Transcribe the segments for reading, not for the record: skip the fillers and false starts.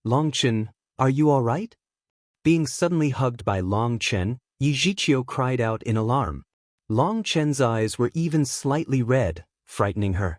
Long Chen, are you all right? Being suddenly hugged by Long Chen, Yi Zhiqiu cried out in alarm. Long Chen's eyes were even slightly red, frightening her.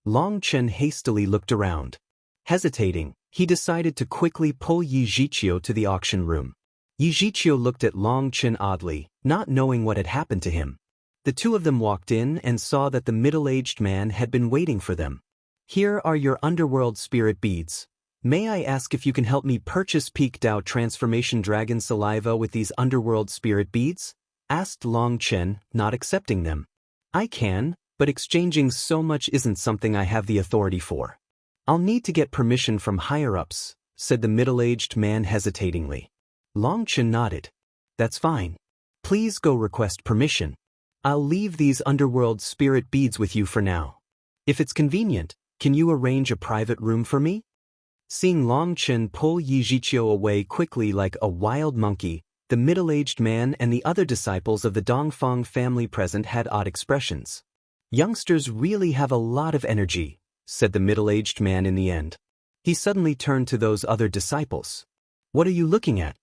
Long Chen hastily looked around. Hesitating, he decided to quickly pull Yi Zhiqiu to the auction room. Yi Zhiqiu looked at Long Chen oddly, not knowing what had happened to him. The two of them walked in and saw that the middle-aged man had been waiting for them. Here are your underworld spirit beads. May I ask if you can help me purchase Peak Dao Transformation Dragon Saliva with these underworld spirit beads? Asked Long Chen, not accepting them. I can, but exchanging so much isn't something I have the authority for. I'll need to get permission from higher-ups, said the middle-aged man hesitatingly. Long Chen nodded. That's fine. Please go request permission. I'll leave these underworld spirit beads with you for now. If it's convenient, can you arrange a private room for me? Seeing Long Chen pull Yi Zhiqiu away quickly like a wild monkey, the middle-aged man and the other disciples of the Dongfang family present had odd expressions. Youngsters really have a lot of energy, said the middle-aged man in the end. He suddenly turned to those other disciples. What are you looking at?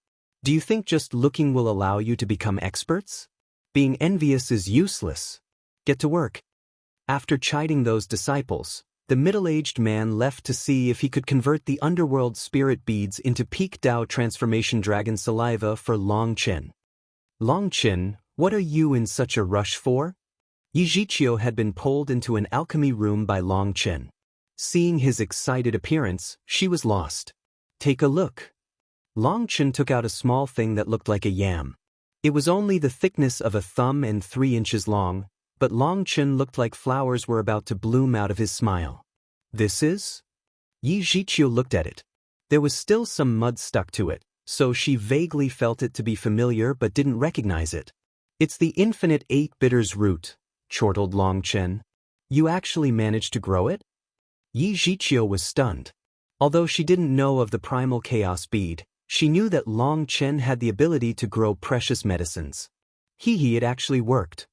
Do you think just looking will allow you to become experts? Being envious is useless. Get to work. After chiding those disciples, the middle-aged man left to see if he could convert the underworld spirit beads into Peak Dao Transformation Dragon Saliva for Long Chen. Long Chen, what are you in such a rush for? Yi Zhiqiu had been pulled into an alchemy room by Long Chen. Seeing his excited appearance, she was lost. Take a look. Long Chen took out a small thing that looked like a yam. It was only the thickness of a thumb and 3 inches long, but Long Chen looked like flowers were about to bloom out of his smile. This is? Yi Zhiqiu looked at it. There was still some mud stuck to it, so she vaguely felt it to be familiar but didn't recognize it. It's the infinite 8 bitters root, chortled Long Chen. You actually managed to grow it? Yi Zhiqiu was stunned. Although she didn't know of the primal chaos bead, she knew that Long Chen had the ability to grow precious medicines. It actually worked.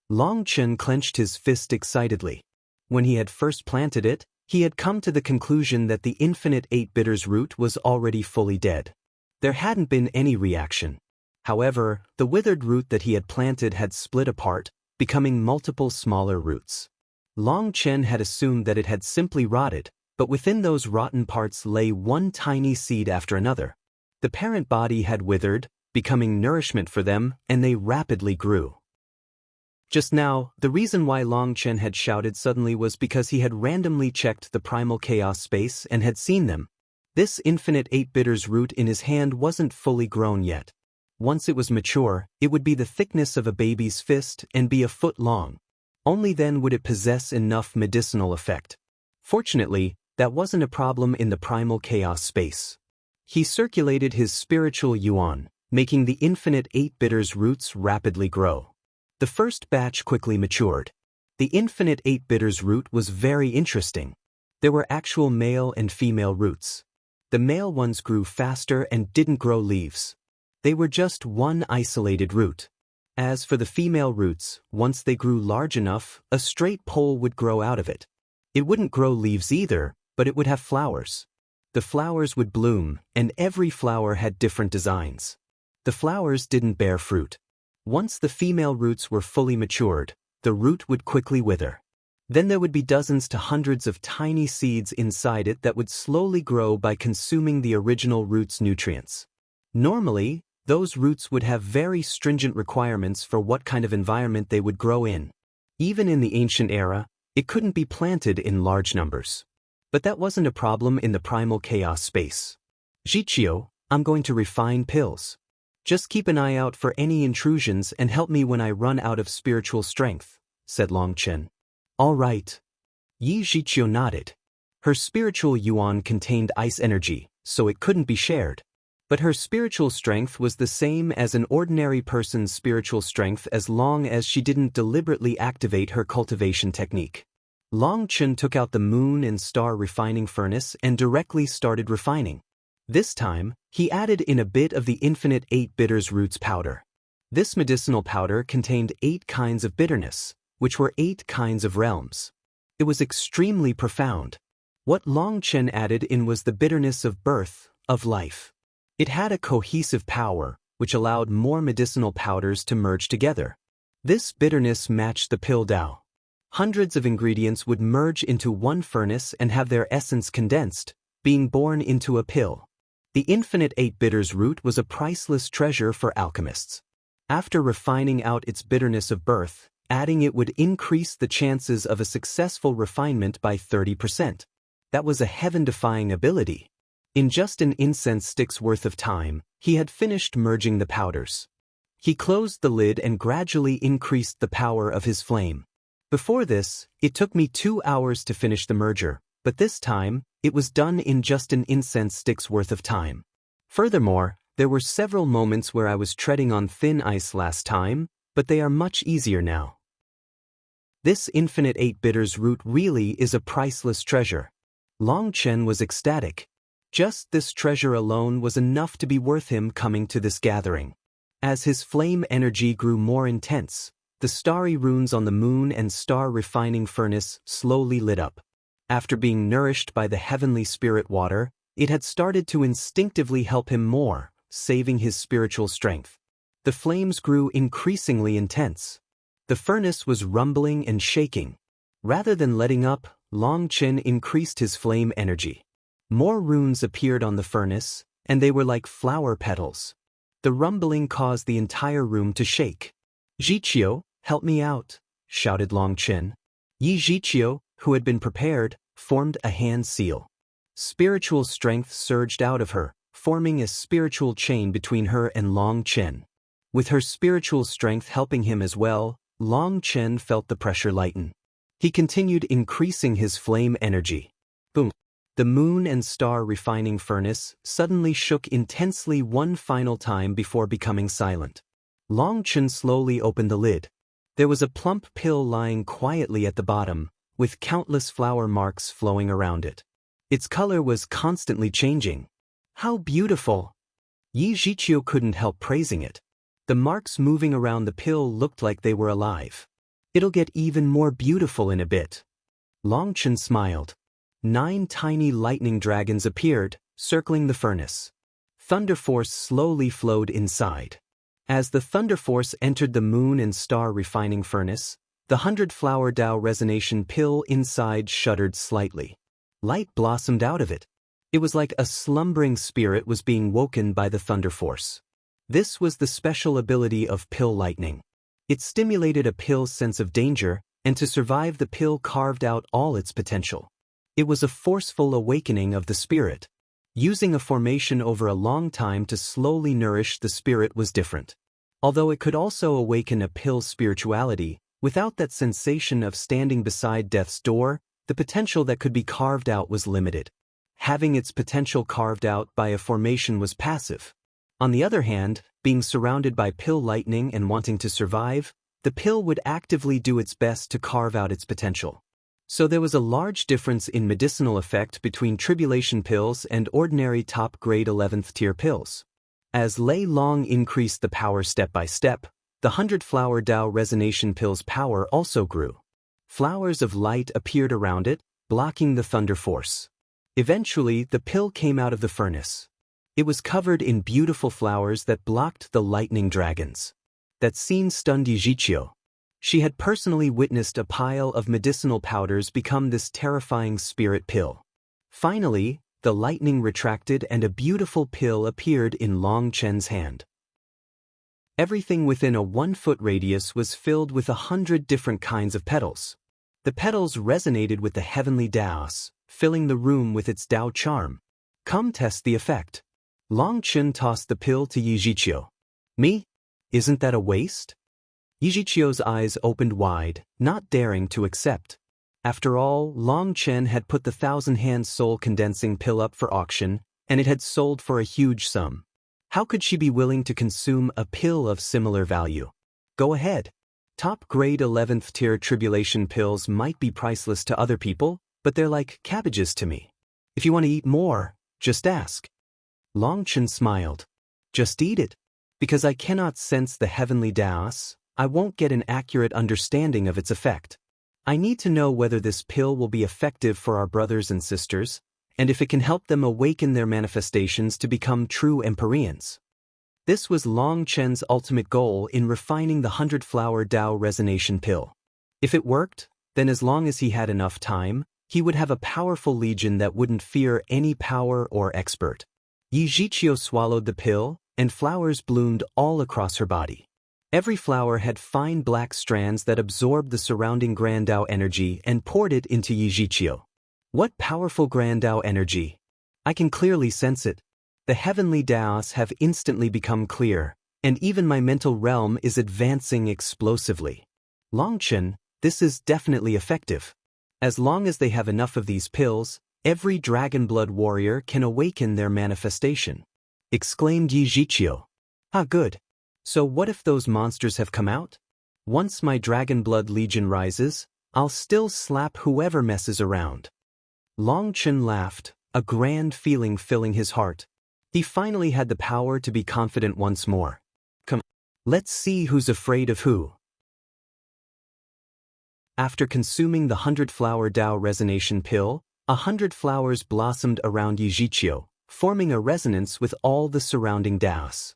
Long Chen clenched his fist excitedly. When he had first planted it, he had come to the conclusion that the infinite 8 bitters root was already fully dead. There hadn't been any reaction. However, the withered root that he had planted had split apart, becoming multiple smaller roots. Long Chen had assumed that it had simply rotted, but within those rotten parts lay one tiny seed after another. The parent body had withered, becoming nourishment for them, and they rapidly grew. Just now, the reason why Long Chen had shouted suddenly was because he had randomly checked the primal chaos space and had seen them. This infinite 8 bitters root in his hand wasn't fully grown yet. Once it was mature, it would be the thickness of a baby's fist and be a foot long. Only then would it possess enough medicinal effect. Fortunately, that wasn't a problem in the primal chaos space. He circulated his spiritual yuan, making the infinite 8 bitters roots rapidly grow. The first batch quickly matured. The infinite 8 bitters root was very interesting. There were actual male and female roots. The male ones grew faster and didn't grow leaves. They were just one isolated root. As for the female roots, once they grew large enough, a straight pole would grow out of it. It wouldn't grow leaves either, but it would have flowers. The flowers would bloom, and every flower had different designs. The flowers didn't bear fruit. Once the female roots were fully matured, the root would quickly wither. Then there would be dozens to hundreds of tiny seeds inside it that would slowly grow by consuming the original root's nutrients. Normally, those roots would have very stringent requirements for what kind of environment they would grow in. Even in the ancient era, it couldn't be planted in large numbers. But that wasn't a problem in the primal chaos space. Zhiqiu, I'm going to refine pills. Just keep an eye out for any intrusions and help me when I run out of spiritual strength, said Long Chen. All right. Yi Zhiqiu nodded. Her spiritual yuan contained ice energy, so it couldn't be shared. But her spiritual strength was the same as an ordinary person's spiritual strength as long as she didn't deliberately activate her cultivation technique. Long Chen took out the moon and star refining furnace and directly started refining. This time, he added in a bit of the infinite 8 bitters roots powder. This medicinal powder contained 8 kinds of bitterness, which were 8 kinds of realms. It was extremely profound. What Long Chen added in was the bitterness of birth, of life. It had a cohesive power, which allowed more medicinal powders to merge together. This bitterness matched the pill Tao. Hundreds of ingredients would merge into one furnace and have their essence condensed, being born into a pill. The infinite 8 bitters root was a priceless treasure for alchemists. After refining out its bitterness of birth, adding it would increase the chances of a successful refinement by 30%. That was a heaven-defying ability. In just an incense stick's worth of time, he had finished merging the powders. He closed the lid and gradually increased the power of his flame. Before this, it took me 2 hours to finish the merger, but this time, it was done in just an incense stick's worth of time. Furthermore, there were several moments where I was treading on thin ice last time, but they are much easier now. This infinite 8 bitters root really is a priceless treasure. Long Chen was ecstatic. Just this treasure alone was enough to be worth him coming to this gathering. As his flame energy grew more intense, the starry runes on the moon and star refining furnace slowly lit up. After being nourished by the heavenly spirit water, it had started to instinctively help him more, saving his spiritual strength. The flames grew increasingly intense. The furnace was rumbling and shaking. Rather than letting up, Long Chen increased his flame energy. More runes appeared on the furnace, and they were like flower petals. The rumbling caused the entire room to shake. "Jiqiu, help me out," shouted Long Chen. Yi Jiqiu, who had been prepared, formed a hand seal. Spiritual strength surged out of her, forming a spiritual chain between her and Long Chen. With her spiritual strength helping him as well, Long Chen felt the pressure lighten. He continued increasing his flame energy. Boom! The moon and star refining furnace suddenly shook intensely one final time before becoming silent. Long Chen slowly opened the lid. There was a plump pill lying quietly at the bottom, with countless flower marks flowing around it. Its color was constantly changing. How beautiful! Yi Jiqiu couldn't help praising it. The marks moving around the pill looked like they were alive. It'll get even more beautiful in a bit. Long Chen smiled. 9 tiny lightning dragons appeared, circling the furnace. Thunder force slowly flowed inside. As the thunder force entered the moon and star refining furnace, the 100-flower Tao resonation pill inside shuddered slightly. Light blossomed out of it. It was like a slumbering spirit was being woken by the thunder force. This was the special ability of pill lightning. It stimulated a pill's sense of danger, and to survive the pill carved out all its potential. It was a forceful awakening of the spirit. Using a formation over a long time to slowly nourish the spirit was different. Although it could also awaken a pill's spirituality, without that sensation of standing beside death's door, the potential that could be carved out was limited. Having its potential carved out by a formation was passive. On the other hand, being surrounded by pill lightning and wanting to survive, the pill would actively do its best to carve out its potential. So there was a large difference in medicinal effect between Tribulation pills and ordinary top-grade 11th tier pills. As Lei Long increased the power step by step, the 100-flower Tao Resonation pill's power also grew. Flowers of light appeared around it, blocking the thunder force. Eventually, the pill came out of the furnace. It was covered in beautiful flowers that blocked the lightning dragons. That scene stunned Yi Jiqiu. She had personally witnessed a pile of medicinal powders become this terrifying spirit pill. Finally, the lightning retracted and a beautiful pill appeared in Long Chen's hand. Everything within a 1-foot radius was filled with 100 different kinds of petals. The petals resonated with the heavenly Taos, filling the room with its Tao charm. Come test the effect. Long Chen tossed the pill to Yi Jiqiu. Me? Isn't that a waste? Yi Jiqiu's eyes opened wide, not daring to accept. After all, Long Chen had put the 1,000-hand soul-condensing pill up for auction, and it had sold for a huge sum. How could she be willing to consume a pill of similar value? Go ahead. Top-grade 11th tier Tribulation pills might be priceless to other people, but they're like cabbages to me. If you want to eat more, just ask. Long Chen smiled. Just eat it. Because I cannot sense the heavenly Taos, I won't get an accurate understanding of its effect. I need to know whether this pill will be effective for our brothers and sisters, and if it can help them awaken their manifestations to become true Empyreans. This was Long Chen's ultimate goal in refining the 100-flower Dao Resonation pill. If it worked, then as long as he had enough time, he would have a powerful legion that wouldn't fear any power or expert. Yi Zhiqiu swallowed the pill, and flowers bloomed all across her body. Every flower had fine black strands that absorbed the surrounding Grand Dao energy and poured it into Yi Zhiqiu. What powerful Grand Dao energy! I can clearly sense it. The heavenly Daos have instantly become clear, and even my mental realm is advancing explosively. Longchen, this is definitely effective. As long as they have enough of these pills, every dragon blood warrior can awaken their manifestation. Exclaimed Yi Zhiqiu. Ah, good. So what if those monsters have come out? Once my dragon blood legion rises, I'll still slap whoever messes around. Longchen laughed, a grand feeling filling his heart. He finally had the power to be confident once more. Come, let's see who's afraid of who. After consuming the 100-flower Dao Resonation pill, 100 flowers blossomed around Yi Zhiqiu, forming a resonance with all the surrounding Daos.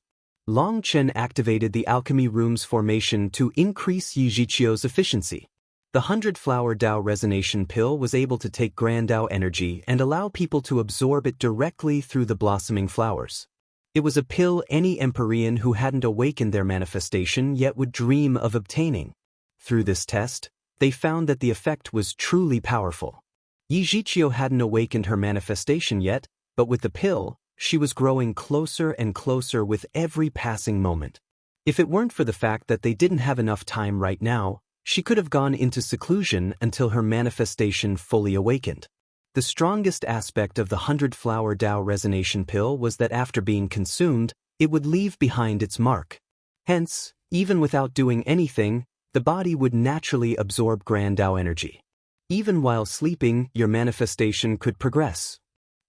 Longchen activated the alchemy room's formation to increase Yi Zhiqiu's efficiency. The 100-flower Dao Resonation pill was able to take Grand Dao energy and allow people to absorb it directly through the blossoming flowers. It was a pill any Empyrean who hadn't awakened their manifestation yet would dream of obtaining. Through this test, they found that the effect was truly powerful. Yi Zhiqiu hadn't awakened her manifestation yet, but with the pill, she was growing closer and closer with every passing moment. If it weren't for the fact that they didn't have enough time right now, she could have gone into seclusion until her manifestation fully awakened. The strongest aspect of the 100-flower Dao Resonation pill was that after being consumed, it would leave behind its mark. Hence, even without doing anything, the body would naturally absorb Grand Dao energy. Even while sleeping, your manifestation could progress.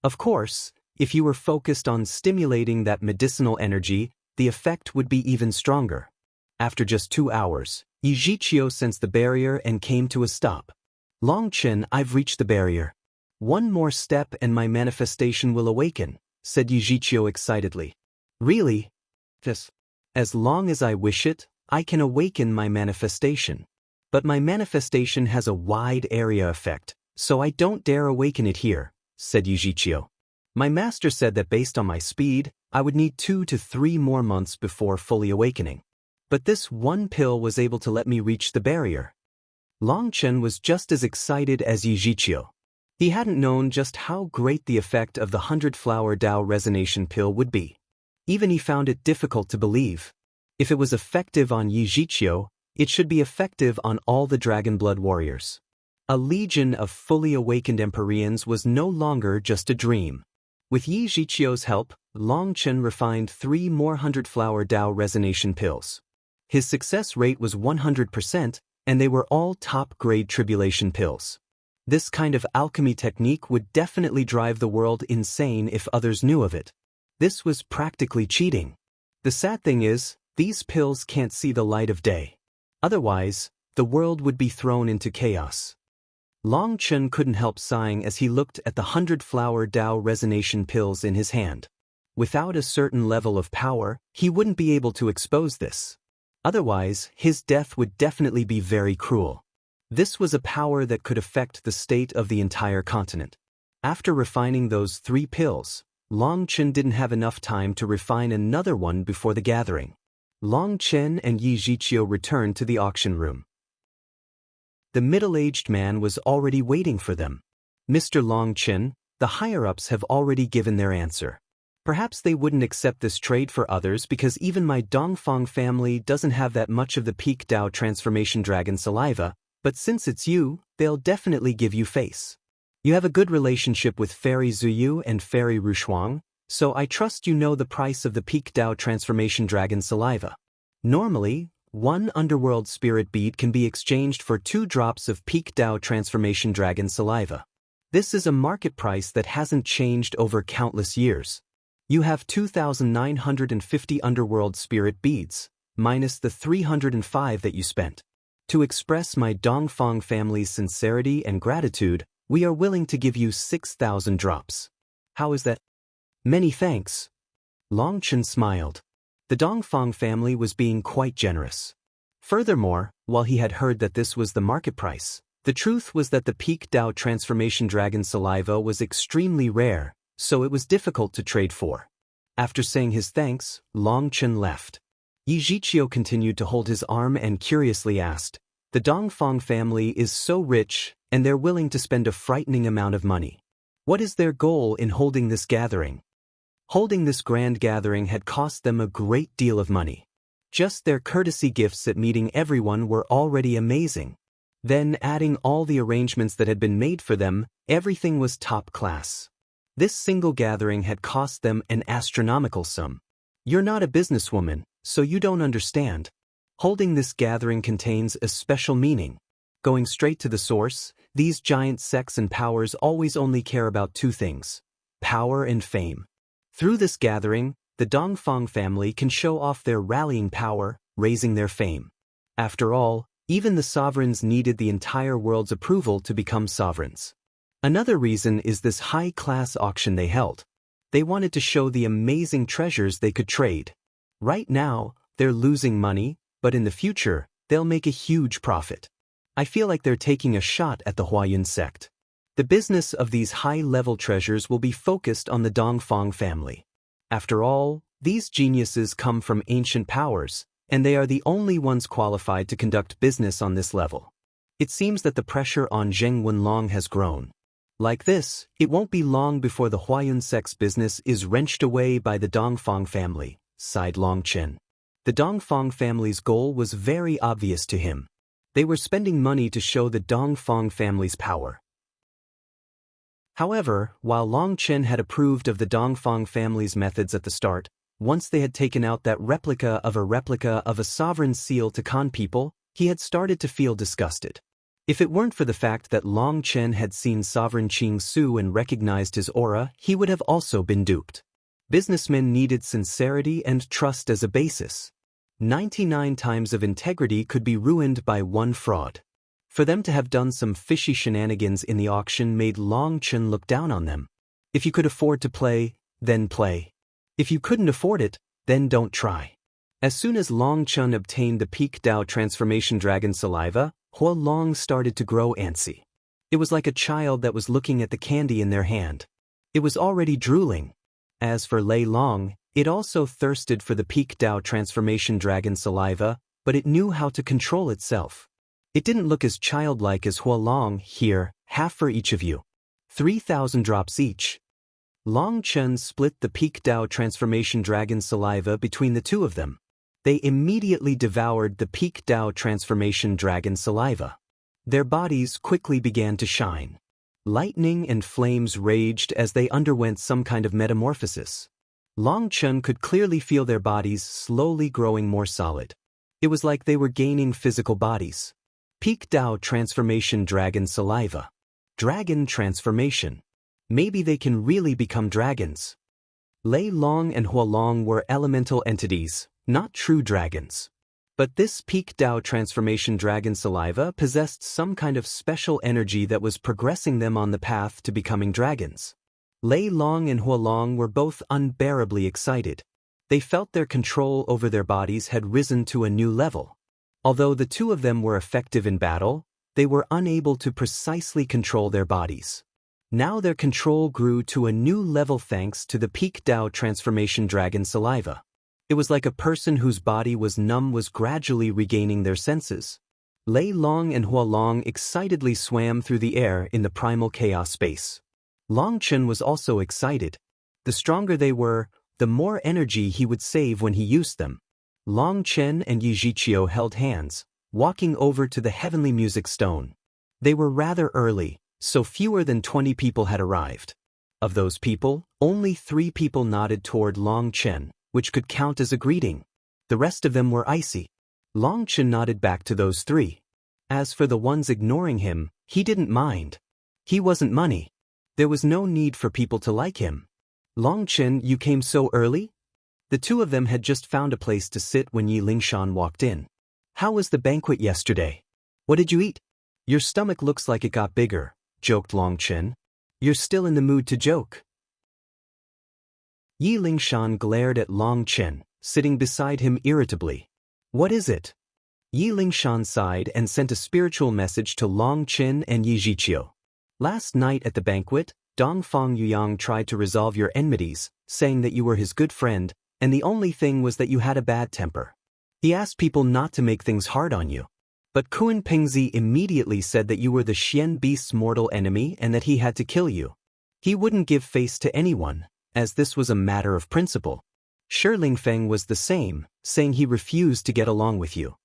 Of course, if you were focused on stimulating that medicinal energy, the effect would be even stronger. After just 2 hours, Yi Zhiqiu sensed the barrier and came to a stop. Longchen, I've reached the barrier. One more step and my manifestation will awaken, said Yi Zhiqiu excitedly. Really? Yes. As long as I wish it, I can awaken my manifestation. But my manifestation has a wide area effect, so I don't dare awaken it here, said Yi Zhiqiu. My master said that based on my speed, I would need 2 to 3 more months before fully awakening. But this one pill was able to let me reach the barrier. Longchen was just as excited as Yi Zhiqiu. He hadn't known just how great the effect of the 100-flower Dao Resonation pill would be. Even he found it difficult to believe. If it was effective on Yi Zhiqiu, it should be effective on all the dragon blood warriors. A legion of fully awakened Empyreans was no longer just a dream. With Yi Zhiqiu's help, Longchen refined 3 more 100-flower Dao Resonation pills. His success rate was 100%, and they were all top-grade Tribulation pills. This kind of alchemy technique would definitely drive the world insane if others knew of it. This was practically cheating. The sad thing is, these pills can't see the light of day. Otherwise, the world would be thrown into chaos. Longchen couldn't help sighing as he looked at the 100-flower Dao Resonation pills in his hand. Without a certain level of power, he wouldn't be able to expose this. Otherwise, his death would definitely be very cruel. This was a power that could affect the state of the entire continent. After refining those 3 pills, Longchen didn't have enough time to refine another one before the gathering. Longchen and Yi Zhiqiu returned to the auction room. The middle-aged man was already waiting for them. Mr. Longchen, the higher-ups have already given their answer. Perhaps they wouldn't accept this trade for others because even my Dongfang family doesn't have that much of the peak Dao transformation dragon saliva, but since it's you, they'll definitely give you face. You have a good relationship with Fairy Zuyu and Fairy Rushuang, so I trust you know the price of the peak Dao transformation dragon saliva. Normally, 1 underworld spirit bead can be exchanged for 2 drops of peak Dao transformation dragon saliva. This is a market price that hasn't changed over countless years. You have 2,950 underworld spirit beads, minus the 305 that you spent. To express my Dongfang family's sincerity and gratitude, We are willing to give you 6,000 drops. How is that? Many thanks. Long Chen smiled. The Dongfang family was being quite generous. Furthermore, while he had heard that this was the market price, the truth was that the peak Dao transformation dragon saliva was extremely rare, so it was difficult to trade for. After saying his thanks, Long Chen left. Yi Zhiqiu continued to hold his arm and curiously asked, "The Dongfang family is so rich, and they're willing to spend a frightening amount of money. What is their goal in holding this gathering?" Holding this grand gathering had cost them a great deal of money. Just their courtesy gifts at meeting everyone were already amazing. Then, adding all the arrangements that had been made for them, everything was top class. This single gathering had cost them an astronomical sum. You're not a businesswoman, so you don't understand. Holding this gathering contains a special meaning. Going straight to the source, these giant sects and powers always only care about two things: power and fame. Through this gathering, the Dongfang family can show off their rallying power, raising their fame. After all, even the sovereigns needed the entire world's approval to become sovereigns. Another reason is this high-class auction they held. They wanted to show the amazing treasures they could trade. Right now, they're losing money, but in the future, they'll make a huge profit. I feel like they're taking a shot at the Huayun sect. The business of these high-level treasures will be focused on the Dongfang family. After all, these geniuses come from ancient powers, and they are the only ones qualified to conduct business on this level. It seems that the pressure on Zheng Wenlong has grown. Like this, it won't be long before the Huayun sect's business is wrenched away by the Dongfang family, sighed Long Chen. The Dongfang family's goal was very obvious to him. They were spending money to show the Dongfang family's power. However, while Long Chen had approved of the Dongfang family's methods at the start, once they had taken out that replica of a sovereign seal to con people, he had started to feel disgusted. If it weren't for the fact that Long Chen had seen Sovereign Qing Su and recognized his aura, he would have also been duped. Businessmen needed sincerity and trust as a basis. 99 times of integrity could be ruined by one fraud. For them to have done some fishy shenanigans in the auction made Long Chen look down on them. If you could afford to play, then play. If you couldn't afford it, then don't try. As soon as Long Chen obtained the peak Dao transformation dragon saliva, Hua Long started to grow antsy. It was like a child that was looking at the candy in their hand. It was already drooling. As for Lei Long, it also thirsted for the peak Dao transformation dragon saliva, but it knew how to control itself. It didn't look as childlike as Hua Long. "Here, half for each of you. 3,000 drops each." Long Chen split the peak Dao transformation dragon saliva between the two of them. They immediately devoured the peak Dao transformation dragon saliva. Their bodies quickly began to shine. Lightning and flames raged as they underwent some kind of metamorphosis. Long Chen could clearly feel their bodies slowly growing more solid. It was like they were gaining physical bodies. Peak Dao transformation dragon saliva. Dragon transformation. Maybe they can really become dragons. Lei Long and Hua Long were elemental entities, not true dragons. But this peak Dao transformation dragon saliva possessed some kind of special energy that was progressing them on the path to becoming dragons. Lei Long and Hua Long were both unbearably excited. They felt their control over their bodies had risen to a new level. Although the two of them were effective in battle, they were unable to precisely control their bodies. Now their control grew to a new level thanks to the peak Dao transformation dragon saliva. It was like a person whose body was numb was gradually regaining their senses. Lei Long and Hua Long excitedly swam through the air in the primal chaos space. Long Chen was also excited. The stronger they were, the more energy he would save when he used them. Long Chen and Yi Zhiqiu held hands, walking over to the heavenly music stone. They were rather early, so fewer than 20 people had arrived. Of those people, only 3 people nodded toward Long Chen, which could count as a greeting. The rest of them were icy. Long Chen nodded back to those 3. As for the ones ignoring him, he didn't mind. He wasn't money. There was no need for people to like him. "Long Chen, you came so early?" The two of them had just found a place to sit when Yi Lingshan walked in. "How was the banquet yesterday? What did you eat? Your stomach looks like it got bigger. joked Long Chen. You're still in the mood to joke. Yi Lingshan glared at Long Chen, sitting beside him irritably. What is it? Yi Lingshan sighed and sent a spiritual message to Long Chen and Yi Zhiqiu. Last night at the banquet, Dongfang Yuyang tried to resolve your enmities, saying that you were his good friend, and the only thing was that you had a bad temper. He asked people not to make things hard on you. But Kun Pingzi immediately said that you were the Xian beast's mortal enemy and that he had to kill you. He wouldn't give face to anyone, as this was a matter of principle. Shi Lingfeng was the same, saying he refused to get along with you.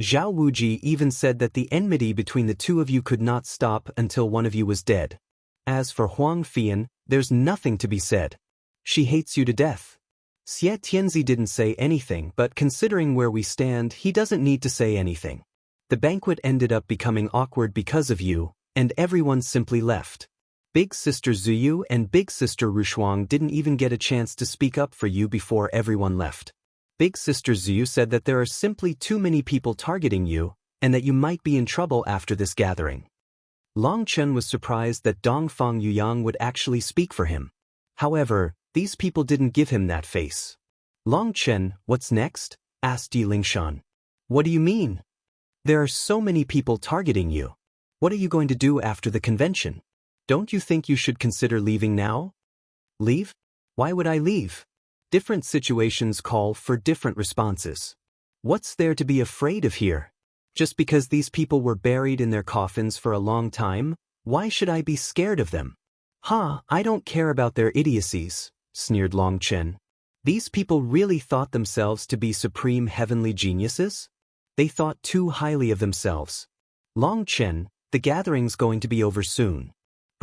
Zhao Wuji even said that the enmity between the two of you could not stop until one of you was dead. As for Huang Fian, there's nothing to be said. She hates you to death. Xie Tianzi didn't say anything, but considering where we stand, he doesn't need to say anything. The banquet ended up becoming awkward because of you, and everyone simply left. Big Sister Zuyu and Big Sister Rushuang didn't even get a chance to speak up for you before everyone left. Big Sister Zuyu said that there are simply too many people targeting you, and that you might be in trouble after this gathering. Long Chen was surprised that Dongfang Yuyang would actually speak for him. However, these people didn't give him that face. Long Chen, what's next? Asked Yi Lingshan. What do you mean? There are so many people targeting you. What are you going to do after the convention? Don't you think you should consider leaving now? Leave? Why would I leave? Different situations call for different responses. What's there to be afraid of here? Just because these people were buried in their coffins for a long time, why should I be scared of them? I don't care about their idiocies, sneered Long Chen. These people really thought themselves to be supreme heavenly geniuses? They thought too highly of themselves. Long Chen, the gathering's going to be over soon.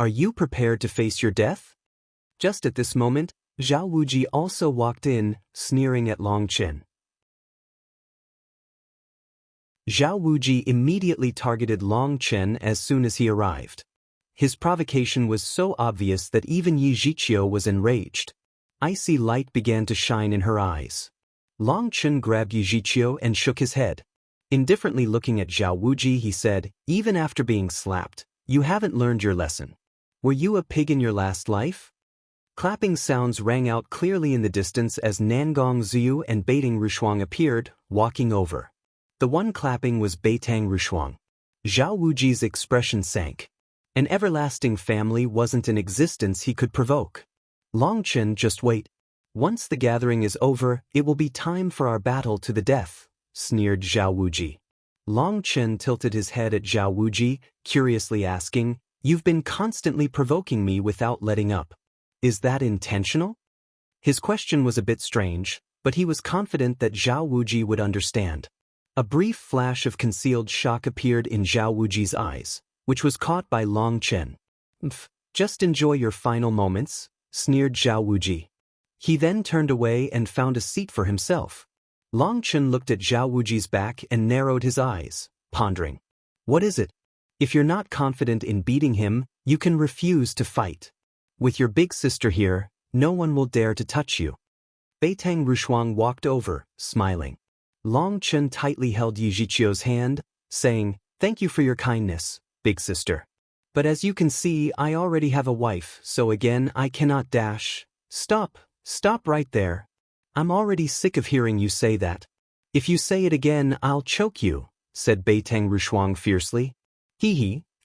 Are you prepared to face your death? Just at this moment, Zhao Wuji also walked in, sneering at Long Chen. Zhao Wuji immediately targeted Long Chen as soon as he arrived. His provocation was so obvious that even Yi Zhiqiu was enraged. Icy light began to shine in her eyes. Long Chen grabbed Yi Zhiqiu and shook his head. Indifferently looking at Zhao Wuji, he said, even after being slapped, you haven't learned your lesson. Were you a pig in your last life? Clapping sounds rang out clearly in the distance as Nangong Zuyu and Beiting Rushuang appeared, walking over. The one clapping was Beitang Rushuang. Zhao Wuji's expression sank. An everlasting family wasn't an existence he could provoke. Long Chen, just wait. Once the gathering is over, it will be time for our battle to the death, sneered Zhao Wuji. Long Chen tilted his head at Zhao Wuji, curiously asking, You've been constantly provoking me without letting up. Is that intentional? His question was a bit strange, but he was confident that Zhao Wuji would understand. A brief flash of concealed shock appeared in Zhao Wuji's eyes, which was caught by Long Chen. Just enjoy your final moments, sneered Zhao Wuji. He then turned away and found a seat for himself. Long Chen looked at Zhao Wuji's back and narrowed his eyes, pondering. What is it? If you're not confident in beating him, you can refuse to fight. With your big sister here, no one will dare to touch you. Beitang Rushuang walked over, smiling. Long Chen tightly held Yi Zhiqiu's hand, saying, Thank you for your kindness, big sister. But as you can see, I already have a wife, so again I cannot dash. Stop right there. I'm already sick of hearing you say that. If you say it again, I'll choke you, said Beitang Rushuang fiercely.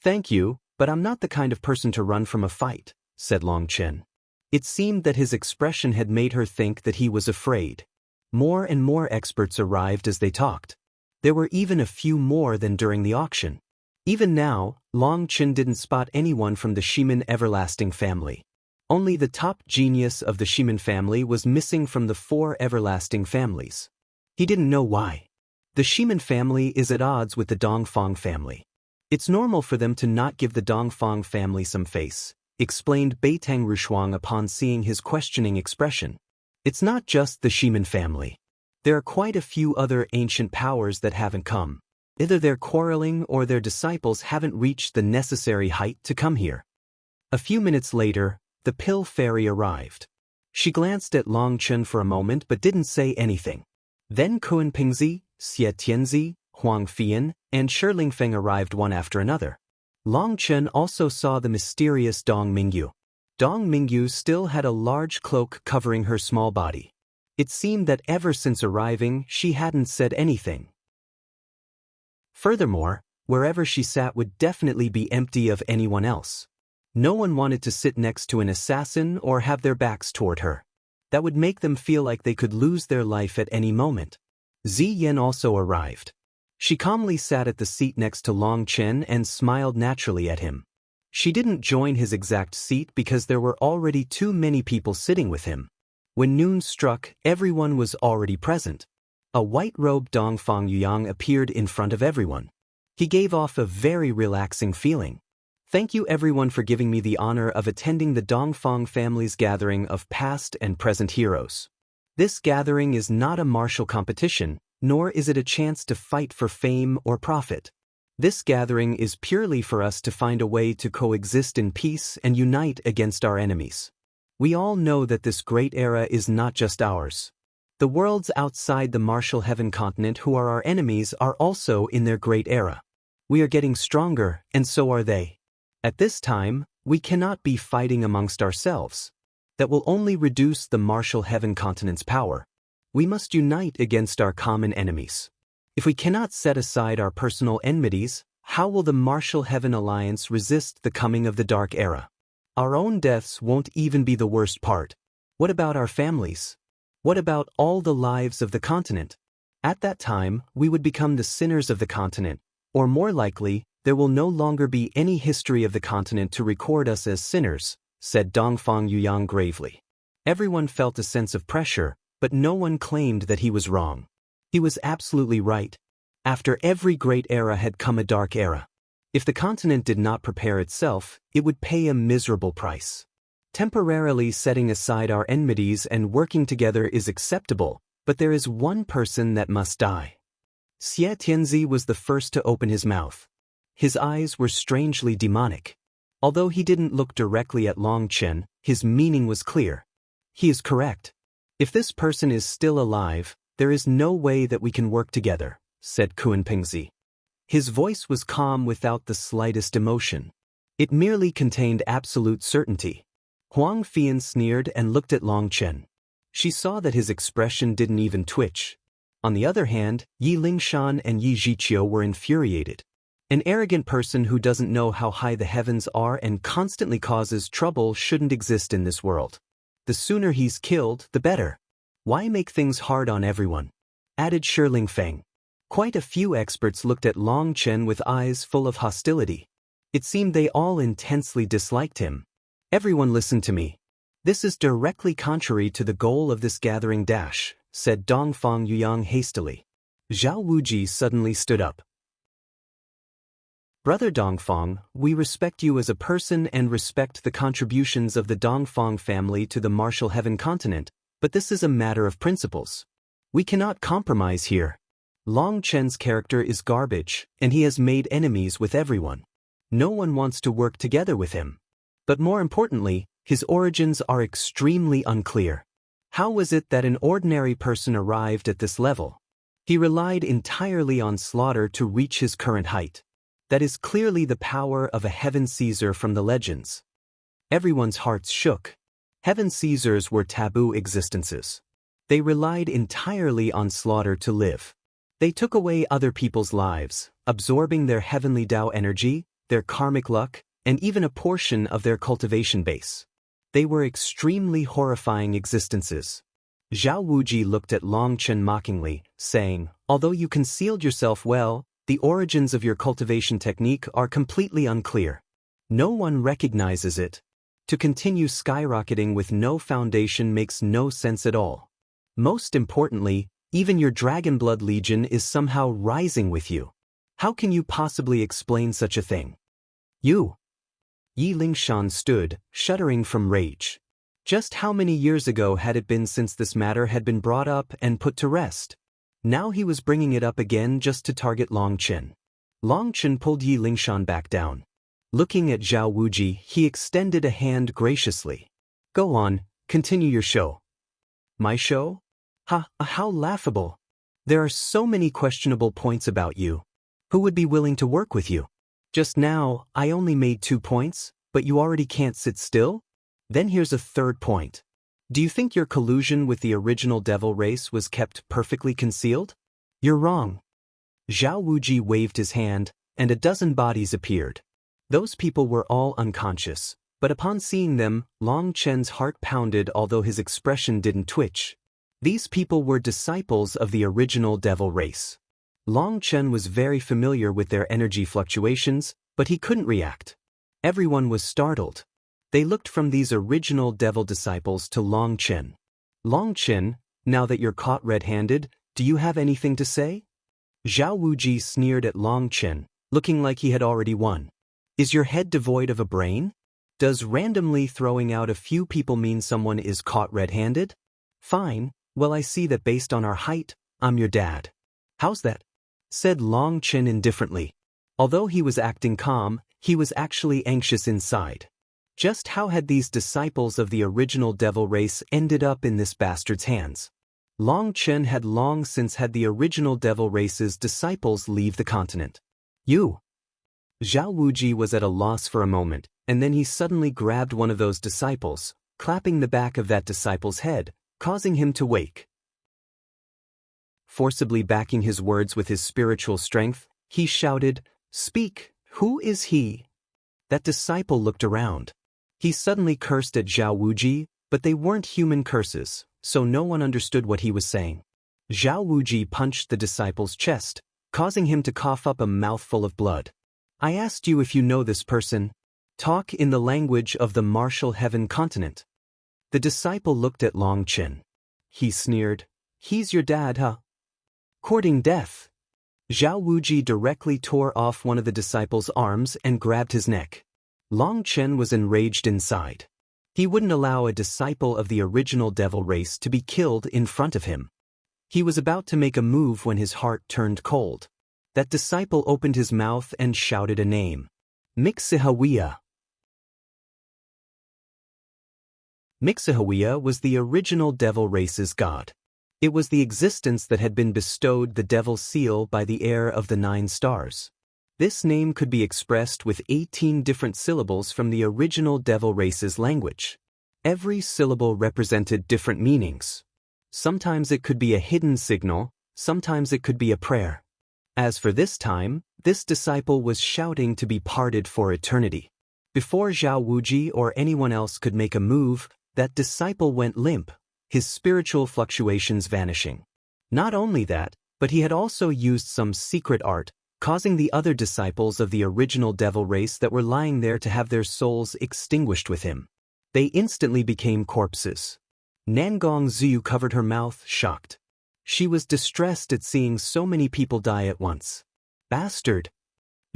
Thank you, but I'm not the kind of person to run from a fight, said Long Chen. It seemed that his expression had made her think that he was afraid. More and more experts arrived as they talked. There were even a few more than during the auction. Even now, Long Chen didn't spot anyone from the Shimin everlasting family. Only the top genius of the Shimin family was missing from the 4 everlasting families. He didn't know why. The Shimin family is at odds with the Dongfang family. It's normal for them to not give the Dongfang family some face, explained Beitang Rushuang upon seeing his questioning expression. It's not just the Shimin family. There are quite a few other ancient powers that haven't come. Either they're quarreling or their disciples haven't reached the necessary height to come here. A few minutes later, the pill fairy arrived. She glanced at Long Chen for a moment but didn't say anything. Then Kun Pingzi, Xie Tianzi, Huang Fian, and Shi Lingfeng arrived one after another. Long Chen also saw the mysterious Dong Mingyu. Dong Mingyu still had a large cloak covering her small body. It seemed that ever since arriving, she hadn't said anything. Furthermore, wherever she sat would definitely be empty of anyone else. No one wanted to sit next to an assassin or have their backs toward her. That would make them feel like they could lose their life at any moment. Ziyan also arrived. She calmly sat at the seat next to Long Chen and smiled naturally at him. She didn't join his exact seat because there were already too many people sitting with him. When noon struck, everyone was already present. A white-robed Dongfang Yuyang appeared in front of everyone. He gave off a very relaxing feeling. Thank you everyone for giving me the honor of attending the Dongfang family's gathering of past and present heroes. This gathering is not a martial competition, nor is it a chance to fight for fame or profit. This gathering is purely for us to find a way to coexist in peace and unite against our enemies. We all know that this great era is not just ours. The worlds outside the martial heaven continent who are our enemies are also in their great era. We are getting stronger, and so are they. At this time, we cannot be fighting amongst ourselves. That will only reduce the martial heaven continent's power. We must unite against our common enemies. If we cannot set aside our personal enmities, how will the martial heaven alliance resist the coming of the dark era? Our own deaths won't even be the worst part. What about our families? What about all the lives of the continent? At that time, we would become the sinners of the continent, or more likely, there will no longer be any history of the continent to record us as sinners, said Dongfang Yuyang gravely. Everyone felt a sense of pressure, but no one claimed that he was wrong. He was absolutely right. After every great era had come a dark era. If the continent did not prepare itself, it would pay a miserable price. Temporarily setting aside our enmities and working together is acceptable, but there is one person that must die. Xie Tianzi was the first to open his mouth. His eyes were strangely demonic. Although he didn't look directly at Long Chen, his meaning was clear. He is correct. If this person is still alive, there is no way that we can work together, said Kunpingzi. His voice was calm without the slightest emotion. It merely contained absolute certainty. Huang Fian sneered and looked at Long Chen. She saw that his expression didn't even twitch. On the other hand, Yi Lingshan and Yi Zhiqiu were infuriated. An arrogant person who doesn't know how high the heavens are and constantly causes trouble shouldn't exist in this world. The sooner he's killed, the better. Why make things hard on everyone? Added Lingfeng. Quite a few experts looked at Long Chen with eyes full of hostility. It seemed they all intensely disliked him. Everyone listen to me. This is directly contrary to the goal of this gathering dash, said Dongfang Yuyang hastily. Zhao Wuji suddenly stood up. Brother Dongfang, we respect you as a person and respect the contributions of the Dongfang family to the martial heaven continent, but this is a matter of principles. We cannot compromise here. Long Chen's character is garbage, and he has made enemies with everyone. No one wants to work together with him. But more importantly, his origins are extremely unclear. How was it that an ordinary person arrived at this level? He relied entirely on slaughter to reach his current height. That is clearly the power of a heaven Caesar from the legends. Everyone's hearts shook. Heaven Caesars were taboo existences. They relied entirely on slaughter to live. They took away other people's lives, absorbing their heavenly Tao energy, their karmic luck, and even a portion of their cultivation base. They were extremely horrifying existences. Zhao Wuji looked at Long Chen mockingly, saying, although you concealed yourself well, the origins of your cultivation technique are completely unclear. No one recognizes it. To continue skyrocketing with no foundation makes no sense at all. Most importantly, even your Dragon Blood Legion is somehow rising with you. How can you possibly explain such a thing? You. Yi Lingshan stood, shuddering from rage. Just how many years ago had it been since this matter had been brought up and put to rest? Now he was bringing it up again just to target Long Chen. Long Chen pulled Yi Lingshan back down. Looking at Zhao Wuji, he extended a hand graciously. Go on, continue your show. My show? How laughable. There are so many questionable points about you. Who would be willing to work with you? Just now, I only made 2 points, but you already can't sit still? Then here's a third point. Do you think your collusion with the original devil race was kept perfectly concealed? You're wrong. Zhao Wuji waved his hand, and a dozen bodies appeared. Those people were all unconscious, but upon seeing them, Long Chen's heart pounded although his expression didn't twitch. These people were disciples of the original devil race. Long Chen was very familiar with their energy fluctuations, but he couldn't react. Everyone was startled. They looked from these original devil disciples to Long Chen. Long Chen, now that you're caught red-handed, do you have anything to say? Zhao Wuji sneered at Long Chen, looking like he had already won. Is your head devoid of a brain? Does randomly throwing out a few people mean someone is caught red-handed? Fine, well I see that based on our height, I'm your dad. How's that? Said Long Chen indifferently. Although he was acting calm, he was actually anxious inside. Just how had these disciples of the original devil race ended up in this bastard's hands? Long Chen had long since had the original devil race's disciples leave the continent. You! Zhao Wuji was at a loss for a moment, and then he suddenly grabbed one of those disciples, clapping the back of that disciple's head, causing him to wake. Forcibly backing his words with his spiritual strength, he shouted, "Speak, who is he?" That disciple looked around. He suddenly cursed at Zhao Wuji, but they weren't human curses, so no one understood what he was saying. Zhao Wuji punched the disciple's chest, causing him to cough up a mouthful of blood. I asked you if you know this person. Talk in the language of the martial heaven continent. The disciple looked at Long Chen. He sneered, "He's your dad, huh?" Courting death. Zhao Wuji directly tore off one of the disciple's arms and grabbed his neck. Long Chen was enraged inside. He wouldn't allow a disciple of the original devil race to be killed in front of him. He was about to make a move when his heart turned cold. That disciple opened his mouth and shouted a name. Mixihawia. Mixihawia was the original devil race's god. It was the existence that had been bestowed the devil seal by the heir of the 9 stars. This name could be expressed with 18 different syllables from the original devil race's language. Every syllable represented different meanings. Sometimes it could be a hidden signal, sometimes it could be a prayer. As for this time, this disciple was shouting to be parted for eternity. Before Zhao Wuji or anyone else could make a move, that disciple went limp, his spiritual fluctuations vanishing. Not only that, but he had also used some secret art, causing the other disciples of the original devil race that were lying there to have their souls extinguished with him. They instantly became corpses. Nangong Zhu covered her mouth, shocked. She was distressed at seeing so many people die at once. Bastard!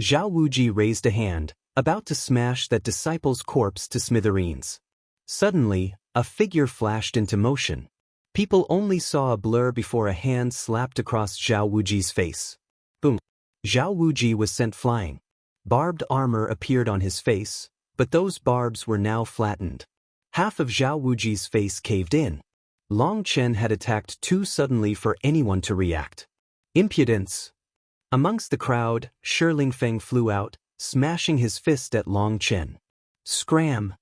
Zhao Wuji raised a hand, about to smash that disciple's corpse to smithereens. Suddenly, a figure flashed into motion. People only saw a blur before a hand slapped across Zhao Wuji's face. Boom! Zhao Wuji was sent flying. Barbed armor appeared on his face, but those barbs were now flattened. Half of Zhao Wuji's face caved in. Long Chen had attacked too suddenly for anyone to react. Impudence! Amongst the crowd, Lingfeng flew out, smashing his fist at Long Chen. Scram!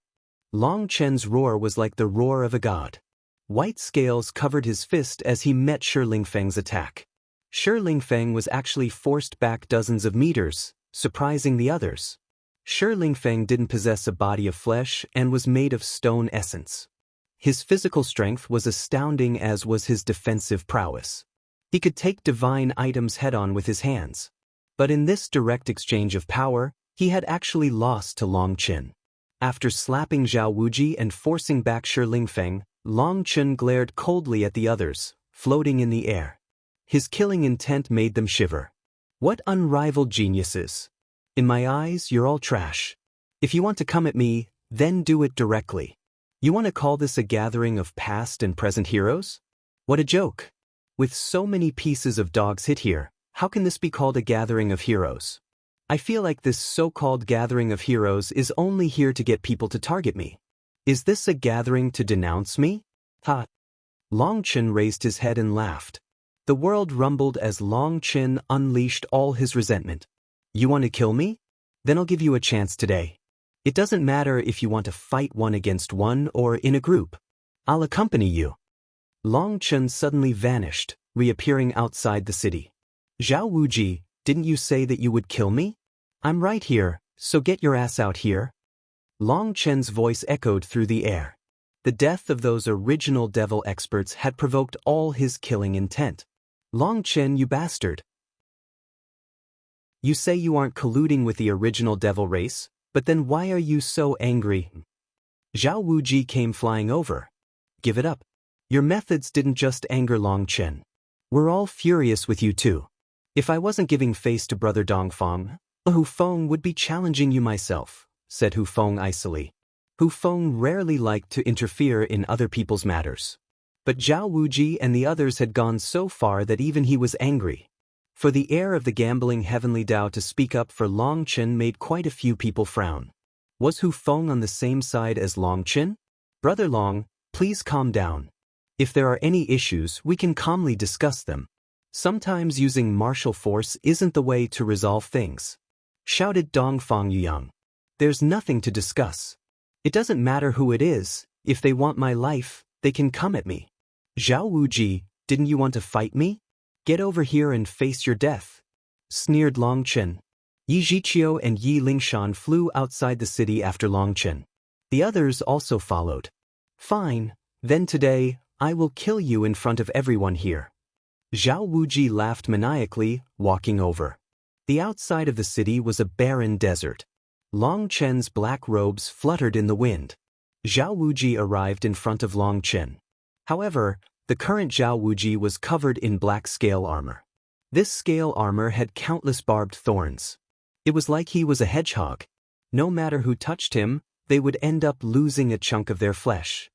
Long Chen's roar was like the roar of a god. White scales covered his fist as he met Lingfeng's attack. Lingfeng was actually forced back dozens of meters, surprising the others. Lingfeng didn't possess a body of flesh and was made of stone essence. His physical strength was astounding, as was his defensive prowess. He could take divine items head-on with his hands. But in this direct exchange of power, he had actually lost to Long Chen. After slapping Zhao Wuji and forcing back Lingfeng, Long Chen glared coldly at the others, floating in the air. His killing intent made them shiver. What unrivaled geniuses! In my eyes, you're all trash. If you want to come at me, then do it directly. You want to call this a gathering of past and present heroes? What a joke! With so many pieces of dogs hit here, how can this be called a gathering of heroes? I feel like this so-called gathering of heroes is only here to get people to target me. Is this a gathering to denounce me? Ha! Long Chen raised his head and laughed. The world rumbled as Long Chen unleashed all his resentment. You want to kill me? Then I'll give you a chance today. It doesn't matter if you want to fight one against one or in a group. I'll accompany you. Long Chen suddenly vanished, reappearing outside the city. Zhao Wuji, didn't you say that you would kill me? I'm right here, so get your ass out here. Long Chen's voice echoed through the air. The death of those original devil experts had provoked all his killing intent. Long Chen, you bastard. You say you aren't colluding with the original devil race, but then why are you so angry? Zhao Wuji came flying over. Give it up. Your methods didn't just anger Long Chen. We're all furious with you too. If I wasn't giving face to Brother Dongfeng, Hu Feng would be challenging you myself, said Hu Feng icily. Hu Feng rarely liked to interfere in other people's matters. But Zhao Wuji and the others had gone so far that even he was angry. For the heir of the gambling heavenly Dao to speak up for Long Chen made quite a few people frown. Was Hu Feng on the same side as Long Chen? Brother Long, please calm down. If there are any issues, we can calmly discuss them. Sometimes using martial force isn't the way to resolve things, shouted Dongfeng Yuyang. There's nothing to discuss. It doesn't matter who it is, if they want my life, they can come at me. Zhao Wuji, didn't you want to fight me? Get over here and face your death, sneered Long Chen. Yi Zhiqiu and Yi Lingshan flew outside the city after Long Chen. The others also followed. Fine, then today, I will kill you in front of everyone here. Zhao Wuji laughed maniacally, walking over. The outside of the city was a barren desert. Long Chen's black robes fluttered in the wind. Zhao Wuji arrived in front of Long Chen. However, the current Zhao Wuji was covered in black scale armor. This scale armor had countless barbed thorns. It was like he was a hedgehog. No matter who touched him, they would end up losing a chunk of their flesh.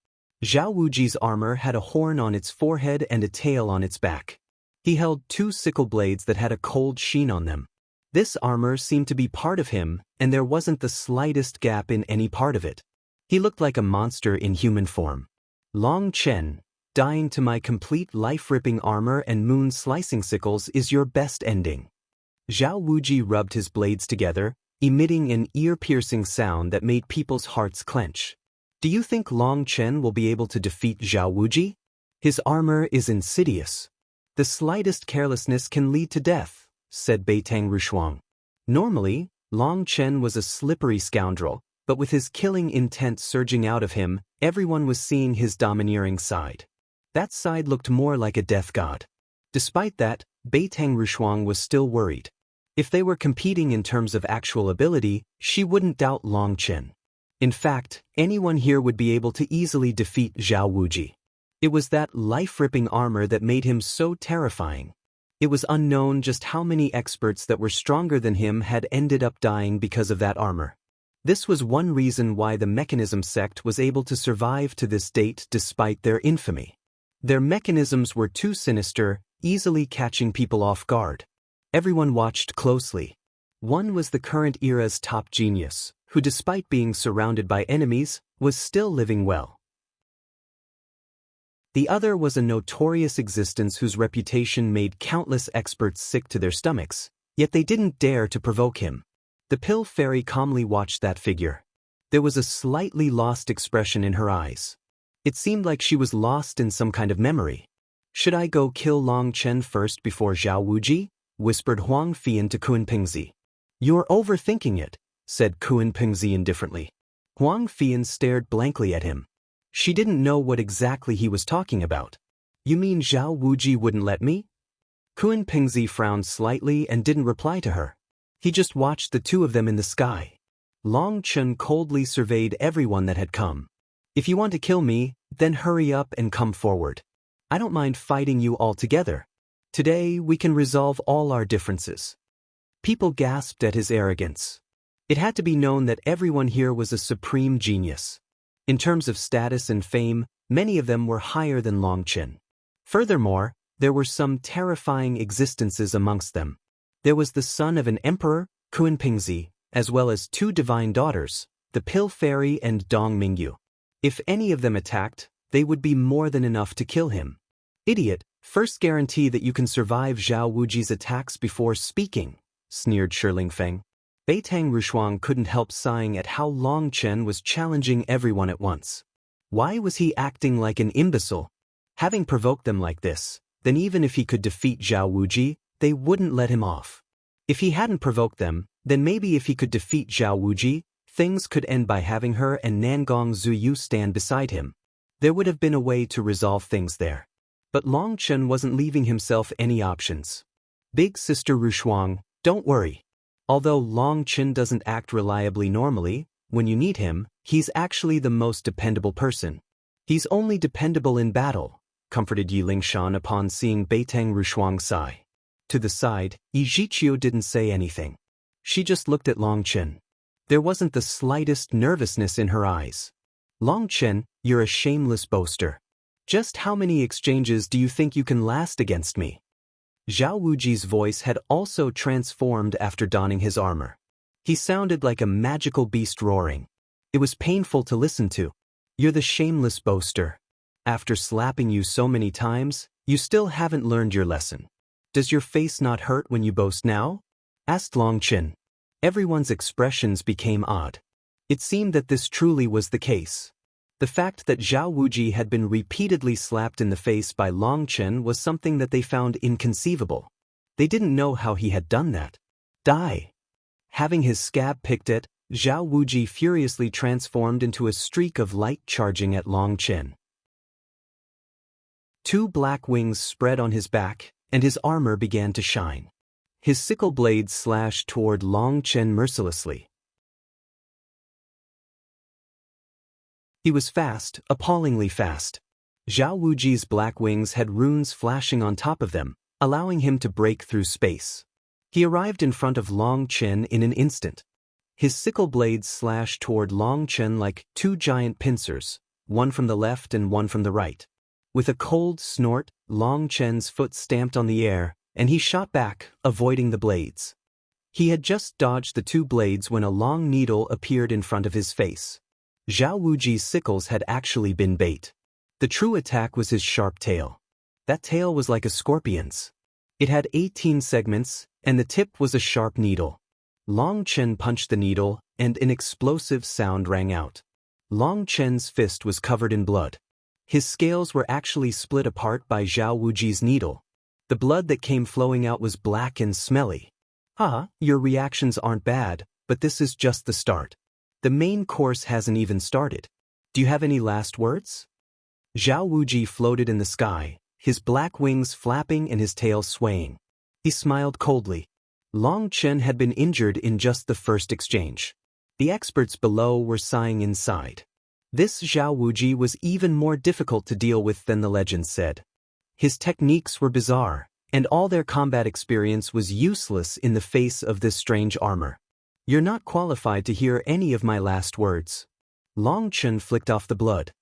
Zhao Wuji's armor had a horn on its forehead and a tail on its back. He held 2 sickle blades that had a cold sheen on them. This armor seemed to be part of him, and there wasn't the slightest gap in any part of it. He looked like a monster in human form. Long Chen, dying to my complete life-ripping armor and moon-slicing sickles is your best ending. Zhao Wuji rubbed his blades together, emitting an ear-piercing sound that made people's hearts clench. Do you think Long Chen will be able to defeat Zhao Wuji? His armor is insidious. The slightest carelessness can lead to death, said Beitang Rushuang. Normally, Long Chen was a slippery scoundrel, but with his killing intent surging out of him, everyone was seeing his domineering side. That side looked more like a death god. Despite that, Beitang Rushuang was still worried. If they were competing in terms of actual ability, she wouldn't doubt Long Chen. In fact, anyone here would be able to easily defeat Zhao Wuji. It was that life-ripping armor that made him so terrifying. It was unknown just how many experts that were stronger than him had ended up dying because of that armor. This was one reason why the mechanism sect was able to survive to this date despite their infamy. Their mechanisms were too sinister, easily catching people off guard. Everyone watched closely. One was the current era's top genius, who despite being surrounded by enemies, was still living well. The other was a notorious existence whose reputation made countless experts sick to their stomachs, yet they didn't dare to provoke him. The pill fairy calmly watched that figure. There was a slightly lost expression in her eyes. It seemed like she was lost in some kind of memory. Should I go kill Long Chen first before Zhao Wuji? Whispered Huang Fian to Kun Pingzi. You're overthinking it, said Kun Pingzi indifferently. Huang Fian stared blankly at him. She didn't know what exactly he was talking about. You mean Zhao Wuji wouldn't let me? Kun Pingzi frowned slightly and didn't reply to her. He just watched the two of them in the sky. Long Chen coldly surveyed everyone that had come. If you want to kill me, then hurry up and come forward. I don't mind fighting you all together. Today we can resolve all our differences. People gasped at his arrogance. It had to be known that everyone here was a supreme genius. In terms of status and fame, many of them were higher than Long Chen. Furthermore, there were some terrifying existences amongst them. There was the son of an emperor, Kun Pingzi, as well as 2 divine daughters, the Pill Fairy and Dong Mingyu. If any of them attacked, they would be more than enough to kill him. Idiot, first guarantee that you can survive Zhao Wuji's attacks before speaking, sneered Lingfeng. Beitang Rushuang couldn't help sighing at how Long Chen was challenging everyone at once. Why was he acting like an imbecile? Having provoked them like this, then even if he could defeat Zhao Wuji, they wouldn't let him off. If he hadn't provoked them, then maybe if he could defeat Zhao Wuji, things could end by having her and Nangong Zuyu stand beside him. There would have been a way to resolve things there. But Long Chen wasn't leaving himself any options. Big Sister Rushuang, don't worry. Although Long Chen doesn't act reliably normally, when you need him, he's actually the most dependable person. He's only dependable in battle, comforted Yi Lingshan upon seeing Beitang Rushuang sigh. To the side, Yi Zhiqiu didn't say anything. She just looked at Long Chen. There wasn't the slightest nervousness in her eyes. Long Chen, you're a shameless boaster. Just how many exchanges do you think you can last against me? Zhao Wuji's voice had also transformed after donning his armor. He sounded like a magical beast roaring. It was painful to listen to. You're the shameless boaster. After slapping you so many times, you still haven't learned your lesson. Does your face not hurt when you boast now? Asked Long Chen. Everyone's expressions became odd. It seemed that this truly was the case. The fact that Zhao Wuji had been repeatedly slapped in the face by Long Chen was something that they found inconceivable. They didn't know how he had done that. Die! Having his scab picked at, Zhao Wuji furiously transformed into a streak of light charging at Long Chen. Two black wings spread on his back, and his armor began to shine. His sickle blades slashed toward Long Chen mercilessly. He was fast, appallingly fast. Zhao Wuji's black wings had runes flashing on top of them, allowing him to break through space. He arrived in front of Long Chen in an instant. His sickle blades slashed toward Long Chen like two giant pincers, one from the left and one from the right. With a cold snort, Long Chen's foot stamped on the air, and he shot back, avoiding the blades. He had just dodged the two blades when a long needle appeared in front of his face. Zhao Wuji's sickles had actually been bait. The true attack was his sharp tail. That tail was like a scorpion's. It had 18 segments, and the tip was a sharp needle. Long Chen punched the needle, and an explosive sound rang out. Long Chen's fist was covered in blood. His scales were actually split apart by Zhao Wuji's needle. The blood that came flowing out was black and smelly. Your reactions aren't bad, but this is just the start. The main course hasn't even started. Do you have any last words? Zhao Wuji floated in the sky, his black wings flapping and his tail swaying. He smiled coldly. Long Chen had been injured in just the first exchange. The experts below were sighing inside. This Zhao Wuji was even more difficult to deal with than the legend said. His techniques were bizarre, and all their combat experience was useless in the face of this strange armor. You're not qualified to hear any of my last words. Long Chen flicked off the blood.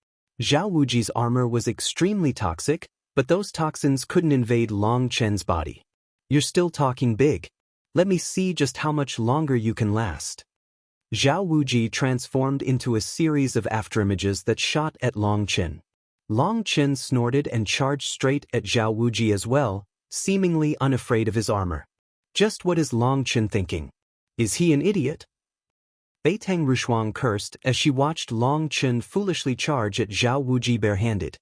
Zhao Wuji's armor was extremely toxic, but those toxins couldn't invade Long Chen's body. You're still talking big. Let me see just how much longer you can last. Zhao Wuji transformed into a series of afterimages that shot at Long Chen. Long Chen snorted and charged straight at Zhao Wuji as well, seemingly unafraid of his armor. Just what is Long Chen thinking? Is he an idiot? Beitang Rushuang cursed as she watched Long Chen foolishly charge at Zhao Wuji barehanded.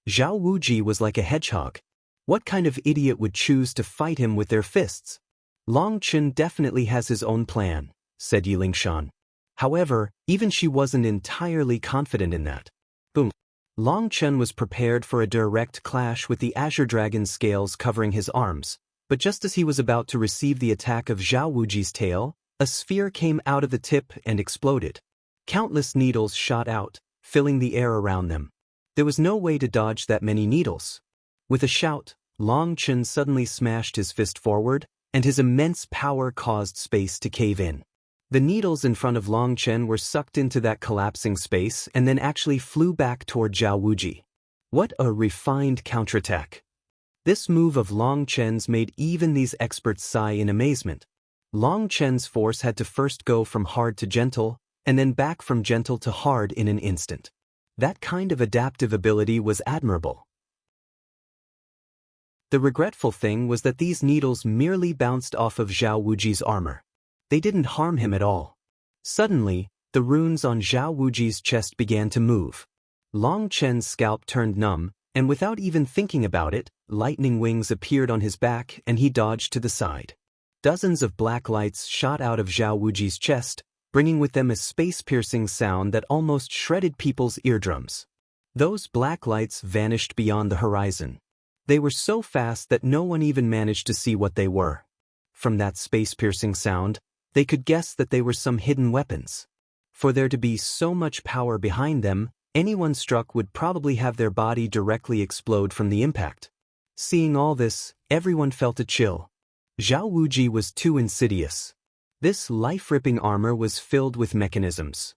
Zhao Wuji was like a hedgehog. What kind of idiot would choose to fight him with their fists? Long Chen definitely has his own plan, said Yi Lingshan. However, even she wasn't entirely confident in that. Boom. Long Chen was prepared for a direct clash with the Azure Dragon's scales covering his arms, but just as he was about to receive the attack of Zhao Wuji's tail, a sphere came out of the tip and exploded. Countless needles shot out, filling the air around them. There was no way to dodge that many needles. With a shout, Long Chen suddenly smashed his fist forward, and his immense power caused space to cave in. The needles in front of Long Chen were sucked into that collapsing space and then actually flew back toward Zhao Wuji. What a refined counterattack. This move of Long Chen's made even these experts sigh in amazement. Long Chen's force had to first go from hard to gentle, and then back from gentle to hard in an instant. That kind of adaptive ability was admirable. The regretful thing was that these needles merely bounced off of Zhao Wuji's armor. They didn't harm him at all. Suddenly, the runes on Zhao Wuji's chest began to move. Long Chen's scalp turned numb, and without even thinking about it, lightning wings appeared on his back and he dodged to the side. Dozens of black lights shot out of Zhao Wuji's chest, bringing with them a space-piercing sound that almost shredded people's eardrums. Those black lights vanished beyond the horizon. They were so fast that no one even managed to see what they were. From that space-piercing sound, they could guess that they were some hidden weapons. For there to be so much power behind them, anyone struck would probably have their body directly explode from the impact. Seeing all this, everyone felt a chill. Zhao Wuji was too insidious. This life-ripping armor was filled with mechanisms.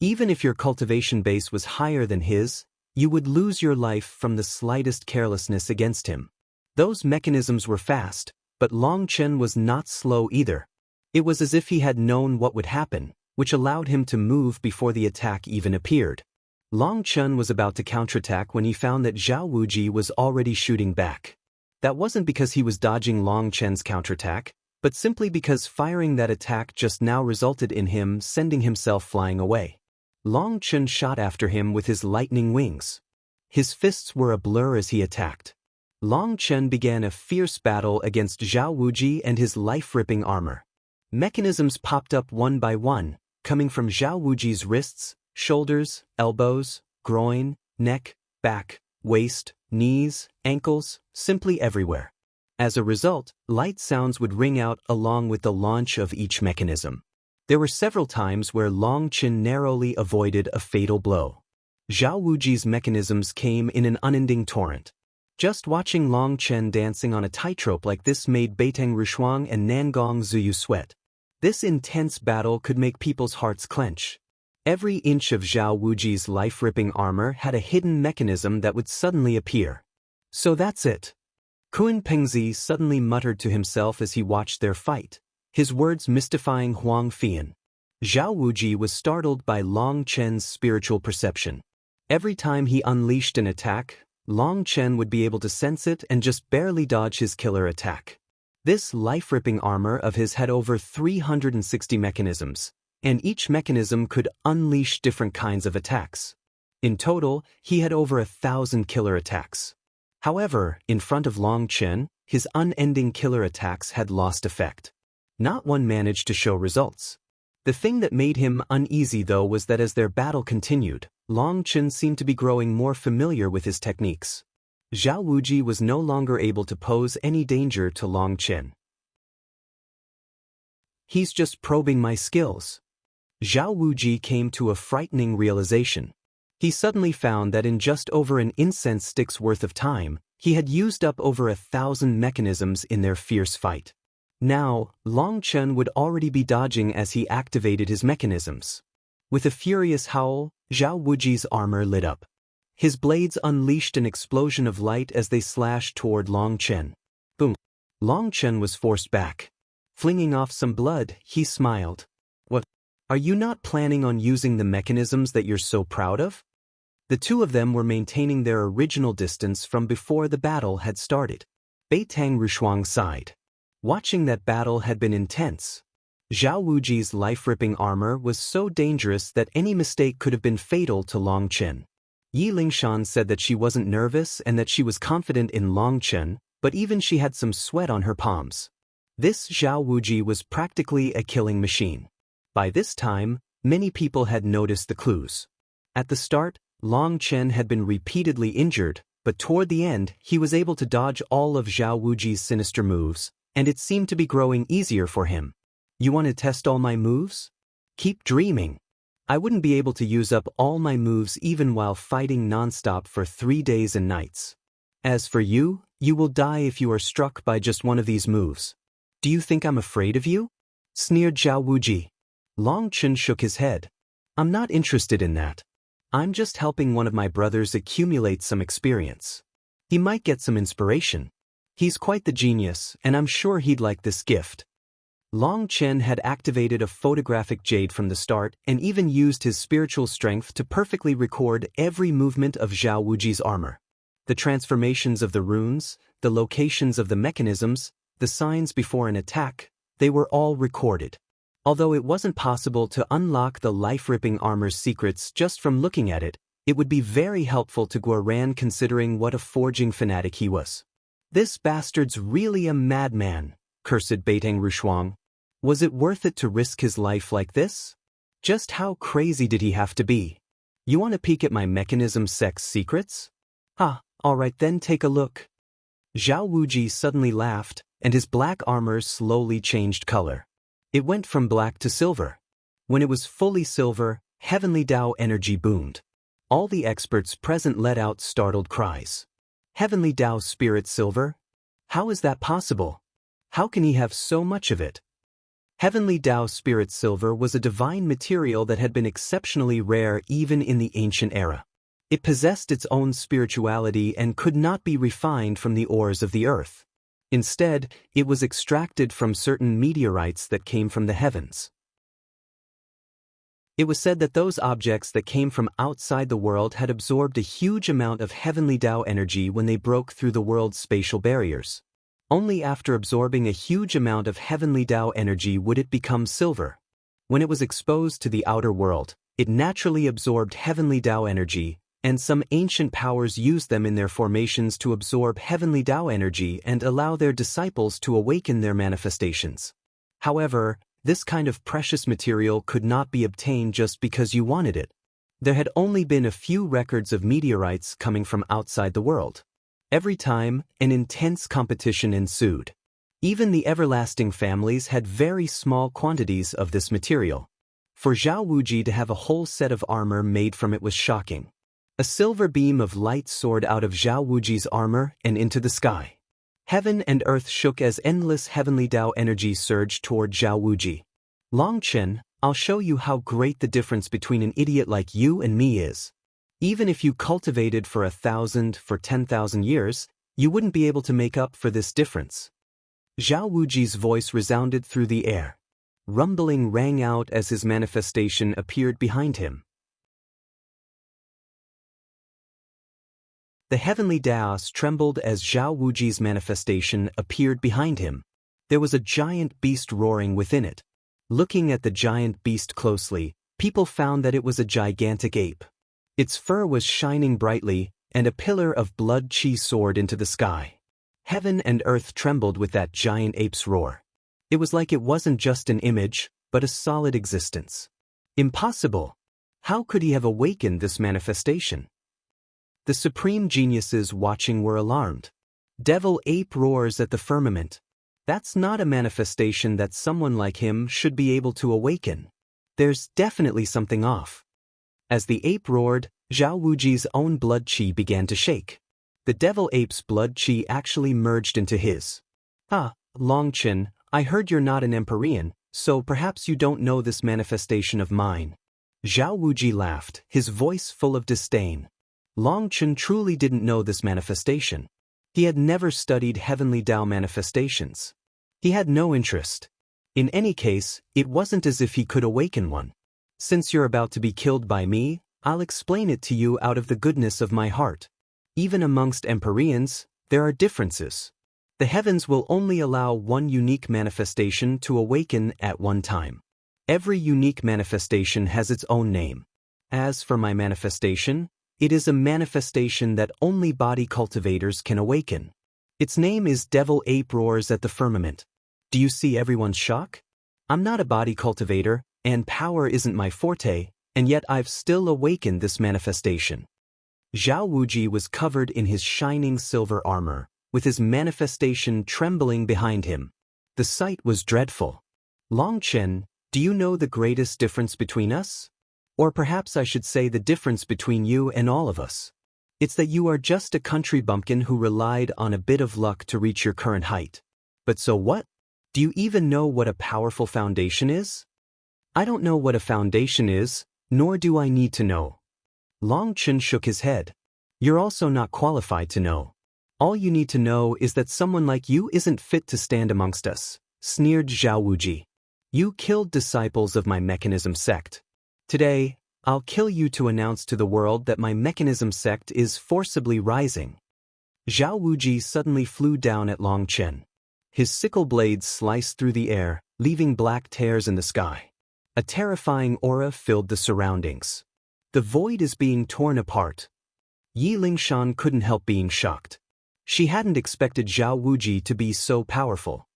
Even if your cultivation base was higher than his, you would lose your life from the slightest carelessness against him. Those mechanisms were fast, but Long Chen was not slow either. It was as if he had known what would happen, which allowed him to move before the attack even appeared. Long Chen was about to counterattack when he found that Zhao Wuji was already shooting back. That wasn't because he was dodging Long Chen's counterattack, but simply because firing that attack just now resulted in him sending himself flying away. Long Chen shot after him with his lightning wings. His fists were a blur as he attacked. Long Chen began a fierce battle against Zhao Wuji and his life-ripping armor. Mechanisms popped up one by one, coming from Zhao Wuji's wrists, shoulders, elbows, groin, neck, back, waist, knees, ankles, simply everywhere. As a result, light sounds would ring out along with the launch of each mechanism. There were several times where Long Chen narrowly avoided a fatal blow. Zhao Wuji's mechanisms came in an unending torrent. Just watching Long Chen dancing on a tightrope like this made Beiteng Rushuang and Nangong Zuyu sweat. This intense battle could make people's hearts clench. Every inch of Zhao Wuji's life-ripping armor had a hidden mechanism that would suddenly appear. So that's it. Kun Pengzi suddenly muttered to himself as he watched their fight, his words mystifying Huang Fian. Zhao Wuji was startled by Long Chen's spiritual perception. Every time he unleashed an attack, Long Chen would be able to sense it and just barely dodge his killer attack. This life-ripping armor of his had over 360 mechanisms, and each mechanism could unleash different kinds of attacks. In total, he had over 1,000 killer attacks. However, in front of Long Chen, his unending killer attacks had lost effect. Not one managed to show results. The thing that made him uneasy though was that as their battle continued, Long Chen seemed to be growing more familiar with his techniques. Zhao Wuji was no longer able to pose any danger to Long Chen. He's just probing my skills. Zhao Wuji came to a frightening realization. He suddenly found that in just over an incense stick's worth of time, he had used up over 1,000 mechanisms in their fierce fight. Now, Long Chen would already be dodging as he activated his mechanisms. With a furious howl, Zhao Wuji's armor lit up. His blades unleashed an explosion of light as they slashed toward Long Chen. Boom! Long Chen was forced back. Flinging off some blood, he smiled. What? Are you not planning on using the mechanisms that you're so proud of? The two of them were maintaining their original distance from before the battle had started. Beiteng Rushuang sighed. Watching that battle had been intense. Zhao Wuji's life-ripping armor was so dangerous that any mistake could have been fatal to Long Chen. Yi Lingshan said that she wasn't nervous and that she was confident in Long Chen, but even she had some sweat on her palms. This Zhao Wuji was practically a killing machine. By this time, many people had noticed the clues. At the start, Long Chen had been repeatedly injured, but toward the end, he was able to dodge all of Zhao Wuji's sinister moves, and it seemed to be growing easier for him. You want to test all my moves? Keep dreaming. I wouldn't be able to use up all my moves even while fighting non-stop for 3 days and nights. As for you, you will die if you are struck by just one of these moves. Do you think I'm afraid of you? Sneered Zhao Wuji. Long Chen shook his head. I'm not interested in that. I'm just helping one of my brothers accumulate some experience. He might get some inspiration. He's quite the genius, and I'm sure he'd like this gift. Long Chen had activated a photographic jade from the start and even used his spiritual strength to perfectly record every movement of Zhao Wuji's armor. The transformations of the runes, the locations of the mechanisms, the signs before an attack, they were all recorded. Although it wasn't possible to unlock the life-ripping armor's secrets just from looking at it, it would be very helpful to Guoran considering what a forging fanatic he was. This bastard's really a madman, cursed Beiteng Rushuang. Was it worth it to risk his life like this? Just how crazy did he have to be? You want to peek at my mechanism sect's secrets? Alright then, take a look. Zhao Wuji suddenly laughed, and his black armor slowly changed color. It went from black to silver. When it was fully silver, heavenly Tao energy boomed. All the experts present let out startled cries. Heavenly Tao spirit silver? How is that possible? How can he have so much of it? Heavenly Tao spirit silver was a divine material that had been exceptionally rare even in the ancient era. It possessed its own spirituality and could not be refined from the ores of the earth. Instead, it was extracted from certain meteorites that came from the heavens. It was said that those objects that came from outside the world had absorbed a huge amount of heavenly Tao energy when they broke through the world's spatial barriers. Only after absorbing a huge amount of heavenly Tao energy would it become silver. When it was exposed to the outer world, it naturally absorbed heavenly Tao energy, and some ancient powers used them in their formations to absorb heavenly Tao energy and allow their disciples to awaken their manifestations. However, this kind of precious material could not be obtained just because you wanted it. There had only been a few records of meteorites coming from outside the world. Every time, an intense competition ensued. Even the everlasting families had very small quantities of this material. For Zhao Wuji to have a whole set of armor made from it was shocking. A silver beam of light soared out of Zhao Wuji's armor and into the sky. Heaven and earth shook as endless heavenly Tao energy surged toward Zhao Wuji. Long Chen, I'll show you how great the difference between an idiot like you and me is. Even if you cultivated for 1,000, for 10,000 years, you wouldn't be able to make up for this difference. Zhao Wuji's voice resounded through the air. Rumbling rang out as his manifestation appeared behind him. The heavenly Daos trembled as Zhao Wuji's manifestation appeared behind him. There was a giant beast roaring within it. Looking at the giant beast closely, people found that it was a gigantic ape. Its fur was shining brightly, and a pillar of blood chi soared into the sky. Heaven and earth trembled with that giant ape's roar. It was like it wasn't just an image, but a solid existence. Impossible! How could he have awakened this manifestation? The supreme geniuses watching were alarmed. Devil ape roars at the firmament. That's not a manifestation that someone like him should be able to awaken. There's definitely something off. As the ape roared, Zhao Wuji's own blood chi began to shake. The devil ape's blood chi actually merged into his. Long Chen, I heard you're not an Empyrean, so perhaps you don't know this manifestation of mine. Zhao Wuji laughed, his voice full of disdain. Long Chen truly didn't know this manifestation. He had never studied heavenly Tao manifestations. He had no interest. In any case, it wasn't as if he could awaken one. Since you're about to be killed by me, I'll explain it to you out of the goodness of my heart. Even amongst Empyreans, there are differences. The heavens will only allow one unique manifestation to awaken at one time. Every unique manifestation has its own name. As for my manifestation, it is a manifestation that only body cultivators can awaken. Its name is Devil Ape Roars at the Firmament. Do you see everyone's shock? I'm not a body cultivator, and power isn't my forte, and yet I've still awakened this manifestation. Zhao Wuji was covered in his shining silver armor, with his manifestation trembling behind him. The sight was dreadful. Long Chen, do you know the greatest difference between us? Or perhaps I should say the difference between you and all of us. It's that you are just a country bumpkin who relied on a bit of luck to reach your current height. But so what? Do you even know what a powerful foundation is? I don't know what a foundation is, nor do I need to know. Long Chen shook his head. You're also not qualified to know. All you need to know is that someone like you isn't fit to stand amongst us, sneered Zhao Wuji. You killed disciples of my mechanism sect. Today, I'll kill you to announce to the world that my mechanism sect is forcibly rising. Zhao Wuji suddenly flew down at Long Chen. His sickle blades sliced through the air, leaving black tears in the sky. A terrifying aura filled the surroundings. The void is being torn apart. Yi Lingshan couldn't help being shocked. She hadn't expected Zhao Wuji to be so powerful.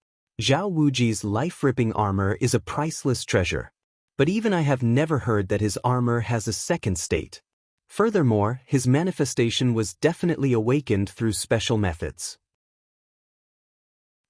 Zhao Wuji's life-ripping armor is a priceless treasure. But even I have never heard that his armor has a second state. Furthermore, his manifestation was definitely awakened through special methods.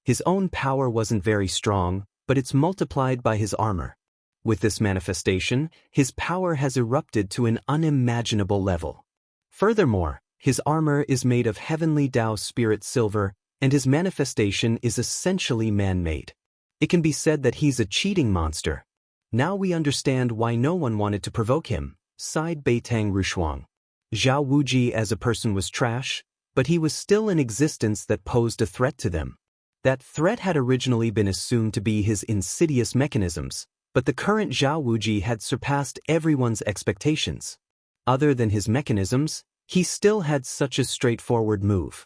His own power wasn't very strong, but it's multiplied by his armor. With this manifestation, his power has erupted to an unimaginable level. Furthermore, his armor is made of heavenly Dao spirit silver, and his manifestation is essentially man-made. It can be said that he's a cheating monster. Now we understand why no one wanted to provoke him, sighed Beitang Rushuang. Zhao Wuji as a person was trash, but he was still an existence that posed a threat to them. That threat had originally been assumed to be his insidious mechanisms, but the current Zhao Wuji had surpassed everyone's expectations. Other than his mechanisms, he still had such a straightforward move.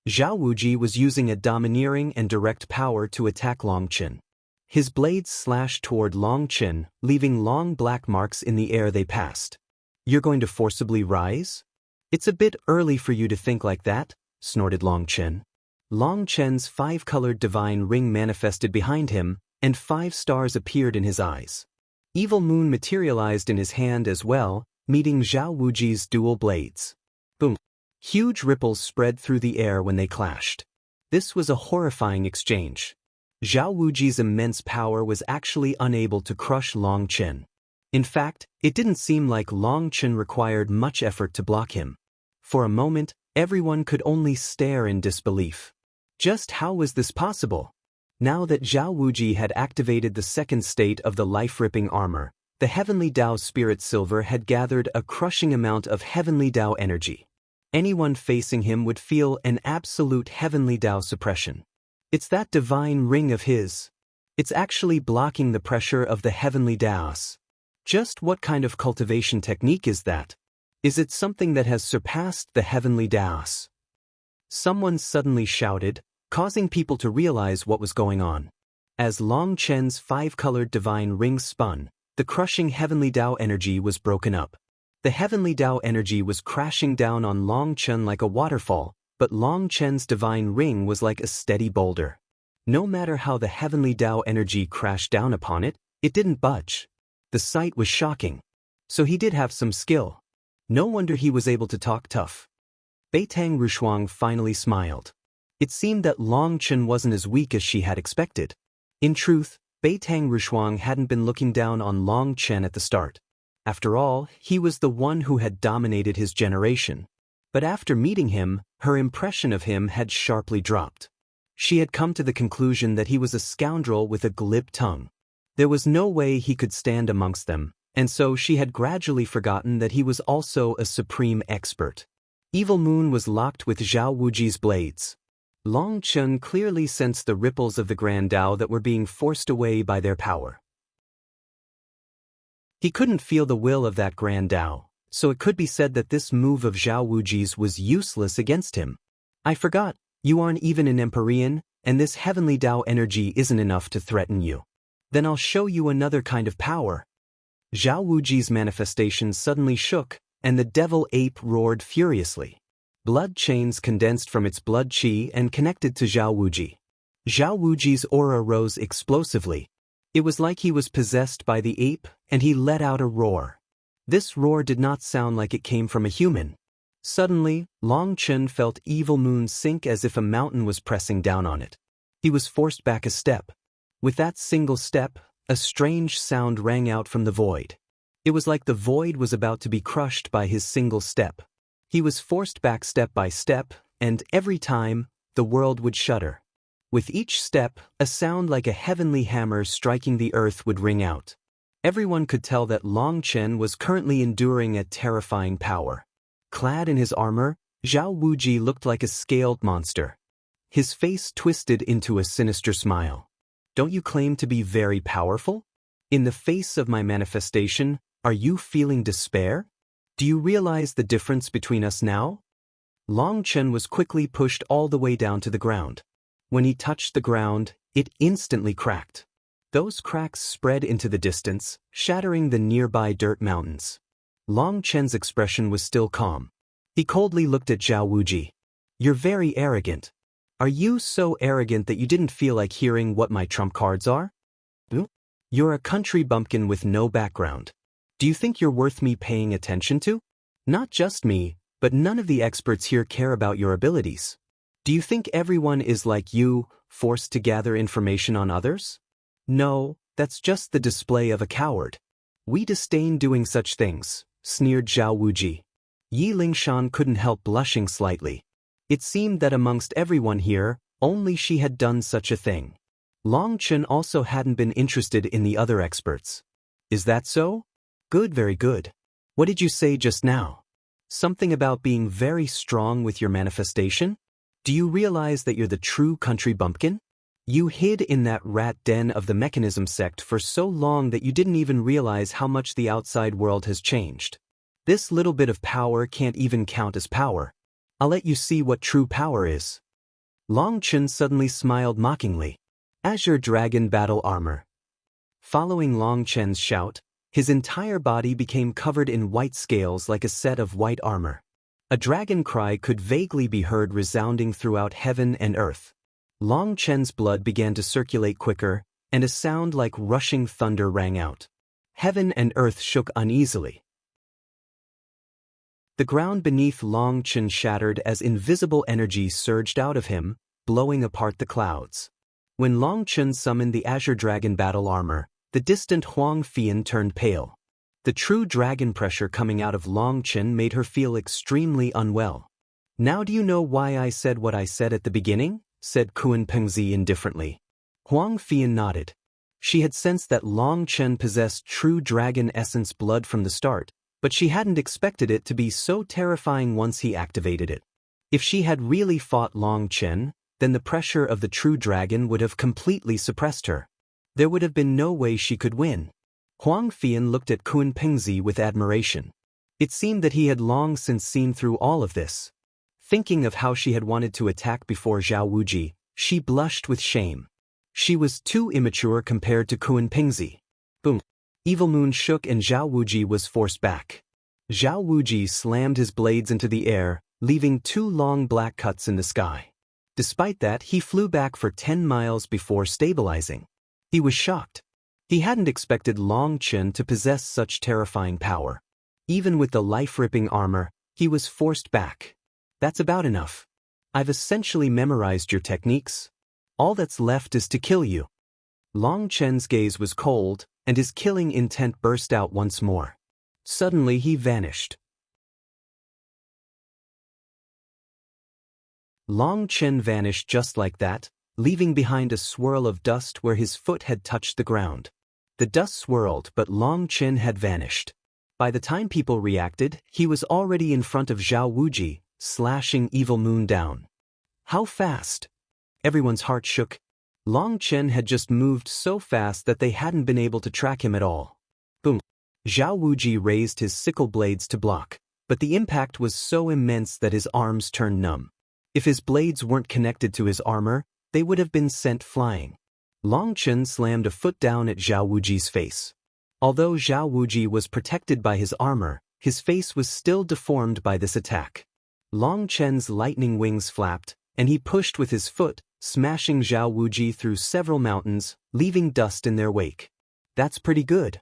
Zhao Wuji was using a domineering and direct power to attack Long Chen. His blades slashed toward Long Chen, leaving long black marks in the air they passed. You're going to forcibly rise? It's a bit early for you to think like that, snorted Long Chen. Long Chen's five-colored divine ring manifested behind him, and 5 stars appeared in his eyes. Evil Moon materialized in his hand as well, meeting Zhao Wuji's dual blades. Boom! Huge ripples spread through the air when they clashed. This was a horrifying exchange. Zhao Wuji's immense power was actually unable to crush Long Chen. In fact, it didn't seem like Long Chen required much effort to block him. For a moment, everyone could only stare in disbelief. Just how was this possible? Now that Zhao Wuji had activated the second state of the life-ripping armor, the Heavenly Dao Spirit Silver had gathered a crushing amount of Heavenly Dao energy. Anyone facing him would feel an absolute Heavenly Dao suppression. It's that divine ring of his. It's actually blocking the pressure of the Heavenly Daos. Just what kind of cultivation technique is that? Is it something that has surpassed the Heavenly Daos? Someone suddenly shouted, causing people to realize what was going on. As Long Chen's 5-colored divine ring spun, the crushing Heavenly Dao energy was broken up. The Heavenly Dao energy was crashing down on Long Chen like a waterfall, but Long Chen's divine ring was like a steady boulder. No matter how the Heavenly Dao energy crashed down upon it, it didn't budge. The sight was shocking. So he did have some skill. No wonder he was able to talk tough. Beitang Rushuang finally smiled. It seemed that Long Chen wasn't as weak as she had expected. In truth, Beitang Rushuang hadn't been looking down on Long Chen at the start. After all, he was the one who had dominated his generation. But after meeting him, her impression of him had sharply dropped. She had come to the conclusion that he was a scoundrel with a glib tongue. There was no way he could stand amongst them, and so she had gradually forgotten that he was also a supreme expert. Evil Moon was locked with Zhao Wuji's blades. Long Chen clearly sensed the ripples of the Grand Dao that were being forced away by their power. He couldn't feel the will of that Grand Dao, so it could be said that this move of Zhao Wuji's was useless against him. I forgot, you aren't even an Empyrean, and this Heavenly Dao energy isn't enough to threaten you. Then I'll show you another kind of power. Zhao Wuji's manifestation suddenly shook, and the devil ape roared furiously. Blood chains condensed from its blood qi and connected to Zhao Wuji. Zhao Wuji's aura rose explosively. It was like he was possessed by the ape, and he let out a roar. This roar did not sound like it came from a human. Suddenly, Long Chen felt Evil Moon sink as if a mountain was pressing down on it. He was forced back a step. With that single step, a strange sound rang out from the void. It was like the void was about to be crushed by his single step. He was forced back step by step, and every time, the world would shudder. With each step, a sound like a heavenly hammer striking the earth would ring out. Everyone could tell that Long Chen was currently enduring a terrifying power. Clad in his armor, Zhao Wuji looked like a scaled monster. His face twisted into a sinister smile. Don't you claim to be very powerful? In the face of my manifestation, are you feeling despair? Do you realize the difference between us now? Long Chen was quickly pushed all the way down to the ground. When he touched the ground, it instantly cracked. Those cracks spread into the distance, shattering the nearby dirt mountains. Long Chen's expression was still calm. He coldly looked at Zhao Wuji. "You're very arrogant. Are you so arrogant that you didn't feel like hearing what my trump cards are? You're a country bumpkin with no background. Do you think you're worth me paying attention to? Not just me, but none of the experts here care about your abilities. Do you think everyone is like you, forced to gather information on others? No, that's just the display of a coward. We disdain doing such things," sneered Zhao Wuji. Yi Lingshan couldn't help blushing slightly. It seemed that amongst everyone here, only she had done such a thing. Long Chen also hadn't been interested in the other experts. "Is that so? Good, very good. What did you say just now? Something about being very strong with your manifestation? Do you realize that you're the true country bumpkin? You hid in that rat den of the mechanism sect for so long that you didn't even realize how much the outside world has changed. This little bit of power can't even count as power. I'll let you see what true power is." Long Chen suddenly smiled mockingly. Azure Dragon Battle Armor. Following Long Chen's shout, his entire body became covered in white scales like a set of white armor. A dragon cry could vaguely be heard resounding throughout heaven and earth. Long Chen's blood began to circulate quicker, and a sound like rushing thunder rang out. Heaven and earth shook uneasily. The ground beneath Long Chen shattered as invisible energy surged out of him, blowing apart the clouds. When Long Chen summoned the Azure Dragon Battle Armor, the distant Huang Fian turned pale. The true dragon pressure coming out of Long Chen made her feel extremely unwell. "Now do you know why I said what I said at the beginning?" said Kuan Pengzi indifferently. Huang Fian nodded. She had sensed that Long Chen possessed true dragon essence blood from the start, but she hadn't expected it to be so terrifying once he activated it. If she had really fought Long Chen, then the pressure of the true dragon would have completely suppressed her. There would have been no way she could win. Huang Fian looked at Kuan Pengzi with admiration. It seemed that he had long since seen through all of this. Thinking of how she had wanted to attack before Zhao Wuji, she blushed with shame. She was too immature compared to Kuan Pengzi. Boom. Evil Moon shook and Zhao Wuji was forced back. Zhao Wuji slammed his blades into the air, leaving 2 long black cuts in the sky. Despite that, he flew back for 10 miles before stabilizing. He was shocked. He hadn't expected Long Chen to possess such terrifying power. Even with the life-ripping armor, he was forced back. "That's about enough. I've essentially memorized your techniques. All that's left is to kill you." Long Chen's gaze was cold, and his killing intent burst out once more. Suddenly he vanished. Long Chen vanished just like that, leaving behind a swirl of dust where his foot had touched the ground. The dust swirled, but Long Chen had vanished. By the time people reacted, he was already in front of Zhao Wuji, slashing Evil Moon down. How fast? Everyone's heart shook. Long Chen had just moved so fast that they hadn't been able to track him at all. Boom. Zhao Wuji raised his sickle blades to block, but the impact was so immense that his arms turned numb. If his blades weren't connected to his armor, they would have been sent flying. Long Chen slammed a foot down at Zhao Wuji's face. Although Zhao Wuji was protected by his armor, his face was still deformed by this attack. Long Chen's lightning wings flapped, and he pushed with his foot, smashing Zhao Wuji through several mountains, leaving dust in their wake. "That's pretty good."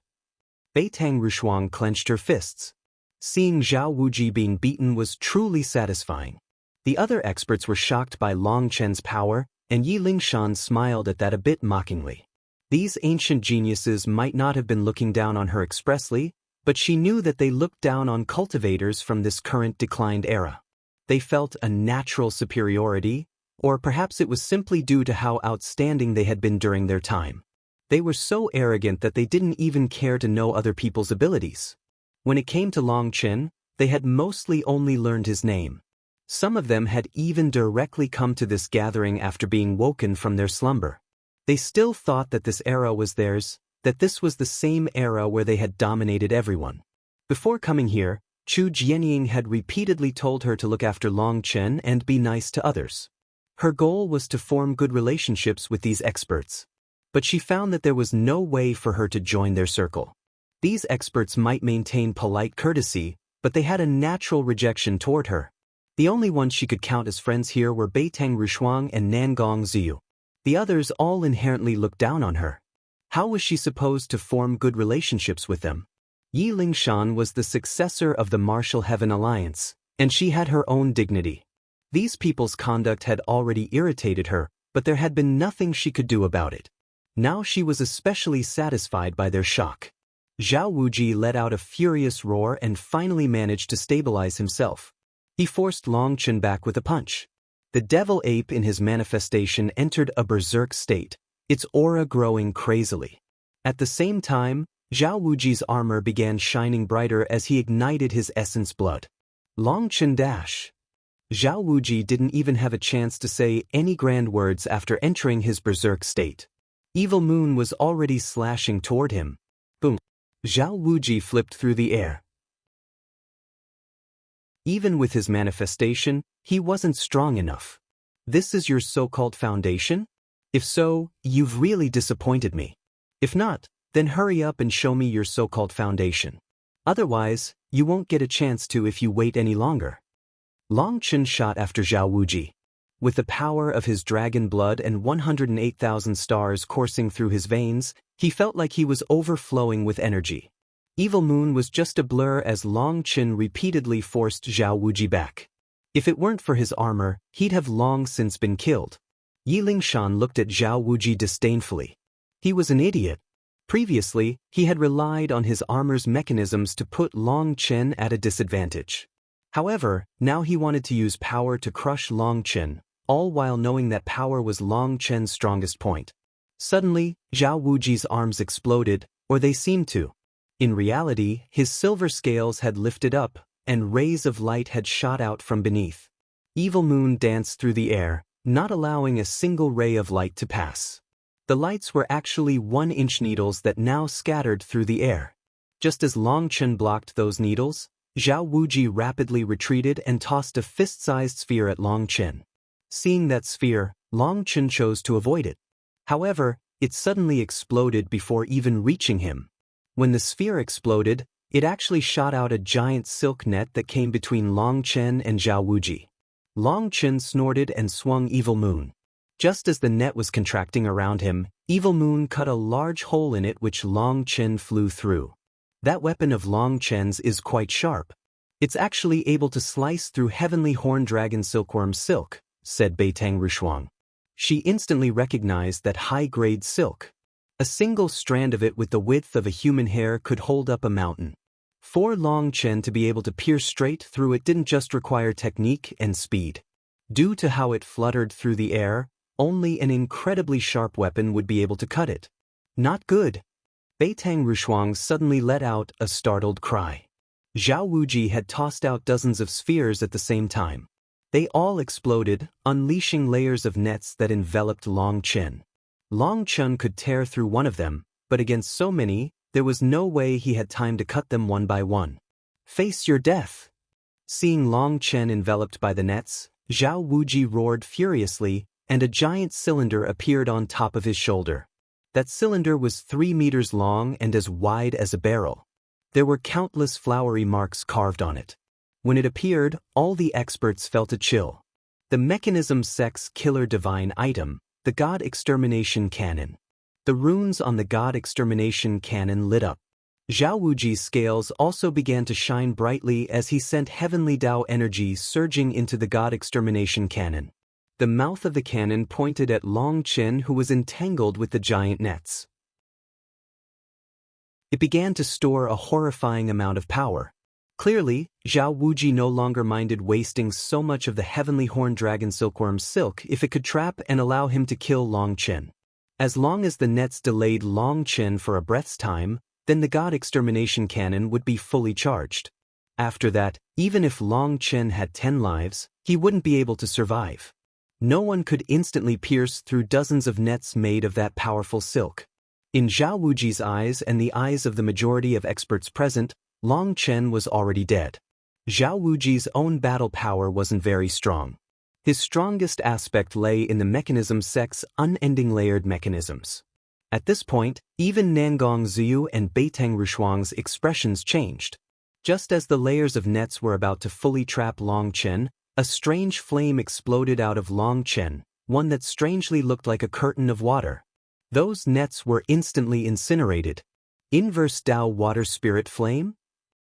Beitang Rushuang clenched her fists. Seeing Zhao Wuji being beaten was truly satisfying. The other experts were shocked by Long Chen's power, and Yi Lingshan smiled at that a bit mockingly. These ancient geniuses might not have been looking down on her expressly, but she knew that they looked down on cultivators from this current declined era. They felt a natural superiority, or perhaps it was simply due to how outstanding they had been during their time. They were so arrogant that they didn't even care to know other people's abilities. When it came to Long Chen, they had mostly only learned his name. Some of them had even directly come to this gathering after being woken from their slumber. They still thought that this era was theirs, that this was the same era where they had dominated everyone. Before coming here, Chu Jianying had repeatedly told her to look after Long Chen and be nice to others. Her goal was to form good relationships with these experts. but she found that there was no way for her to join their circle. These experts might maintain polite courtesy, but they had a natural rejection toward her. The only ones she could count as friends here were Beitang Rushuang and Nangong Ziyu. The others all inherently looked down on her. How was she supposed to form good relationships with them? Yi Lingshan was the successor of the Martial Heaven Alliance, and she had her own dignity. These people's conduct had already irritated her, but there had been nothing she could do about it. Now she was especially satisfied by their shock. Zhao Wuji let out a furious roar and finally managed to stabilize himself. He forced Long Chen back with a punch. The devil ape in his manifestation entered a berserk state, its aura growing crazily. At the same time, Zhao Wuji's armor began shining brighter as he ignited his essence blood. Long Chen dash. Zhao Wuji didn't even have a chance to say any grand words after entering his berserk state. Evil Moon was already slashing toward him. Boom. Zhao Wuji flipped through the air. Even with his manifestation, he wasn't strong enough. This is your so-called foundation? If so, you've really disappointed me. If not, then hurry up and show me your so-called foundation. Otherwise, you won't get a chance to if you wait any longer. Long Chen shot after Zhao Wuji. With the power of his dragon blood and 108,000 stars coursing through his veins, he felt like he was overflowing with energy. Evil Moon was just a blur as Long Chen repeatedly forced Zhao Wuji back. If it weren't for his armor, he'd have long since been killed. Yi Lingshan looked at Zhao Wuji disdainfully. He was an idiot. Previously, he had relied on his armor's mechanisms to put Long Chen at a disadvantage. However, now he wanted to use power to crush Long Chen, all while knowing that power was Long Chen's strongest point. Suddenly, Zhao Wuji's arms exploded, or they seemed to. In reality, his silver scales had lifted up, and rays of light had shot out from beneath. Evil Moon danced through the air, not allowing a single ray of light to pass. The lights were actually 1-inch needles that now scattered through the air. Just as Long Chen blocked those needles, Zhao Wuji rapidly retreated and tossed a fist-sized sphere at Long Chen. Seeing that sphere, Long Chen chose to avoid it. However, it suddenly exploded before even reaching him. When the sphere exploded, it actually shot out a giant silk net that came between Long Chen and Zhao Wuji. Long Chen snorted and swung Evil Moon. Just as the net was contracting around him, Evil Moon cut a large hole in it which Long Chen flew through. That weapon of Long Chen's is quite sharp. It's actually able to slice through heavenly horn dragon silkworm silk, said Beitang Rushuang. She instantly recognized that high-grade silk. A single strand of it with the width of a human hair could hold up a mountain. For Long Chen to be able to pierce straight through it didn't just require technique and speed. Due to how it fluttered through the air, only an incredibly sharp weapon would be able to cut it. Not good. Beitang Rushuang suddenly let out a startled cry. Zhao Wuji had tossed out dozens of spheres at the same time. They all exploded, unleashing layers of nets that enveloped Long Chen. Long Chen could tear through one of them, but against so many, there was no way he had time to cut them one by one. Face your death! Seeing Long Chen enveloped by the nets, Zhao Wuji roared furiously, and a giant cylinder appeared on top of his shoulder. That cylinder was 3 meters long and as wide as a barrel. There were countless flowery marks carved on it. When it appeared, all the experts felt a chill. The mechanism sex killer divine item, the God Extermination Cannon. The runes on the God Extermination Cannon lit up. Zhao Wuji's scales also began to shine brightly as he sent heavenly Tao energy surging into the God Extermination Cannon. The mouth of the cannon pointed at Long Chen, who was entangled with the giant nets. It began to store a horrifying amount of power. Clearly, Zhao Wuji no longer minded wasting so much of the heavenly horn dragon silkworm's silk if it could trap and allow him to kill Long Chen. As long as the nets delayed Long Chen for a breath's time, then the God Extermination Cannon would be fully charged. After that, even if Long Chen had 10 lives, he wouldn't be able to survive. No one could instantly pierce through dozens of nets made of that powerful silk. In Zhao Wuji's eyes and the eyes of the majority of experts present, Long Chen was already dead. Zhao Wuji's own battle power wasn't very strong. His strongest aspect lay in the mechanism sex unending layered mechanisms. At this point, even Nangong Ziyu and Beiteng Rushuang's expressions changed. Just as the layers of nets were about to fully trap Long Chen, a strange flame exploded out of Long Chen, one that strangely looked like a curtain of water. Those nets were instantly incinerated. Inverse Tao Water Spirit Flame?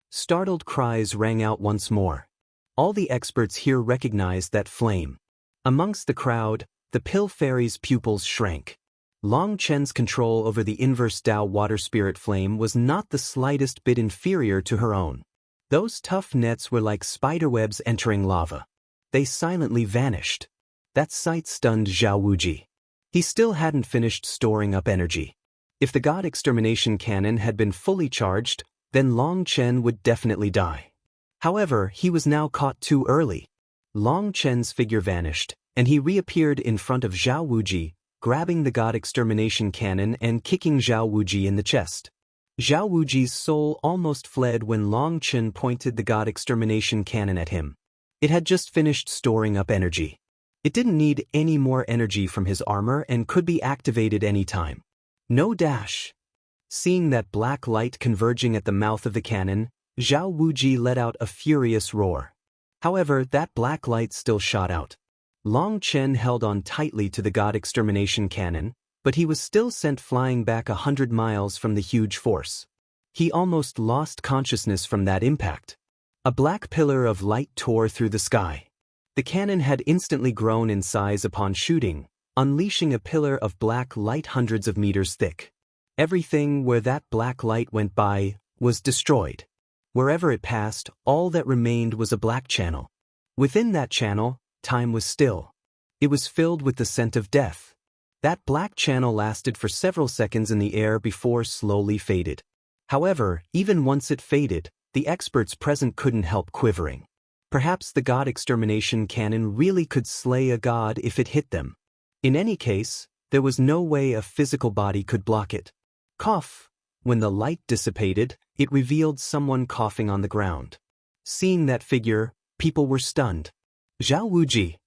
Startled cries rang out once more. All the experts here recognized that flame. Amongst the crowd, the Pill Fairy's pupils shrank. Long Chen's control over the Inverse Tao Water Spirit Flame was not the slightest bit inferior to her own. Those tough nets were like spiderwebs entering lava. They silently vanished. That sight stunned Zhao Wuji. He still hadn't finished storing up energy. If the God Extermination Cannon had been fully charged, then Long Chen would definitely die. However, he was now caught too early. Long Chen's figure vanished, and he reappeared in front of Zhao Wuji, grabbing the God Extermination Cannon and kicking Zhao Wuji in the chest. Zhao Wuji's soul almost fled when Long Chen pointed the God Extermination Cannon at him. It had just finished storing up energy. It didn't need any more energy from his armor and could be activated any time. No dash. Seeing that black light converging at the mouth of the cannon, Zhao Wuji let out a furious roar. However, that black light still shot out. Long Chen held on tightly to the God Extermination Cannon, but he was still sent flying back 100 miles from the huge force. He almost lost consciousness from that impact. A black pillar of light tore through the sky. The cannon had instantly grown in size upon shooting, unleashing a pillar of black light hundreds of meters thick. Everything where that black light went by was destroyed. Wherever it passed, all that remained was a black channel. Within that channel, time was still. It was filled with the scent of death. That black channel lasted for several seconds in the air before slowly faded. However, even once it faded, the experts present couldn't help quivering. Perhaps the God Extermination Cannon really could slay a god if it hit them. In any case, there was no way a physical body could block it. Cough. When the light dissipated, it revealed someone coughing on the ground. Seeing that figure, people were stunned. Zhao Wuji.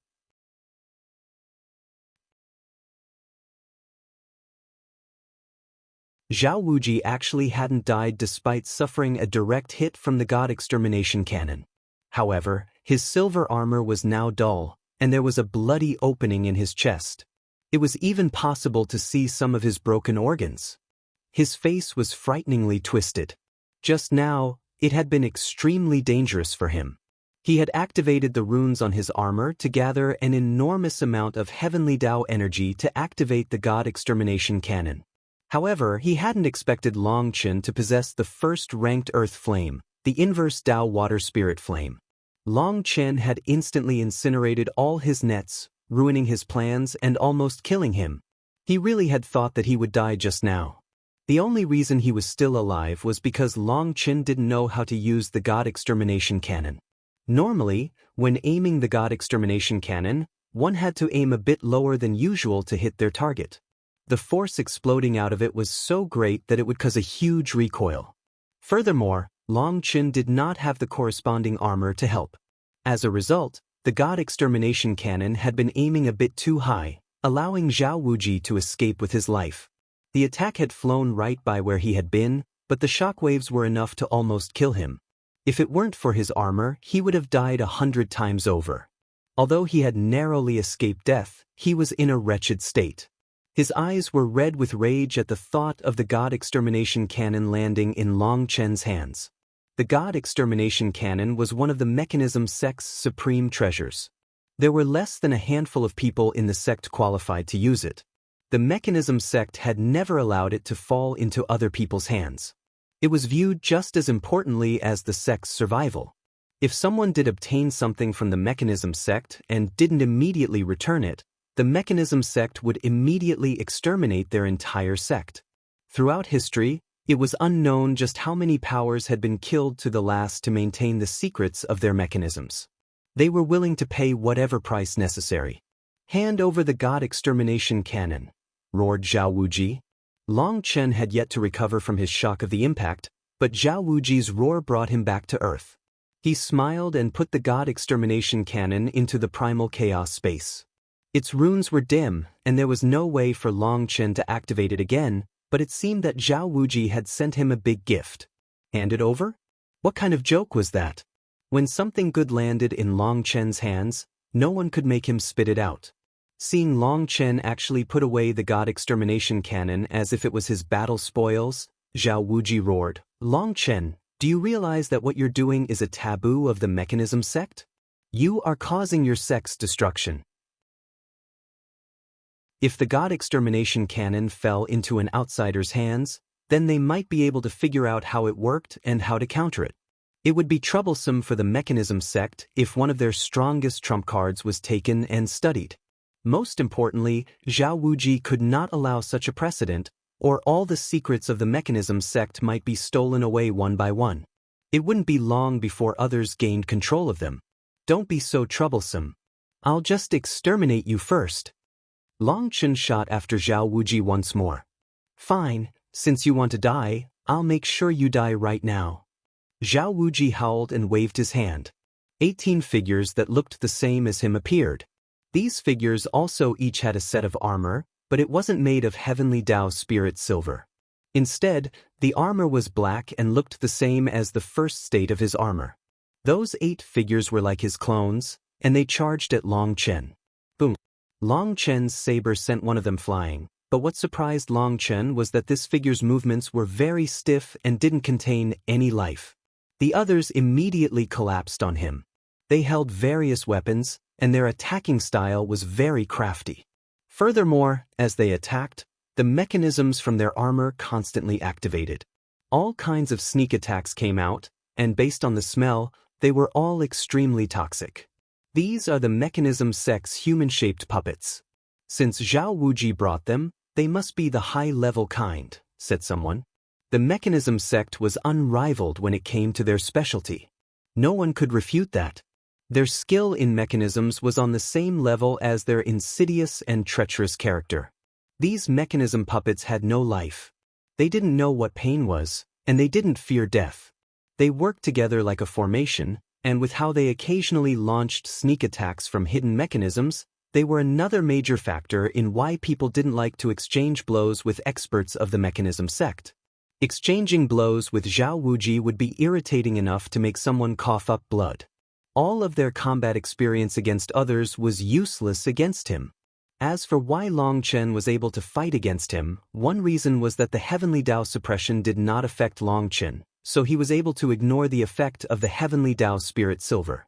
Zhao Wuji actually hadn't died despite suffering a direct hit from the God Extermination Cannon. However, his silver armor was now dull, and there was a bloody opening in his chest. It was even possible to see some of his broken organs. His face was frighteningly twisted. Just now, it had been extremely dangerous for him. He had activated the runes on his armor to gather an enormous amount of heavenly Tao energy to activate the God Extermination Cannon. However, he hadn't expected Long Chen to possess the first-ranked Earth Flame, the Inverse Tao Water Spirit Flame. Long Chen had instantly incinerated all his nets, ruining his plans and almost killing him. He really had thought that he would die just now. The only reason he was still alive was because Long Chen didn't know how to use the God Extermination Cannon. Normally, when aiming the God Extermination Cannon, one had to aim a bit lower than usual to hit their target. The force exploding out of it was so great that it would cause a huge recoil. Furthermore, Long Chen did not have the corresponding armor to help. As a result, the God Extermination Cannon had been aiming a bit too high, allowing Zhao Wuji to escape with his life. The attack had flown right by where he had been, but the shockwaves were enough to almost kill him. If it weren't for his armor, he would have died 100 times over. Although he had narrowly escaped death, he was in a wretched state. His eyes were red with rage at the thought of the God Extermination Cannon landing in Long Chen's hands. The God Extermination Cannon was one of the Mechanism sect's supreme treasures. There were less than a handful of people in the sect qualified to use it. The Mechanism sect had never allowed it to fall into other people's hands. It was viewed just as importantly as the sect's survival. If someone did obtain something from the Mechanism sect and didn't immediately return it, the Mechanism sect would immediately exterminate their entire sect. Throughout history, it was unknown just how many powers had been killed to the last to maintain the secrets of their mechanisms. They were willing to pay whatever price necessary. "Hand over the God Extermination Cannon," roared Zhao Wuji. Long Chen had yet to recover from his shock of the impact, but Zhao Wuji's roar brought him back to Earth. He smiled and put the God Extermination Cannon into the primal chaos space. Its runes were dim, and there was no way for Long Chen to activate it again, but it seemed that Zhao Wuji had sent him a big gift. Hand it over? What kind of joke was that? When something good landed in Long Chen's hands, no one could make him spit it out. Seeing Long Chen actually put away the God Extermination cannon as if it was his battle spoils, Zhao Wuji roared, "Long Chen, do you realize that what you're doing is a taboo of the mechanism sect? You are causing your sect's destruction." If the God Extermination cannon fell into an outsider's hands, then they might be able to figure out how it worked and how to counter it. It would be troublesome for the mechanism sect if one of their strongest trump cards was taken and studied. Most importantly, Zhao Wuji could not allow such a precedent, or all the secrets of the mechanism sect might be stolen away one by one. It wouldn't be long before others gained control of them. Don't be so troublesome. I'll just exterminate you first. Long Chen shot after Zhao Wuji once more. Fine, since you want to die, I'll make sure you die right now. Zhao Wuji howled and waved his hand. 18 figures that looked the same as him appeared. These figures also each had a set of armor, but it wasn't made of heavenly Tao spirit silver. Instead, the armor was black and looked the same as the first state of his armor. Those 8 figures were like his clones, and they charged at Long Chen. Boom! Long Chen's saber sent one of them flying, but what surprised Long Chen was that this figure's movements were very stiff and didn't contain any life. The others immediately collapsed on him. They held various weapons, and their attacking style was very crafty. Furthermore, as they attacked, the mechanisms from their armor constantly activated. All kinds of sneak attacks came out, and based on the smell, they were all extremely toxic. These are the mechanism sect's human-shaped puppets. Since Zhao Wuji brought them, they must be the high-level kind, said someone. The mechanism sect was unrivaled when it came to their specialty. No one could refute that. Their skill in mechanisms was on the same level as their insidious and treacherous character. These mechanism puppets had no life. They didn't know what pain was, and they didn't fear death. They worked together like a formation, and with how they occasionally launched sneak attacks from hidden mechanisms, they were another major factor in why people didn't like to exchange blows with experts of the mechanism sect. Exchanging blows with Zhao Wuji would be irritating enough to make someone cough up blood. All of their combat experience against others was useless against him. As for why Long Chen was able to fight against him, one reason was that the heavenly Tao suppression did not affect Long Chen, so he was able to ignore the effect of the heavenly Tao spirit silver.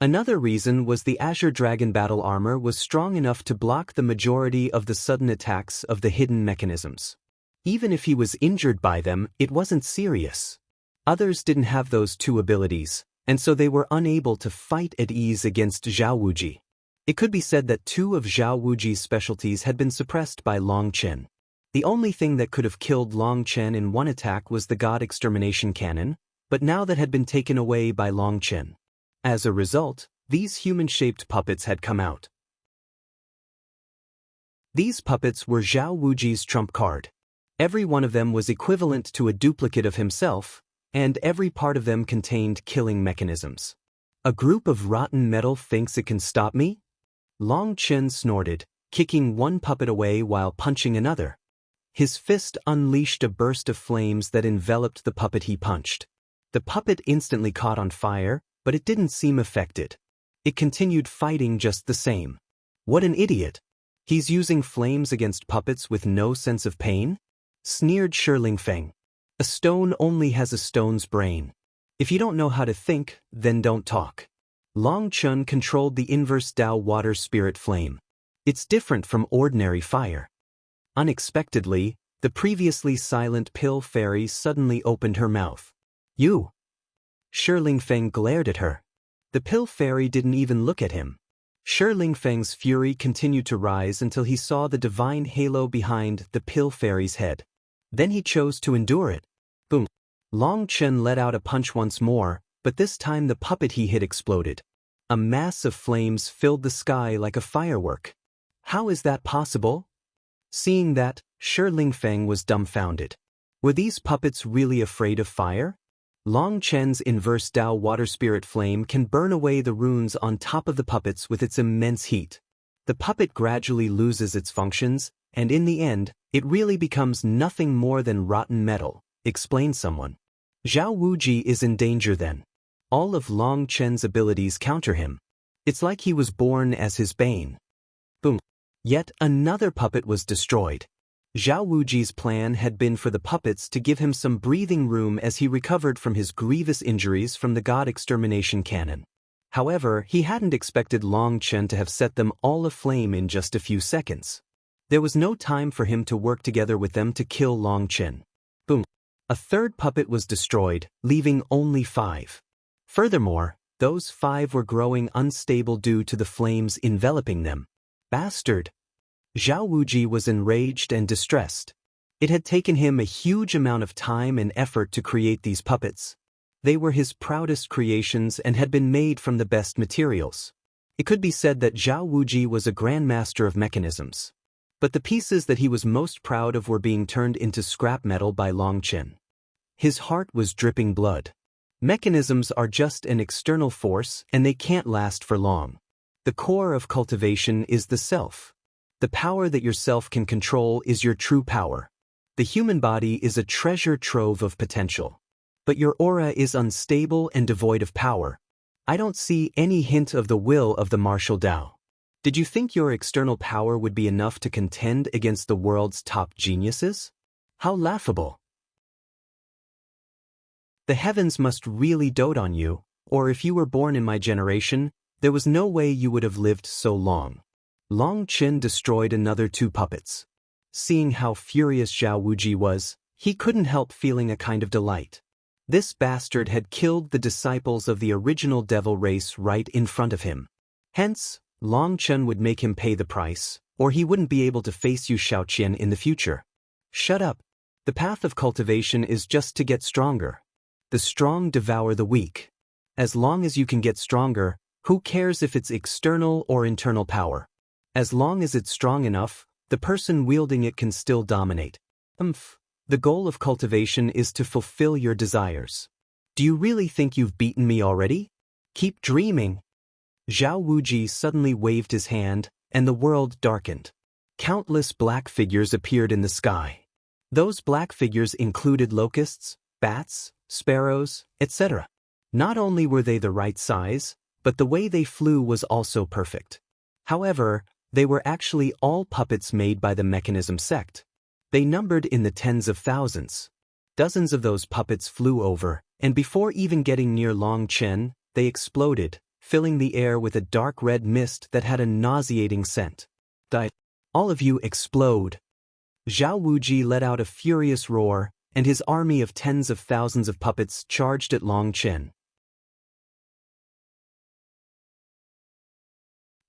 Another reason was the Azure Dragon battle armor was strong enough to block the majority of the sudden attacks of the hidden mechanisms. Even if he was injured by them, it wasn't serious. Others didn't have those two abilities, and so they were unable to fight at ease against Zhao Wuji. It could be said that 2 of Zhao Wuji's specialties had been suppressed by Long Chen. The only thing that could have killed Long Chen in one attack was the God Extermination cannon, but now that had been taken away by Long Chen. As a result, these human-shaped puppets had come out. These puppets were Zhao Wuji's trump card. Every one of them was equivalent to a duplicate of himself, and every part of them contained killing mechanisms. A group of rotten metal thinks it can stop me? Long Chen snorted, kicking one puppet away while punching another. His fist unleashed a burst of flames that enveloped the puppet he punched. The puppet instantly caught on fire, but it didn't seem affected. It continued fighting just the same. What an idiot! He's using flames against puppets with no sense of pain? Sneered Lingfeng. A stone only has a stone's brain. If you don't know how to think, then don't talk. Long Chen controlled the inverse Tao water spirit flame. It's different from ordinary fire. Unexpectedly, the previously silent pill fairy suddenly opened her mouth. You! Lingfeng glared at her. The pill fairy didn't even look at him. Lingfeng's fury continued to rise until he saw the divine halo behind the pill fairy's head. Then he chose to endure it. Boom! Long Chen let out a punch once more, but this time the puppet he hit exploded. A mass of flames filled the sky like a firework. How is that possible? Seeing that, Lingfeng was dumbfounded. Were these puppets really afraid of fire? Long Chen's inverse Tao water spirit flame can burn away the runes on top of the puppets with its immense heat. The puppet gradually loses its functions, and in the end, it really becomes nothing more than rotten metal, explained someone. Zhao Wuji is in danger then. All of Long Chen's abilities counter him. It's like he was born as his bane. Boom. Yet another puppet was destroyed. Zhao Wuji's plan had been for the puppets to give him some breathing room as he recovered from his grievous injuries from the god Extermination cannon. However, he hadn't expected Long Chen to have set them all aflame in just a few seconds. There was no time for him to work together with them to kill Long Chen. Boom. A third puppet was destroyed, leaving only 5. Furthermore, those 5 were growing unstable due to the flames enveloping them. Bastard! Zhao Wuji was enraged and distressed. It had taken him a huge amount of time and effort to create these puppets. They were his proudest creations and had been made from the best materials. It could be said that Zhao Wuji was a grandmaster of mechanisms. But the pieces that he was most proud of were being turned into scrap metal by Long Chen. His heart was dripping blood. Mechanisms are just an external force and they can't last for long. The core of cultivation is the self. The power that yourself can control is your true power. The human body is a treasure trove of potential. But your aura is unstable and devoid of power. I don't see any hint of the will of the martial Tao. Did you think your external power would be enough to contend against the world's top geniuses? How laughable. The heavens must really dote on you, or if you were born in my generation, there was no way you would have lived so long. Long Chen destroyed another 2 puppets. Seeing how furious Zhao Wuji was, he couldn't help feeling a kind of delight. This bastard had killed the disciples of the original devil race right in front of him. Hence, Long Chen would make him pay the price, or he wouldn't be able to face Yu Shaoqian in the future. Shut up. The path of cultivation is just to get stronger. The strong devour the weak. As long as you can get stronger, who cares if it's external or internal power? As long as it's strong enough, the person wielding it can still dominate. The goal of cultivation is to fulfill your desires. Do you really think you've beaten me already? Keep dreaming. Zhao Wuji suddenly waved his hand, and the world darkened. Countless black figures appeared in the sky. Those black figures included locusts, bats, sparrows, etc. Not only were they the right size, but the way they flew was also perfect. However, they were actually all puppets made by the mechanism sect. They numbered in the tens of thousands. Dozens of those puppets flew over, and before even getting near Long Chen, they exploded, filling the air with a dark red mist that had a nauseating scent. All of you explode. Zhao Wuji let out a furious roar, and his army of tens of thousands of puppets charged at Long Chen.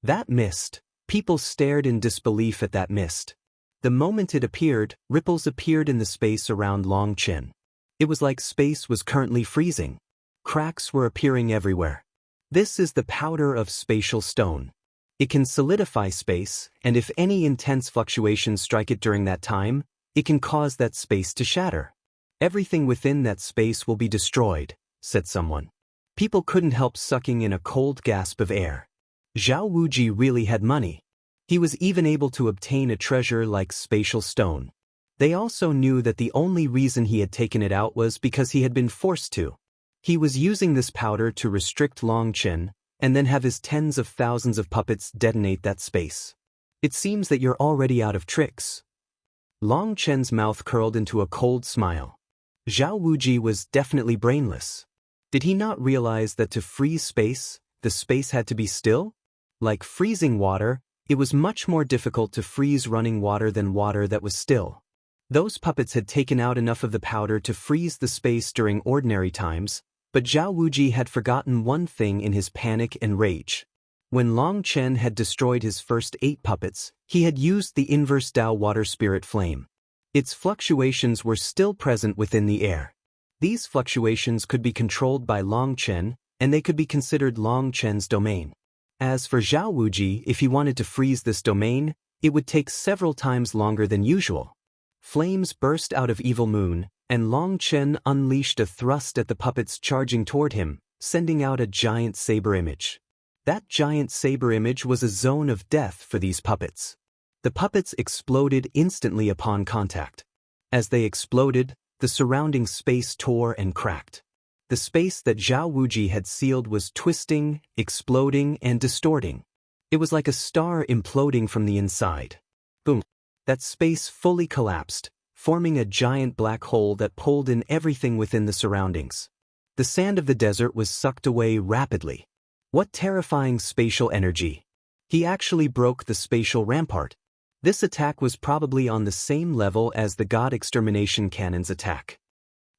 That mist. People stared in disbelief at that mist. The moment it appeared, ripples appeared in the space around Long Chen. It was like space was currently freezing. Cracks were appearing everywhere. This is the powder of spatial stone. It can solidify space, and if any intense fluctuations strike it during that time, it can cause that space to shatter. Everything within that space will be destroyed, said someone. People couldn't help sucking in a cold gasp of air. Zhao Wuji really had money. He was even able to obtain a treasure like spatial stone. They also knew that the only reason he had taken it out was because he had been forced to. He was using this powder to restrict Long Chen, and then have his tens of thousands of puppets detonate that space. It seems that you're already out of tricks. Long Chen's mouth curled into a cold smile. Zhao Wuji was definitely brainless. Did he not realize that to freeze space, the space had to be still? Like freezing water, it was much more difficult to freeze running water than water that was still. Those puppets had taken out enough of the powder to freeze the space during ordinary times, but Zhao Wuji had forgotten one thing in his panic and rage. When Long Chen had destroyed his first 8 puppets, he had used the inverse Tao water spirit flame. Its fluctuations were still present within the air. These fluctuations could be controlled by Long Chen, and they could be considered Long Chen's domain. As for Zhao Wuji, if he wanted to freeze this domain, it would take several times longer than usual. Flames burst out of Evil Moon, and Long Chen unleashed a thrust at the puppets charging toward him, sending out a giant saber image. That giant saber image was a zone of death for these puppets. The puppets exploded instantly upon contact. As they exploded, the surrounding space tore and cracked. The space that Zhao Wuji had sealed was twisting, exploding, and distorting. It was like a star imploding from the inside. Boom! That space fully collapsed, forming a giant black hole that pulled in everything within the surroundings. The sand of the desert was sucked away rapidly. What terrifying spatial energy! He actually broke the spatial rampart. This attack was probably on the same level as the God Extermination Cannon's attack.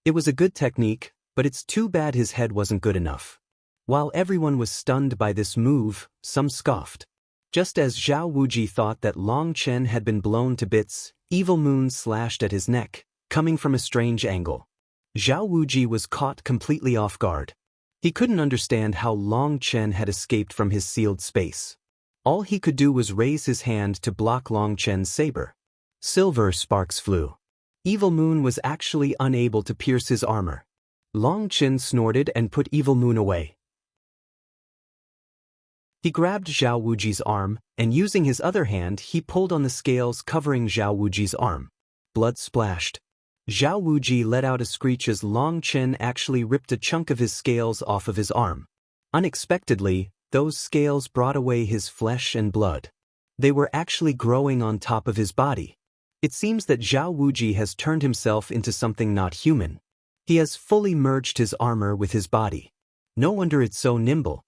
It was a good technique, but it's too bad his head wasn't good enough. While everyone was stunned by this move, some scoffed. Just as Zhao Wuji thought that Long Chen had been blown to bits, Evil Moon slashed at his neck, coming from a strange angle. Zhao Wuji was caught completely off guard. He couldn't understand how Long Chen had escaped from his sealed space. All he could do was raise his hand to block Long Chen's saber. Silver sparks flew. Evil Moon was actually unable to pierce his armor. Long Chen snorted and put Evil Moon away. He grabbed Zhao Wuji's arm, and using his other hand he pulled on the scales covering Zhao Wuji's arm. Blood splashed. Zhao Wuji let out a screech as Long Chen actually ripped a chunk of his scales off of his arm. Unexpectedly, those scales brought away his flesh and blood. They were actually growing on top of his body. It seems that Zhao Wuji has turned himself into something not human. He has fully merged his armor with his body. No wonder it's so nimble.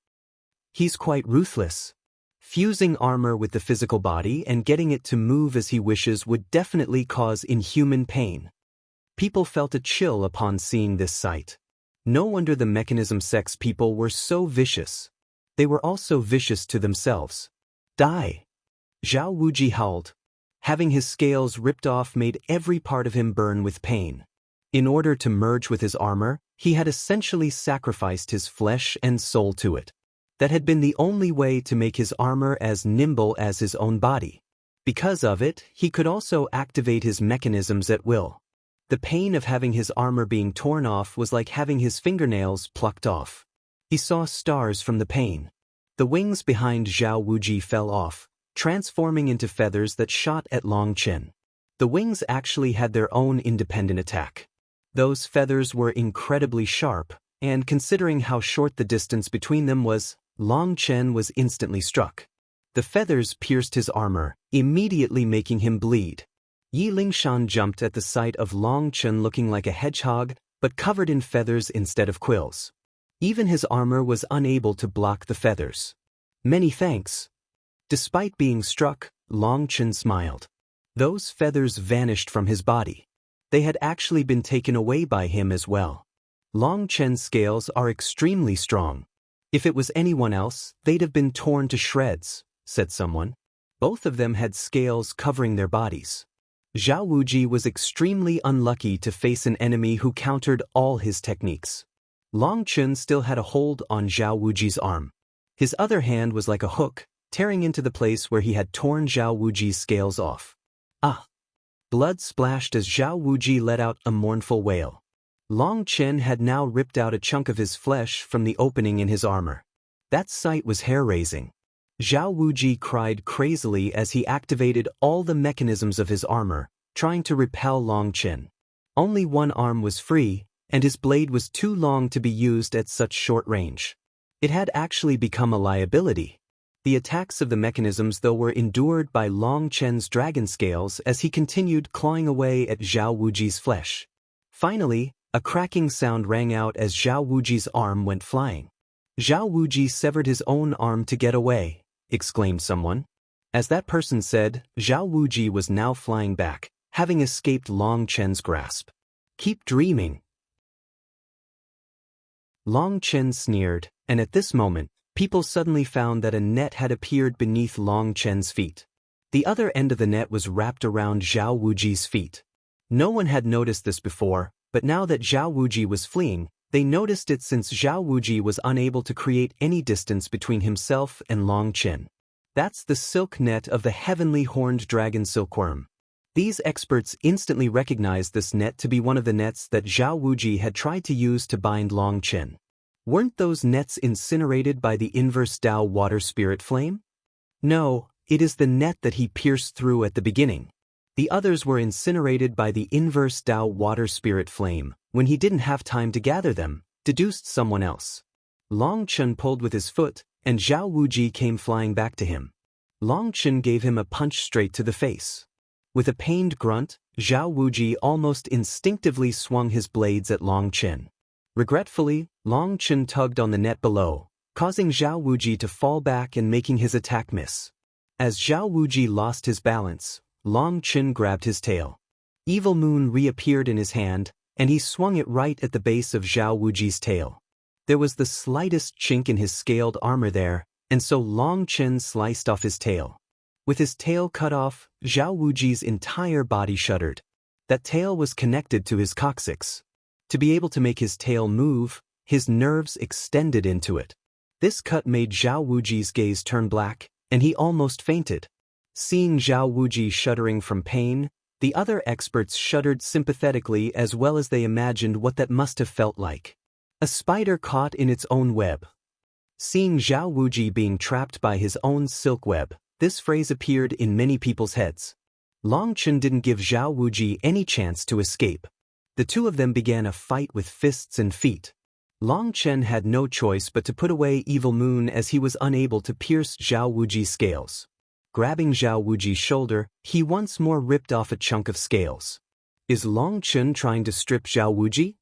He's quite ruthless. Fusing armor with the physical body and getting it to move as he wishes would definitely cause inhuman pain. People felt a chill upon seeing this sight. No wonder the mechanism sex people were so vicious. They were also vicious to themselves. Die! Zhao Wuji howled. Having his scales ripped off made every part of him burn with pain. In order to merge with his armor, he had essentially sacrificed his flesh and soul to it. That had been the only way to make his armor as nimble as his own body. Because of it, he could also activate his mechanisms at will. The pain of having his armor being torn off was like having his fingernails plucked off. He saw stars from the pain. The wings behind Zhao Wuji fell off, transforming into feathers that shot at Long Chen. The wings actually had their own independent attack. Those feathers were incredibly sharp, and considering how short the distance between them was, Long Chen was instantly struck. The feathers pierced his armor, immediately making him bleed. Yi Lingshan jumped at the sight of Long Chen looking like a hedgehog, but covered in feathers instead of quills. Even his armor was unable to block the feathers. Many thanks. Despite being struck, Long Chen smiled. Those feathers vanished from his body. They had actually been taken away by him as well. Long Chen's scales are extremely strong. If it was anyone else, they'd have been torn to shreds, said someone. Both of them had scales covering their bodies. Zhao Wuji was extremely unlucky to face an enemy who countered all his techniques. Long Chen still had a hold on Zhao Wuji's arm. His other hand was like a hook, tearing into the place where he had torn Zhao Wuji's scales off. Ah! Blood splashed as Zhao Wuji let out a mournful wail. Long Chen had now ripped out a chunk of his flesh from the opening in his armor. That sight was hair-raising. Zhao Wuji cried crazily as he activated all the mechanisms of his armor, trying to repel Long Chen. Only one arm was free, and his blade was too long to be used at such short range. It had actually become a liability. The attacks of the mechanisms though were endured by Long Chen's dragon scales as he continued clawing away at Zhao Wuji's flesh. Finally, a cracking sound rang out as Zhao Wuji's arm went flying. Zhao Wuji severed his own arm to get away, exclaimed someone. As that person said, Zhao Wuji was now flying back, having escaped Long Chen's grasp. Keep dreaming. Long Chen sneered, and at this moment, people suddenly found that a net had appeared beneath Long Chen's feet. The other end of the net was wrapped around Zhao Wuji's feet. No one had noticed this before, but now that Zhao Wuji was fleeing, they noticed it since Zhao Wuji was unable to create any distance between himself and Long Chen. That's the silk net of the heavenly horned dragon silkworm. These experts instantly recognized this net to be one of the nets that Zhao Wuji had tried to use to bind Long Chen. Weren't those nets incinerated by the inverse Tao water spirit flame? No, it is the net that he pierced through at the beginning. The others were incinerated by the inverse Tao water spirit flame, when he didn't have time to gather them, deduced someone else. Long Chen pulled with his foot, and Zhao Wuji came flying back to him. Long Chen gave him a punch straight to the face. With a pained grunt, Zhao Wuji almost instinctively swung his blades at Long Chen. Regretfully, Long Chen tugged on the net below, causing Zhao Wuji to fall back and making his attack miss. As Zhao Wuji lost his balance, Long Chen grabbed his tail. Evil Moon reappeared in his hand, and he swung it right at the base of Zhao Wuji's tail. There was the slightest chink in his scaled armor there, and so Long Chen sliced off his tail. With his tail cut off, Zhao Wuji's entire body shuddered. That tail was connected to his coccyx. To be able to make his tail move, his nerves extended into it. This cut made Zhao Wuji's gaze turn black, and he almost fainted. Seeing Zhao Wuji shuddering from pain, the other experts shuddered sympathetically as well as they imagined what that must have felt like. A spider caught in its own web. Seeing Zhao Wuji being trapped by his own silk web, this phrase appeared in many people's heads. Long Chen didn't give Zhao Wuji any chance to escape. The two of them began a fight with fists and feet. Long Chen had no choice but to put away Evil Moon as he was unable to pierce Zhao Wuji's scales. Grabbing Zhao Wuji's shoulder, he once more ripped off a chunk of scales. Is Long Chen trying to strip Zhao Wuji?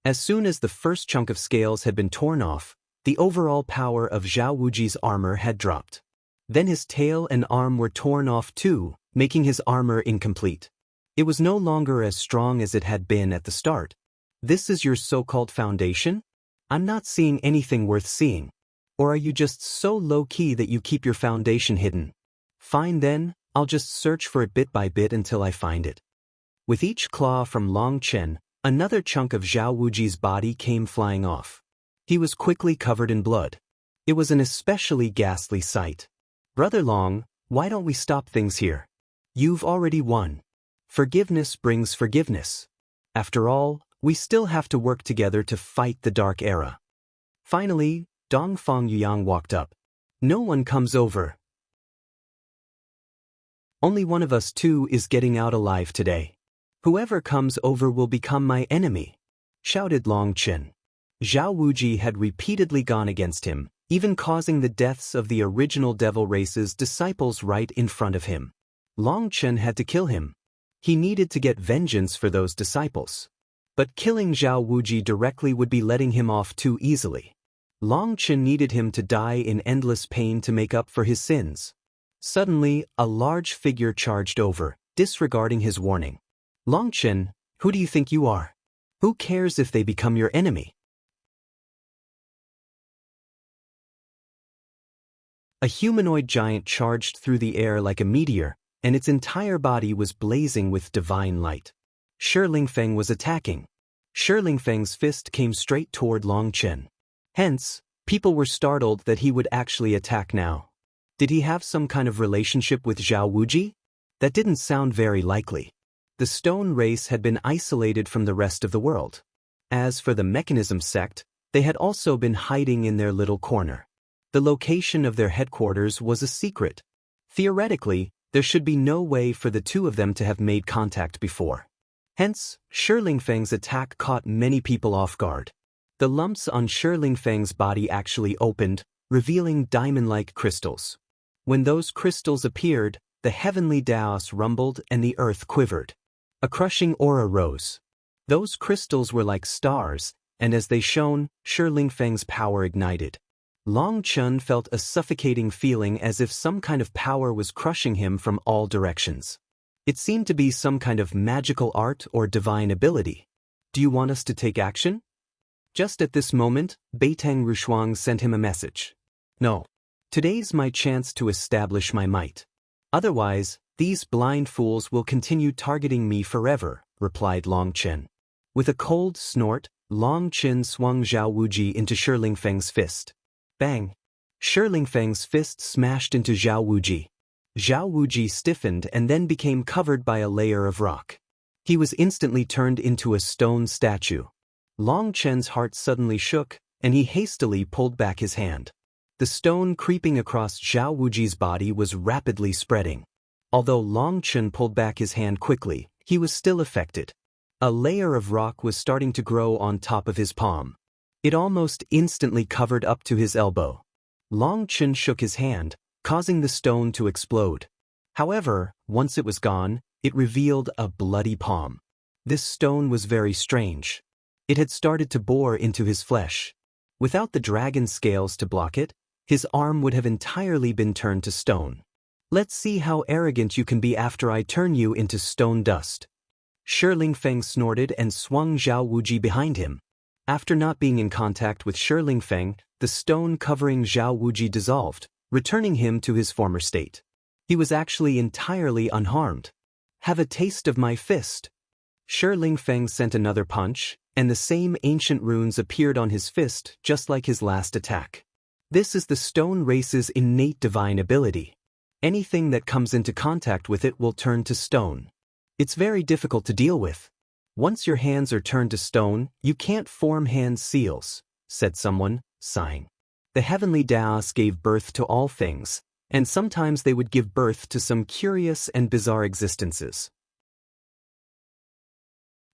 As soon as the first chunk of scales had been torn off, the overall power of Zhao Wuji's armor had dropped. Then his tail and arm were torn off too, making his armor incomplete. It was no longer as strong as it had been at the start. This is your so-called foundation? I'm not seeing anything worth seeing. Or are you just so low-key that you keep your foundation hidden? Fine then, I'll just search for it bit by bit until I find it. With each claw from Long Chen, another chunk of Zhao Wuji's body came flying off. He was quickly covered in blood. It was an especially ghastly sight. Brother Long, why don't we stop things here? You've already won. Forgiveness brings forgiveness. After all, we still have to work together to fight the Dark Era. Finally, Dongfang Yueyang walked up. No one comes over. Only one of us two is getting out alive today. Whoever comes over will become my enemy, shouted Long Chen. Zhao Wuji had repeatedly gone against him, even causing the deaths of the original Devil Race's disciples right in front of him. Long Chen had to kill him. He needed to get vengeance for those disciples. But killing Zhao Wuji directly would be letting him off too easily. Long Chen needed him to die in endless pain to make up for his sins. Suddenly, a large figure charged over, disregarding his warning. Long Chen, who do you think you are? Who cares if they become your enemy? A humanoid giant charged through the air like a meteor, and its entire body was blazing with divine light. Lingfeng was attacking. Lingfeng's fist came straight toward Long Chen. Hence, people were startled that he would actually attack now. Did he have some kind of relationship with Zhao Wuji? That didn't sound very likely. The stone race had been isolated from the rest of the world. As for the mechanism sect, they had also been hiding in their little corner. The location of their headquarters was a secret. Theoretically, there should be no way for the two of them to have made contact before. Hence, Lingfeng's attack caught many people off guard. The lumps on Lingfeng's body actually opened, revealing diamond-like crystals. When those crystals appeared, the heavenly Daos rumbled and the earth quivered. A crushing aura rose. Those crystals were like stars, and as they shone, Lingfeng's power ignited. Long Chen felt a suffocating feeling as if some kind of power was crushing him from all directions. It seemed to be some kind of magical art or divine ability. Do you want us to take action? Just at this moment, Beitang Rushuang sent him a message. No. Today's my chance to establish my might. Otherwise, these blind fools will continue targeting me forever, replied Long Chen. With a cold snort, Long Chen swung Zhao Wuji into Lingfeng's fist. Bang! Lingfeng's fist smashed into Zhao Wuji. Zhao Wuji stiffened and then became covered by a layer of rock. He was instantly turned into a stone statue. Long Chen's heart suddenly shook, and he hastily pulled back his hand. The stone creeping across Zhao Wuji's body was rapidly spreading. Although Long Chen pulled back his hand quickly, he was still affected. A layer of rock was starting to grow on top of his palm. It almost instantly covered up to his elbow. Long Chen shook his hand, causing the stone to explode. However, once it was gone, it revealed a bloody palm. This stone was very strange. It had started to bore into his flesh. Without the dragon scales to block it, his arm would have entirely been turned to stone. Let's see how arrogant you can be after I turn you into stone dust. Lingfeng snorted and swung Zhao Wuji behind him. After not being in contact with Lingfeng, the stone covering Zhao Wuji dissolved, returning him to his former state. He was actually entirely unharmed. Have a taste of my fist. Lingfeng sent another punch, and the same ancient runes appeared on his fist just like his last attack. This is the stone race's innate divine ability. Anything that comes into contact with it will turn to stone. It's very difficult to deal with. Once your hands are turned to stone, you can't form hand seals, said someone, sighing. The heavenly Daos gave birth to all things, and sometimes they would give birth to some curious and bizarre existences.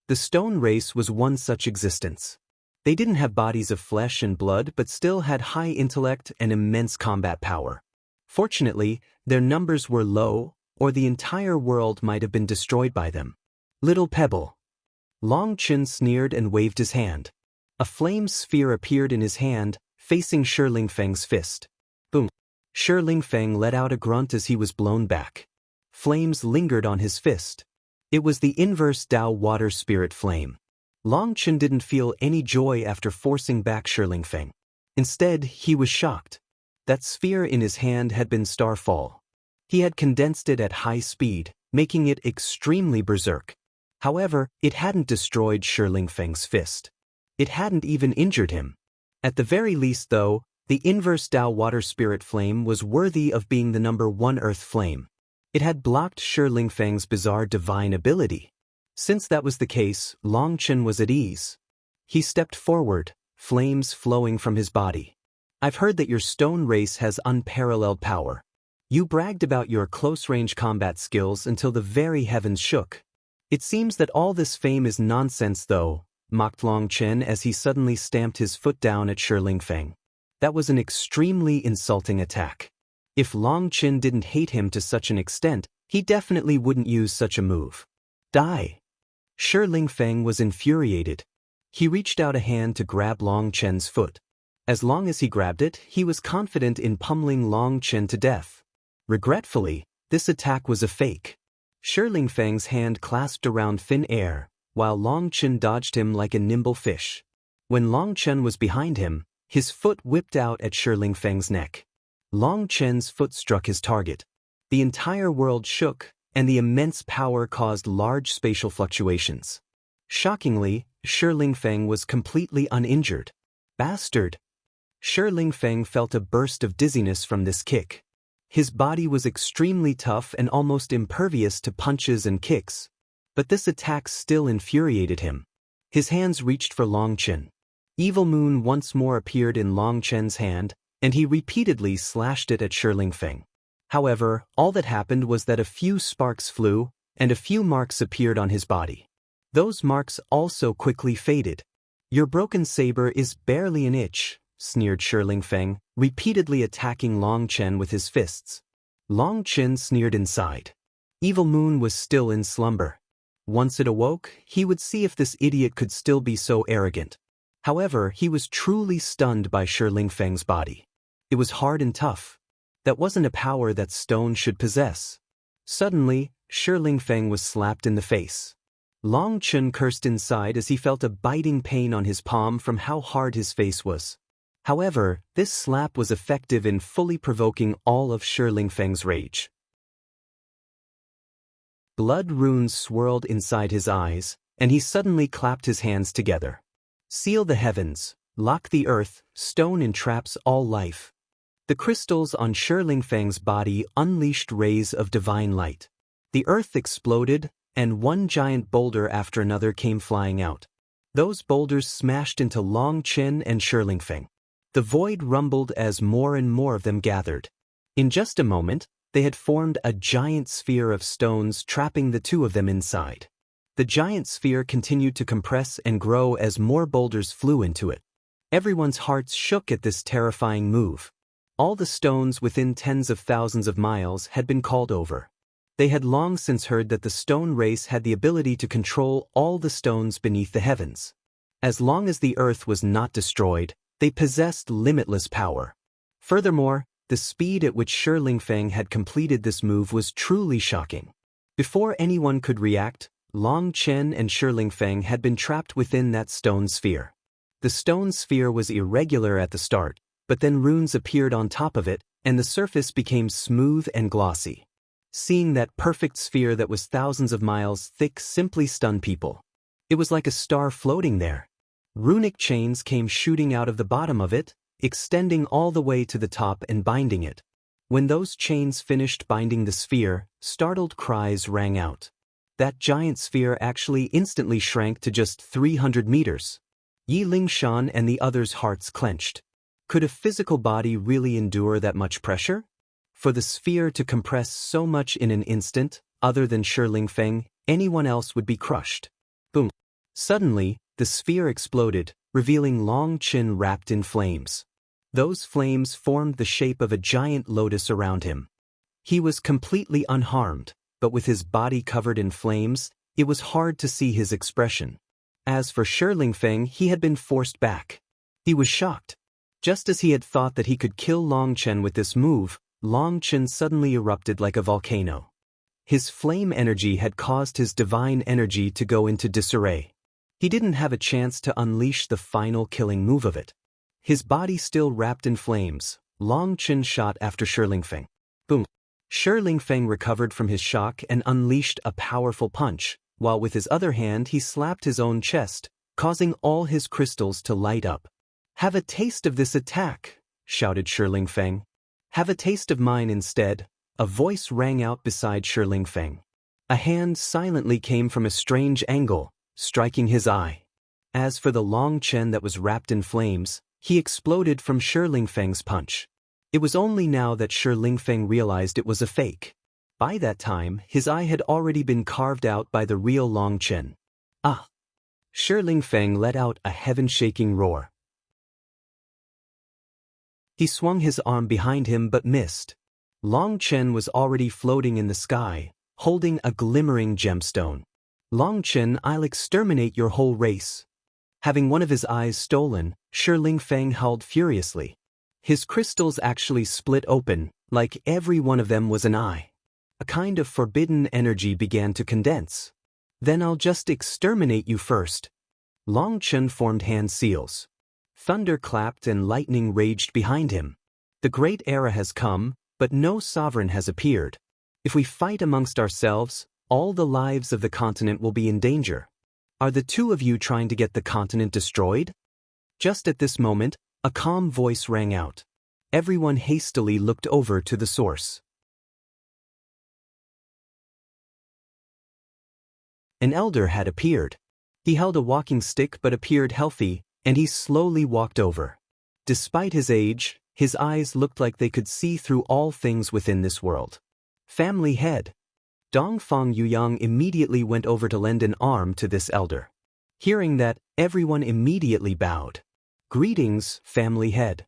The stone race was one such existence. They didn't have bodies of flesh and blood but still had high intellect and immense combat power. Fortunately, their numbers were low, or the entire world might have been destroyed by them. Little pebble. Long Chen sneered and waved his hand. A flame sphere appeared in his hand, facing Lingfeng's fist. Boom. Lingfeng let out a grunt as he was blown back. Flames lingered on his fist. It was the inverse Tao water spirit flame. Long Chen didn't feel any joy after forcing back Lingfeng. Instead, he was shocked. That sphere in his hand had been Starfall. He had condensed it at high speed, making it extremely berserk. However, it hadn't destroyed Lingfeng's fist. It hadn't even injured him. At the very least though, the inverse Tao water spirit flame was worthy of being the number 1 earth flame. It had blocked Lingfeng's bizarre divine ability. Since that was the case, Long Chen was at ease. He stepped forward, flames flowing from his body. I've heard that your stone race has unparalleled power. You bragged about your close-range combat skills until the very heavens shook. It seems that all this fame is nonsense though, mocked Long Chen as he suddenly stamped his foot down at Lingfeng. That was an extremely insulting attack. If Long Chen didn't hate him to such an extent, he definitely wouldn't use such a move. Die. Lingfeng was infuriated. He reached out a hand to grab Long Chen's foot. As long as he grabbed it, he was confident in pummeling Long Chen to death. Regretfully, this attack was a fake. Lingfeng's hand clasped around thin air, while Long Chen dodged him like a nimble fish. When Long Chen was behind him, his foot whipped out at Lingfeng's neck. Long Chen's foot struck his target. The entire world shook, and the immense power caused large spatial fluctuations. Shockingly, Lingfeng was completely uninjured. Bastard! Lingfeng felt a burst of dizziness from this kick. His body was extremely tough and almost impervious to punches and kicks. But this attack still infuriated him. His hands reached for Long Chen. Evil Moon once more appeared in Long Chen's hand, and he repeatedly slashed it at Lingfeng. However, all that happened was that a few sparks flew, and a few marks appeared on his body. Those marks also quickly faded. Your broken saber is barely an itch, sneered Lingfeng, repeatedly attacking Long Chen with his fists. Long Chen sneered inside. Evil Moon was still in slumber. Once it awoke, he would see if this idiot could still be so arrogant. However, he was truly stunned by Lingfeng's body. It was hard and tough. That wasn't a power that stone should possess. Suddenly, Lingfeng was slapped in the face. Long Chen cursed inside as he felt a biting pain on his palm from how hard his face was. However, this slap was effective in fully provoking all of Lingfeng's rage. Blood runes swirled inside his eyes, and he suddenly clapped his hands together. Seal the heavens, lock the earth, stone entraps all life. The crystals on Lingfeng's body unleashed rays of divine light. The earth exploded, and one giant boulder after another came flying out. Those boulders smashed into Long Chen and Lingfeng. The void rumbled as more and more of them gathered. In just a moment, they had formed a giant sphere of stones, trapping the two of them inside. The giant sphere continued to compress and grow as more boulders flew into it. Everyone's hearts shook at this terrifying move. All the stones within tens of thousands of miles had been called over. They had long since heard that the stone race had the ability to control all the stones beneath the heavens. As long as the earth was not destroyed, they possessed limitless power. Furthermore, the speed at which Lingfeng had completed this move was truly shocking. Before anyone could react, Long Chen and Lingfeng had been trapped within that stone sphere. The stone sphere was irregular at the start, but then runes appeared on top of it, and the surface became smooth and glossy. Seeing that perfect sphere that was thousands of miles thick simply stunned people. It was like a star floating there. Runic chains came shooting out of the bottom of it, extending all the way to the top and binding it. When those chains finished binding the sphere, startled cries rang out. That giant sphere actually instantly shrank to just 300 meters. Yi Lingshan and the others' hearts clenched. Could a physical body really endure that much pressure? For the sphere to compress so much in an instant, other than Lingfeng, anyone else would be crushed. Boom. Suddenly, the sphere exploded, revealing Long Chen wrapped in flames. Those flames formed the shape of a giant lotus around him. He was completely unharmed, but with his body covered in flames, it was hard to see his expression. As for Lingfeng, he had been forced back. He was shocked. Just as he had thought that he could kill Long Chen with this move, Long Chen suddenly erupted like a volcano. His flame energy had caused his divine energy to go into disarray. He didn't have a chance to unleash the final killing move of it. His body still wrapped in flames, Long Chen shot after Lingfeng. Boom! Lingfeng recovered from his shock and unleashed a powerful punch, while with his other hand he slapped his own chest, causing all his crystals to light up. "Have a taste of this attack," shouted Lingfeng. "Have a taste of mine instead," a voice rang out beside Lingfeng. A hand silently came from a strange angle, striking his eye. As for the Long Chen that was wrapped in flames, he exploded from Lingfeng's punch. It was only now that Lingfeng realized it was a fake. By that time, his eye had already been carved out by the real Long Chen. Ah! Lingfeng let out a heaven-shaking roar. He swung his arm behind him but missed. Long Chen was already floating in the sky, holding a glimmering gemstone. "Long Chen, I'll exterminate your whole race." Having one of his eyes stolen, Lingfeng howled furiously. His crystals actually split open, like every one of them was an eye. A kind of forbidden energy began to condense. "Then I'll just exterminate you first." Long Chen formed hand seals. Thunder clapped and lightning raged behind him. The great era has come, but no sovereign has appeared. If we fight amongst ourselves, all the lives of the continent will be in danger. Are the two of you trying to get the continent destroyed? Just at this moment, a calm voice rang out. Everyone hastily looked over to the source. An elder had appeared. He held a walking stick but appeared healthy, and he slowly walked over. Despite his age, his eyes looked like they could see through all things within this world. "Family head." Dongfang Yuyang immediately went over to lend an arm to this elder. Hearing that, everyone immediately bowed. "Greetings, family head."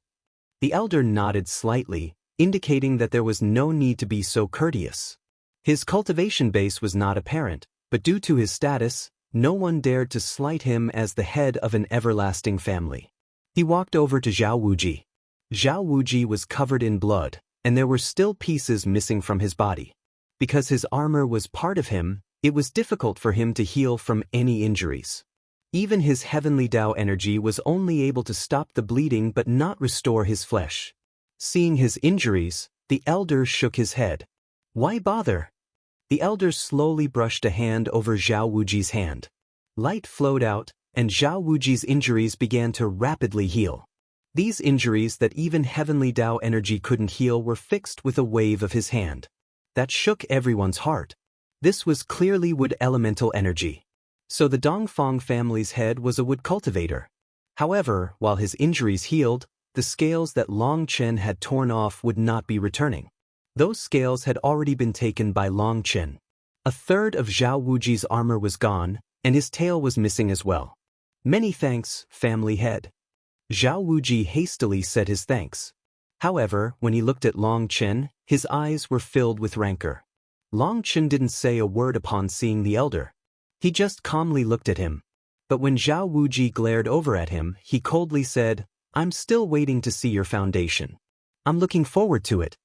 The elder nodded slightly, indicating that there was no need to be so courteous. His cultivation base was not apparent, but due to his status, no one dared to slight him as the head of an everlasting family. He walked over to Zhao Wuji. Zhao Wuji was covered in blood, and there were still pieces missing from his body. Because his armor was part of him, it was difficult for him to heal from any injuries. Even his heavenly Tao energy was only able to stop the bleeding but not restore his flesh. Seeing his injuries, the elder shook his head. "Why bother?" The elder slowly brushed a hand over Zhao Wuji's hand. Light flowed out, and Zhao Wuji's injuries began to rapidly heal. These injuries that even heavenly Tao energy couldn't heal were fixed with a wave of his hand. That shook everyone's heart. This was clearly wood elemental energy. So the Dongfang family's head was a wood cultivator. However, while his injuries healed, the scales that Long Chen had torn off would not be returning. Those scales had already been taken by Long Chen. A third of Zhao Wuji's armor was gone, and his tail was missing as well. Many thanks, family head. Zhao Wuji hastily said his thanks. However, when he looked at Long Chen, his eyes were filled with rancor. Long Chen didn't say a word upon seeing the elder. He just calmly looked at him. But when Zhao Wuji glared over at him, he coldly said, "I'm still waiting to see your foundation. I'm looking forward to it."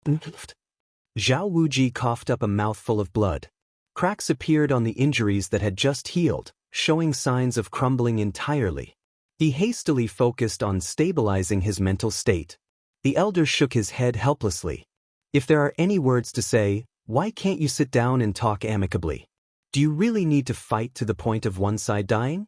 Zhao Wuji coughed up a mouthful of blood. Cracks appeared on the injuries that had just healed, showing signs of crumbling entirely. He hastily focused on stabilizing his mental state. The elder shook his head helplessly. "If there are any words to say, why can't you sit down and talk amicably? Do you really need to fight to the point of one side dying?"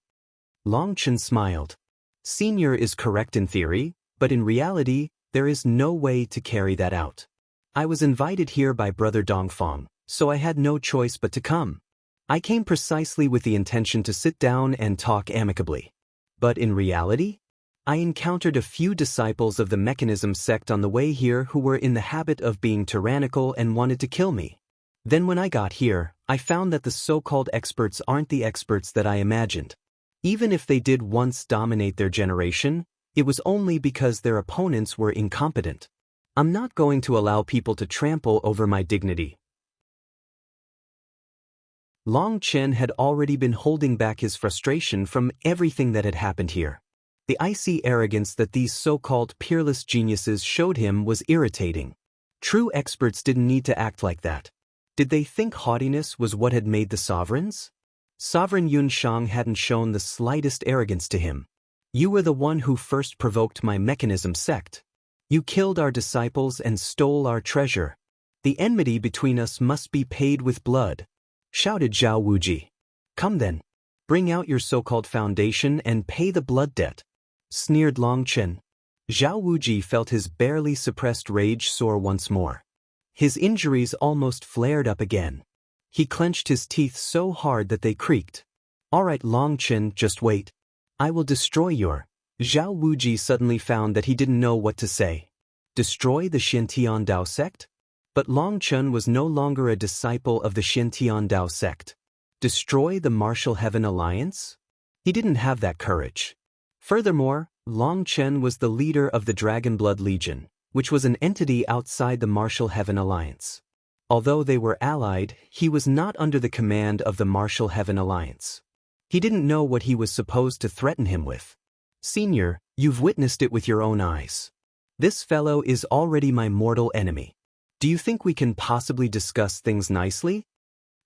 Long Chen smiled. "Senior is correct in theory, but in reality, there is no way to carry that out. I was invited here by Brother Dongfang, so I had no choice but to come. I came precisely with the intention to sit down and talk amicably. But in reality, I encountered a few disciples of the Mechanism sect on the way here who were in the habit of being tyrannical and wanted to kill me. Then when I got here, I found that the so-called experts aren't the experts that I imagined. Even if they did once dominate their generation, it was only because their opponents were incompetent. I'm not going to allow people to trample over my dignity." Long Chen had already been holding back his frustration from everything that had happened here. The icy arrogance that these so-called peerless geniuses showed him was irritating. True experts didn't need to act like that. Did they think haughtiness was what had made the sovereigns? Sovereign Yun Shang hadn't shown the slightest arrogance to him. "You were the one who first provoked my Mechanism sect. You killed our disciples and stole our treasure. The enmity between us must be paid with blood," shouted Zhao Wuji. "Come then. Bring out your so-called foundation and pay the blood debt," sneered Long Chen. Zhao Wuji felt his barely suppressed rage soar once more. His injuries almost flared up again. He clenched his teeth so hard that they creaked. "All right, Long Chen, just wait. I will destroy your—" Zhao Wuji suddenly found that he didn't know what to say. Destroy the Xintian Dao sect? But Long Chen was no longer a disciple of the Xintian Dao sect. Destroy the Martial Heaven Alliance? He didn't have that courage. Furthermore, Long Chen was the leader of the Dragonblood Legion, which was an entity outside the Martial Heaven Alliance. Although they were allied, he was not under the command of the Martial Heaven Alliance. He didn't know what he was supposed to threaten him with. "Senior, you've witnessed it with your own eyes. This fellow is already my mortal enemy. Do you think we can possibly discuss things nicely?"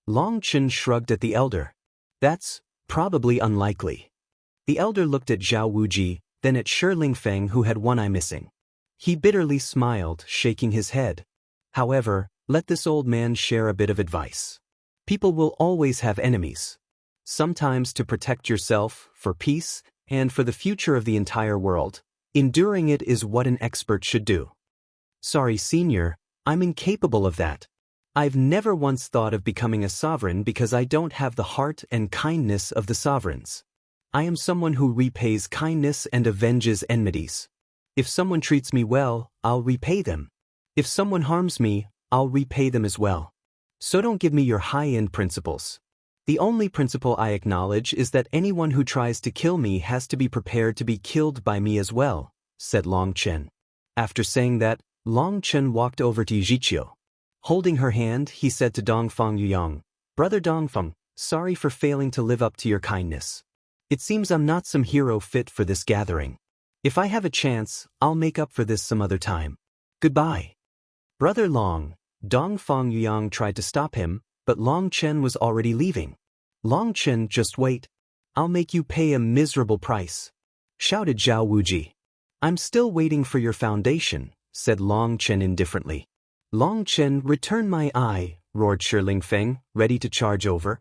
Long Chen shrugged at the elder. "That's probably unlikely." The elder looked at Zhao Wuji, then at Lingfeng, who had one eye missing. He bitterly smiled, shaking his head. "However, let this old man share a bit of advice. People will always have enemies. Sometimes to protect yourself, for peace, and for the future of the entire world, enduring it is what an expert should do." "Sorry, Senior, I'm incapable of that. I've never once thought of becoming a sovereign because I don't have the heart and kindness of the sovereigns. I am someone who repays kindness and avenges enmities. If someone treats me well, I'll repay them. If someone harms me, I'll repay them as well. So don't give me your high-end principles. The only principle I acknowledge is that anyone who tries to kill me has to be prepared to be killed by me as well," said Long Chen. After saying that, Long Chen walked over to Yijiqiu. Holding her hand, he said to Dongfang Yuyang, "Brother Dongfang, sorry for failing to live up to your kindness. It seems I'm not some hero fit for this gathering. If I have a chance, I'll make up for this some other time. Goodbye." "Brother Long," Dongfang Yuyang tried to stop him, but Long Chen was already leaving. "Long Chen, just wait. I'll make you pay a miserable price," shouted Zhao Wuji. "I'm still waiting for your foundation," said Long Chen indifferently. "Long Chen, return my eye," roared Lingfeng, ready to charge over.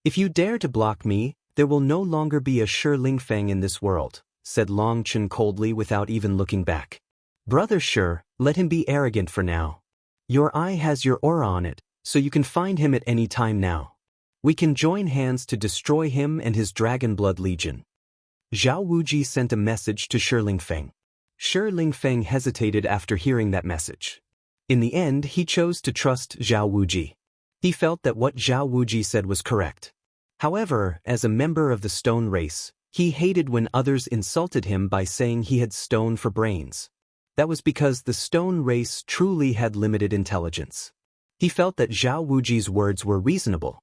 "If you dare to block me, there will no longer be a Lingfeng in this world," said Long Chen coldly without even looking back. "Brother Shi, let him be arrogant for now. Your eye has your aura on it, so you can find him at any time now." We can join hands to destroy him and his Dragon Blood Legion. Zhao Wuji sent a message to Lingfeng. Lingfeng hesitated after hearing that message. In the end, he chose to trust Zhao Wuji. He felt that what Zhao Wuji said was correct. However, as a member of the stone race, he hated when others insulted him by saying he had stone for brains. That was because the stone race truly had limited intelligence. He felt that Zhao Wuji's words were reasonable.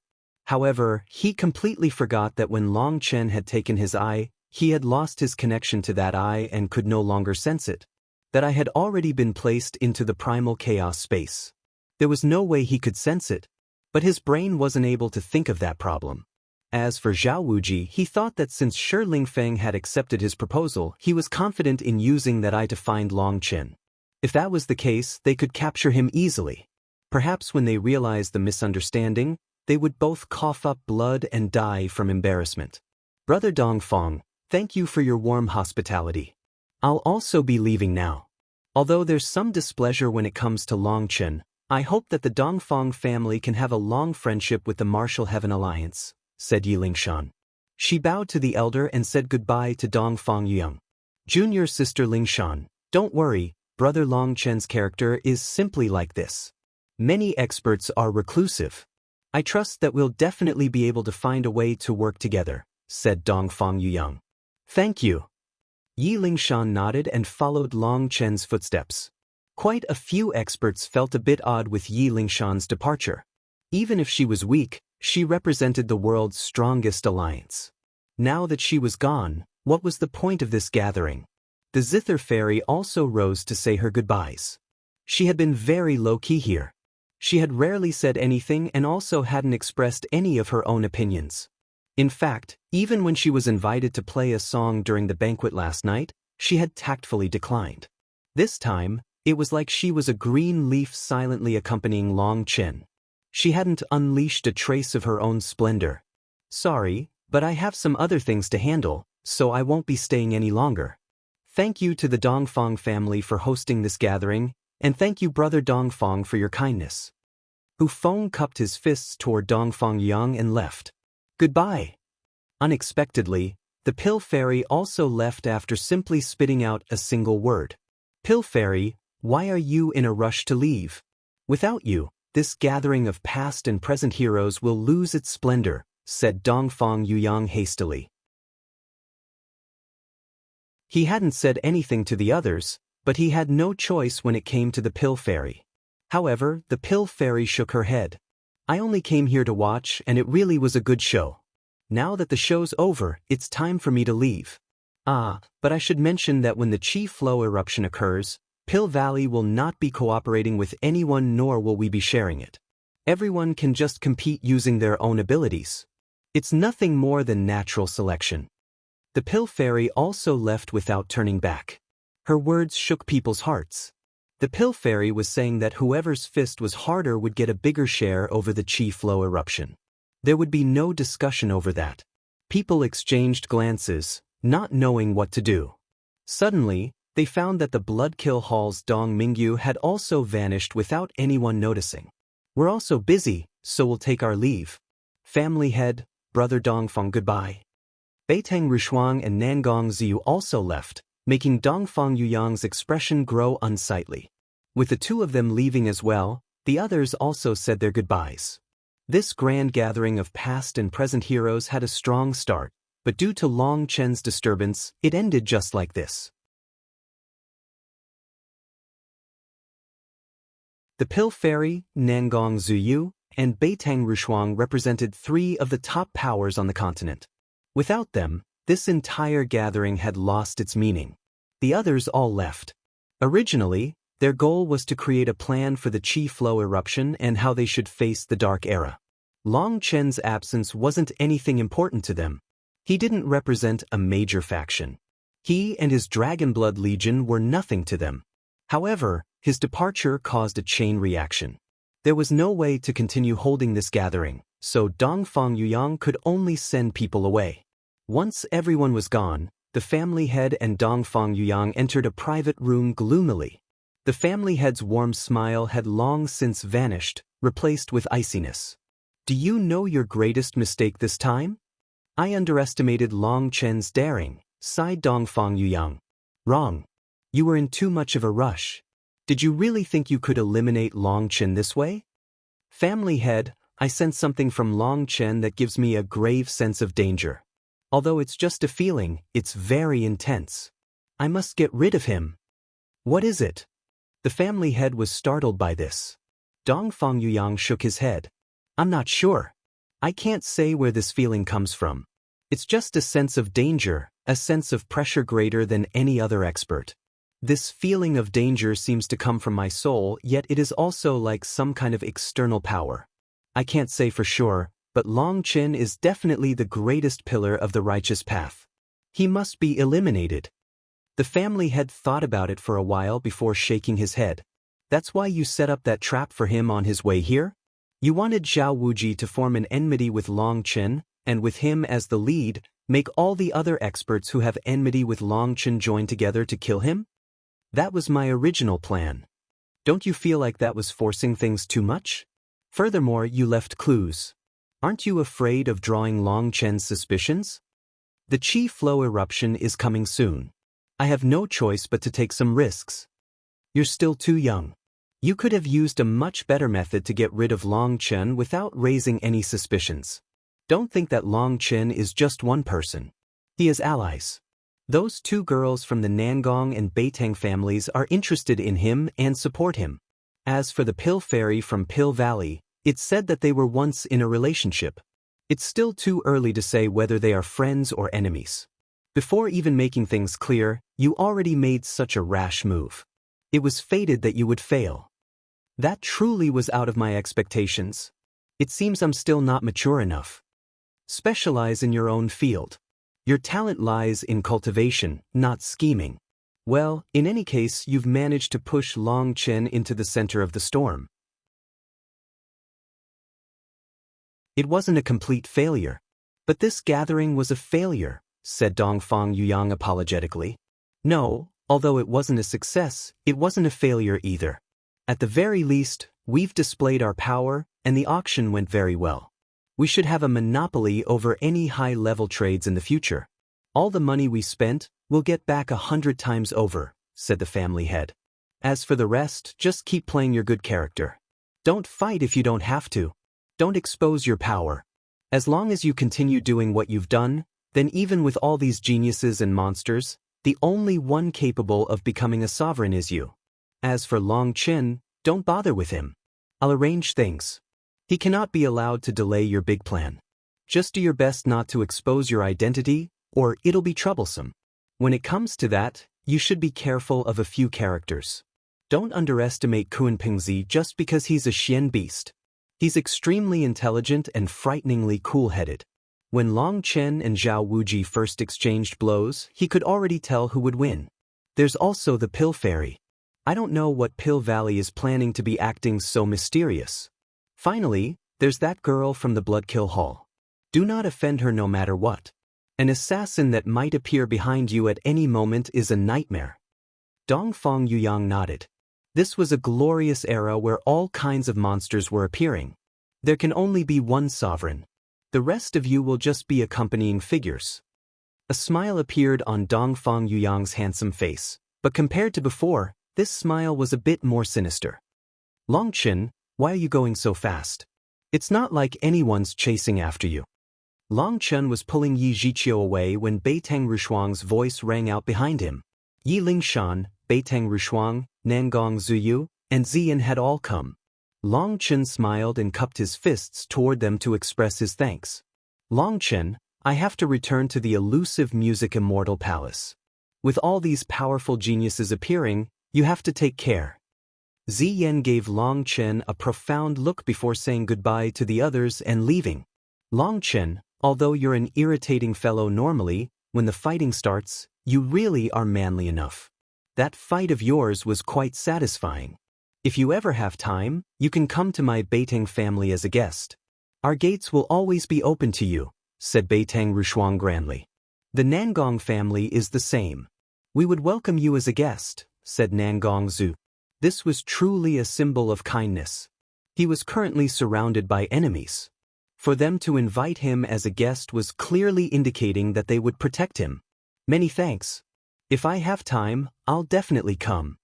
However, he completely forgot that when Long Chen had taken his eye, he had lost his connection to that eye and could no longer sense it. That eye had already been placed into the primal chaos space. There was no way he could sense it, but his brain wasn't able to think of that problem. As for Zhao Wuji, he thought that since Lingfeng had accepted his proposal, he was confident in using that eye to find Long Chen. If that was the case, they could capture him easily. Perhaps when they realized the misunderstanding, they would both cough up blood and die from embarrassment. Brother Dongfeng, thank you for your warm hospitality. I'll also be leaving now. Although there's some displeasure when it comes to Long Chen, I hope that the Dongfeng family can have a long friendship with the Martial Heaven Alliance, said Yi Lingshan. She bowed to the elder and said goodbye to Dongfeng Young. Junior sister Lingshan, don't worry, brother Long Chen's character is simply like this. Many experts are reclusive. I trust that we'll definitely be able to find a way to work together, said Dongfeng Young. Thank you. Yi Lingshan nodded and followed Long Chen's footsteps. Quite a few experts felt a bit odd with Yi Lingshan's departure. Even if she was weak, she represented the world's strongest alliance. Now that she was gone, what was the point of this gathering? The Zither Fairy also rose to say her goodbyes. She had been very low-key here. She had rarely said anything and also hadn't expressed any of her own opinions. In fact, even when she was invited to play a song during the banquet last night, she had tactfully declined. This time, it was like she was a green leaf silently accompanying Long Chen. She hadn't unleashed a trace of her own splendor. Sorry, but I have some other things to handle, so I won't be staying any longer. Thank you to the Dongfeng family for hosting this gathering, and thank you brother Dongfeng for your kindness. Hu Feng cupped his fists toward Dongfeng Yang and left. Goodbye. Unexpectedly, the Pill Fairy also left after simply spitting out a single word. Pill Fairy, why are you in a rush to leave? Without you, this gathering of past and present heroes will lose its splendor, said Dongfeng Yang hastily. He hadn't said anything to the others, but he had no choice when it came to the Pill Fairy. However, the Pill Fairy shook her head. I only came here to watch and it really was a good show. Now that the show's over, it's time for me to leave. But I should mention that when the Chi Flow eruption occurs, Pill Valley will not be cooperating with anyone nor will we be sharing it. Everyone can just compete using their own abilities. It's nothing more than natural selection. The Pill Fairy also left without turning back. Her words shook people's hearts. The Pill Fairy was saying that whoever's fist was harder would get a bigger share over the Chi Flow eruption. There would be no discussion over that. People exchanged glances, not knowing what to do. Suddenly, they found that the Bloodkill Hall's Dong Mingyu had also vanished without anyone noticing. We're also busy, so we'll take our leave. Family head, brother Dongfeng goodbye. Beiteng Rushuang and Nangong Ziyu also left, making Dongfeng Yuyang's expression grow unsightly. With the two of them leaving as well, the others also said their goodbyes. This grand gathering of past and present heroes had a strong start, but due to Long Chen's disturbance, it ended just like this. The Pill Fairy, Nangong Ziyu, and Beiteng Rushuang represented three of the top powers on the continent. Without them, this entire gathering had lost its meaning. The others all left. Originally, their goal was to create a plan for the Chi Flow eruption and how they should face the Dark Era. Long Chen's absence wasn't anything important to them. He didn't represent a major faction. He and his Dragon Blood Legion were nothing to them. However, his departure caused a chain reaction. There was no way to continue holding this gathering, so Dongfeng Yuyang could only send people away. Once everyone was gone, the family head and Dongfeng Yuyang entered a private room gloomily. The family head's warm smile had long since vanished, replaced with iciness. Do you know your greatest mistake this time? I underestimated Long Chen's daring, sighed Dongfang Yuyang. Wrong. You were in too much of a rush. Did you really think you could eliminate Long Chen this way? Family head, I sense something from Long Chen that gives me a grave sense of danger. Although it's just a feeling, it's very intense. I must get rid of him. What is it? The family head was startled by this. Dongfang Yuyang shook his head. I'm not sure. I can't say where this feeling comes from. It's just a sense of danger, a sense of pressure greater than any other expert. This feeling of danger seems to come from my soul, yet it is also like some kind of external power. I can't say for sure, but Long Chen is definitely the greatest pillar of the righteous path. He must be eliminated. The family head thought about it for a while before shaking his head. That's why you set up that trap for him on his way here? You wanted Zhao Wuji to form an enmity with Long Chen, and with him as the lead, make all the other experts who have enmity with Long Chen join together to kill him? That was my original plan. Don't you feel like that was forcing things too much? Furthermore, you left clues. Aren't you afraid of drawing Long Chen's suspicions? The Qi flow eruption is coming soon. I have no choice but to take some risks. You're still too young. You could have used a much better method to get rid of Long Chen without raising any suspicions. Don't think that Long Chen is just one person. He has allies. Those two girls from the Nangong and Beitang families are interested in him and support him. As for the Pill Fairy from Pill Valley, it's said that they were once in a relationship. It's still too early to say whether they are friends or enemies. Before even making things clear, you already made such a rash move. It was fated that you would fail. That truly was out of my expectations. It seems I'm still not mature enough. Specialize in your own field. Your talent lies in cultivation, not scheming. Well, in any case, you've managed to push Long Chen into the center of the storm. It wasn't a complete failure. But this gathering was a failure, said Dongfang Yuyang apologetically. No, although it wasn't a success, it wasn't a failure either. At the very least, we've displayed our power, and the auction went very well. We should have a monopoly over any high-level trades in the future. All the money we spent, we'll get back 100 times over, said the family head. As for the rest, just keep playing your good character. Don't fight if you don't have to. Don't expose your power. As long as you continue doing what you've done, then even with all these geniuses and monsters, the only one capable of becoming a sovereign is you. As for Long Chen, don't bother with him. I'll arrange things. He cannot be allowed to delay your big plan. Just do your best not to expose your identity, or it'll be troublesome. When it comes to that, you should be careful of a few characters. Don't underestimate Kun Pingzi just because he's a Xian beast. He's extremely intelligent and frighteningly cool-headed. When Long Chen and Zhao Wuji first exchanged blows, he could already tell who would win. There's also the Pill Fairy. I don't know what Pill Valley is planning to be acting so mysterious. Finally, there's that girl from the Bloodkill Hall. Do not offend her no matter what. An assassin that might appear behind you at any moment is a nightmare. Dongfang Yuyang nodded. This was a glorious era where all kinds of monsters were appearing. There can only be one sovereign. The rest of you will just be accompanying figures. A smile appeared on Dongfang Yuyang's handsome face, but compared to before, this smile was a bit more sinister. Long Chen, why are you going so fast? It's not like anyone's chasing after you. Long Chen was pulling Yi Zhiqiu away when Beitang Rushuang's voice rang out behind him. Yi Lingshan, Beitang Rushuang, Nangong Zuyu, and Ziyan had all come. Long Chen smiled and cupped his fists toward them to express his thanks. Long Chen, I have to return to the elusive music immortal palace. With all these powerful geniuses appearing, you have to take care. Ziyan gave Long Chen a profound look before saying goodbye to the others and leaving. Long Chen, although you're an irritating fellow normally, when the fighting starts, you really are manly enough. That fight of yours was quite satisfying. If you ever have time, you can come to my Beitang family as a guest. Our gates will always be open to you, said Beitang Rushuang grandly. The Nangong family is the same. We would welcome you as a guest, said Nangong Zhu. This was truly a symbol of kindness. He was currently surrounded by enemies. For them to invite him as a guest was clearly indicating that they would protect him. Many thanks. If I have time, I'll definitely come.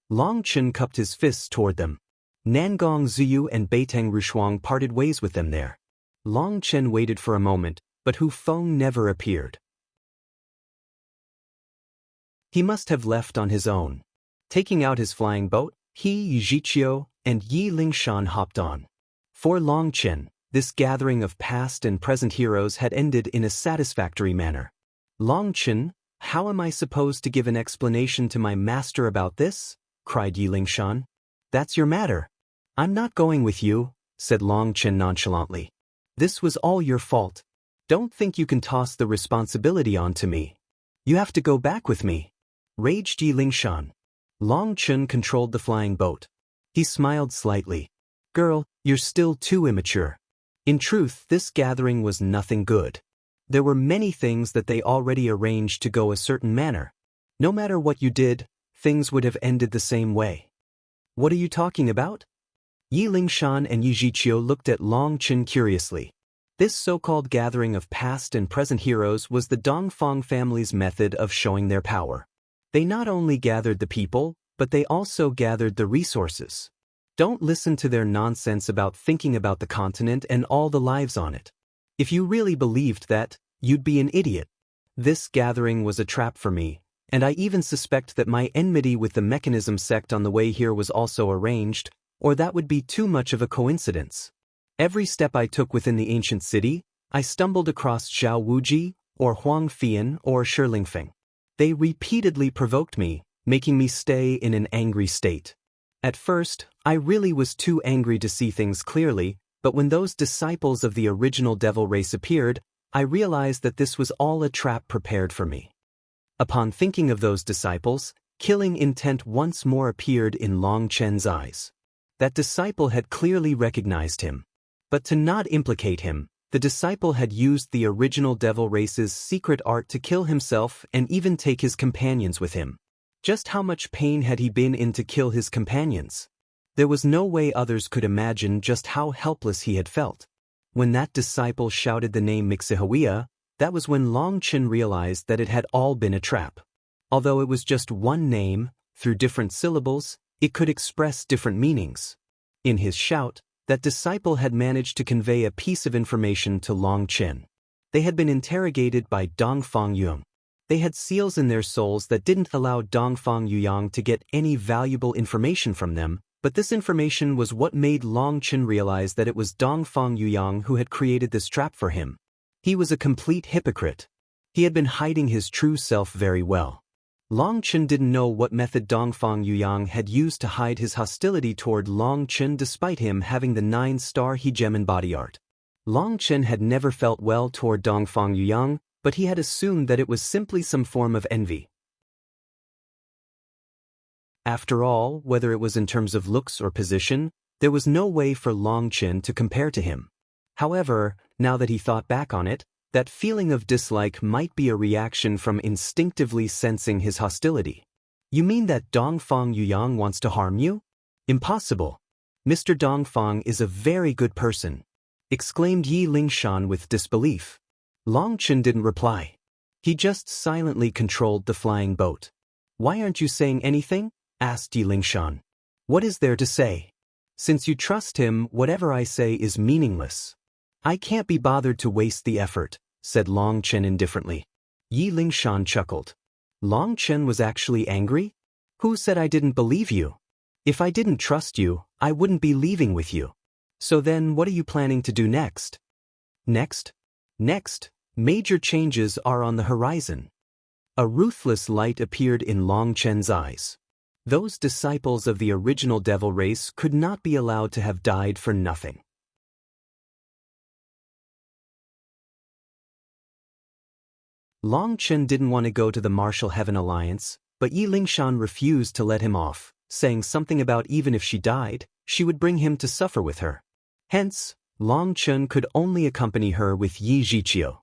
Long Chen cupped his fists toward them. Nangong Ziyu and Beiteng Rushuang parted ways with them there. Long Chen waited for a moment, but Hu Feng never appeared. He must have left on his own. Taking out his flying boat, he, Yijiqiu, and Yi Lingshan hopped on. For Long Chen, this gathering of past and present heroes had ended in a satisfactory manner. Long Chen, how am I supposed to give an explanation to my master about this? Cried Yi Lingshan. That's your matter. I'm not going with you, said Long Chen nonchalantly. This was all your fault. Don't think you can toss the responsibility onto me. You have to go back with me. Raged Yi Lingshan. Long Chen controlled the flying boat. He smiled slightly. Girl, you're still too immature. In truth, this gathering was nothing good. There were many things that they already arranged to go a certain manner. No matter what you did, things would have ended the same way. What are you talking about? Yi Lingshan and Yijiqiu looked at Long Chen curiously. This so-called gathering of past and present heroes was the Dongfang family's method of showing their power. They not only gathered the people, but they also gathered the resources. Don't listen to their nonsense about thinking about the continent and all the lives on it. If you really believed that, you'd be an idiot. This gathering was a trap for me, and I even suspect that my enmity with the mechanism sect on the way here was also arranged, or that would be too much of a coincidence. Every step I took within the ancient city, I stumbled across Zhao Wuji, or Huang Fian, or Shi Lingfeng. They repeatedly provoked me, making me stay in an angry state. At first, I really was too angry to see things clearly, but when those disciples of the original devil race appeared, I realized that this was all a trap prepared for me. Upon thinking of those disciples, killing intent once more appeared in Long Chen's eyes. That disciple had clearly recognized him. But to not implicate him, the disciple had used the original devil race's secret art to kill himself and even take his companions with him. Just how much pain had he been in to kill his companions? There was no way others could imagine just how helpless he had felt. When that disciple shouted the name Mixihuia, that was when Long Chen realized that it had all been a trap. Although it was just one name, through different syllables, it could express different meanings. In his shout, that disciple had managed to convey a piece of information to Long Chen. They had been interrogated by Dongfang Yuyang. They had seals in their souls that didn't allow Dongfang Yuyang to get any valuable information from them, but this information was what made Long Chen realize that it was Dongfang Yuyang who had created this trap for him. He was a complete hypocrite. He had been hiding his true self very well. Long Chen didn't know what method Dongfang Yuyang had used to hide his hostility toward Long Chen despite him having the 9-star hegemon body art. Long Chen had never felt well toward Dongfang Yuyang, but he had assumed that it was simply some form of envy. After all, whether it was in terms of looks or position, there was no way for Long Chen to compare to him. However, now that he thought back on it, that feeling of dislike might be a reaction from instinctively sensing his hostility. You mean that Dongfang Yuyang wants to harm you? Impossible. Mr. Dongfang is a very good person, exclaimed Yi Lingshan with disbelief. Long Chen didn't reply. He just silently controlled the flying boat. Why aren't you saying anything? Asked Yi Lingshan. What is there to say? Since you trust him, whatever I say is meaningless. I can't be bothered to waste the effort, said Long Chen indifferently. Yi Lingshan chuckled. Long Chen was actually angry? Who said I didn't believe you? If I didn't trust you, I wouldn't be leaving with you. So then what are you planning to do next? Next, major changes are on the horizon. A ruthless light appeared in Long Chen's eyes. Those disciples of the original devil race could not be allowed to have died for nothing. Long Chen didn't want to go to the Martial Heaven Alliance, but Yi Lingshan refused to let him off, saying something about even if she died, she would bring him to suffer with her. Hence, Long Chen could only accompany her with Yi Jiqiu.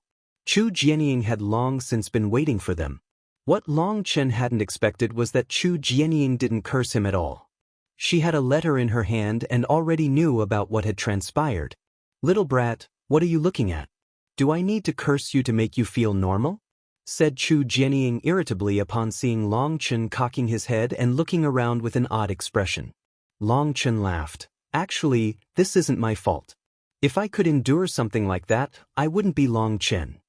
Chu Jianying had long since been waiting for them. What Long Chen hadn't expected was that Chu Jianying didn't curse him at all. She had a letter in her hand and already knew about what had transpired. Little brat, What are you looking at? Do I need to curse you to make you feel normal? Said Chu Jianying irritably upon seeing Long Chen cocking his head and looking around with an odd expression. Long Chen laughed. Actually, this isn't my fault. If I could endure something like that, I wouldn't be Long Chen.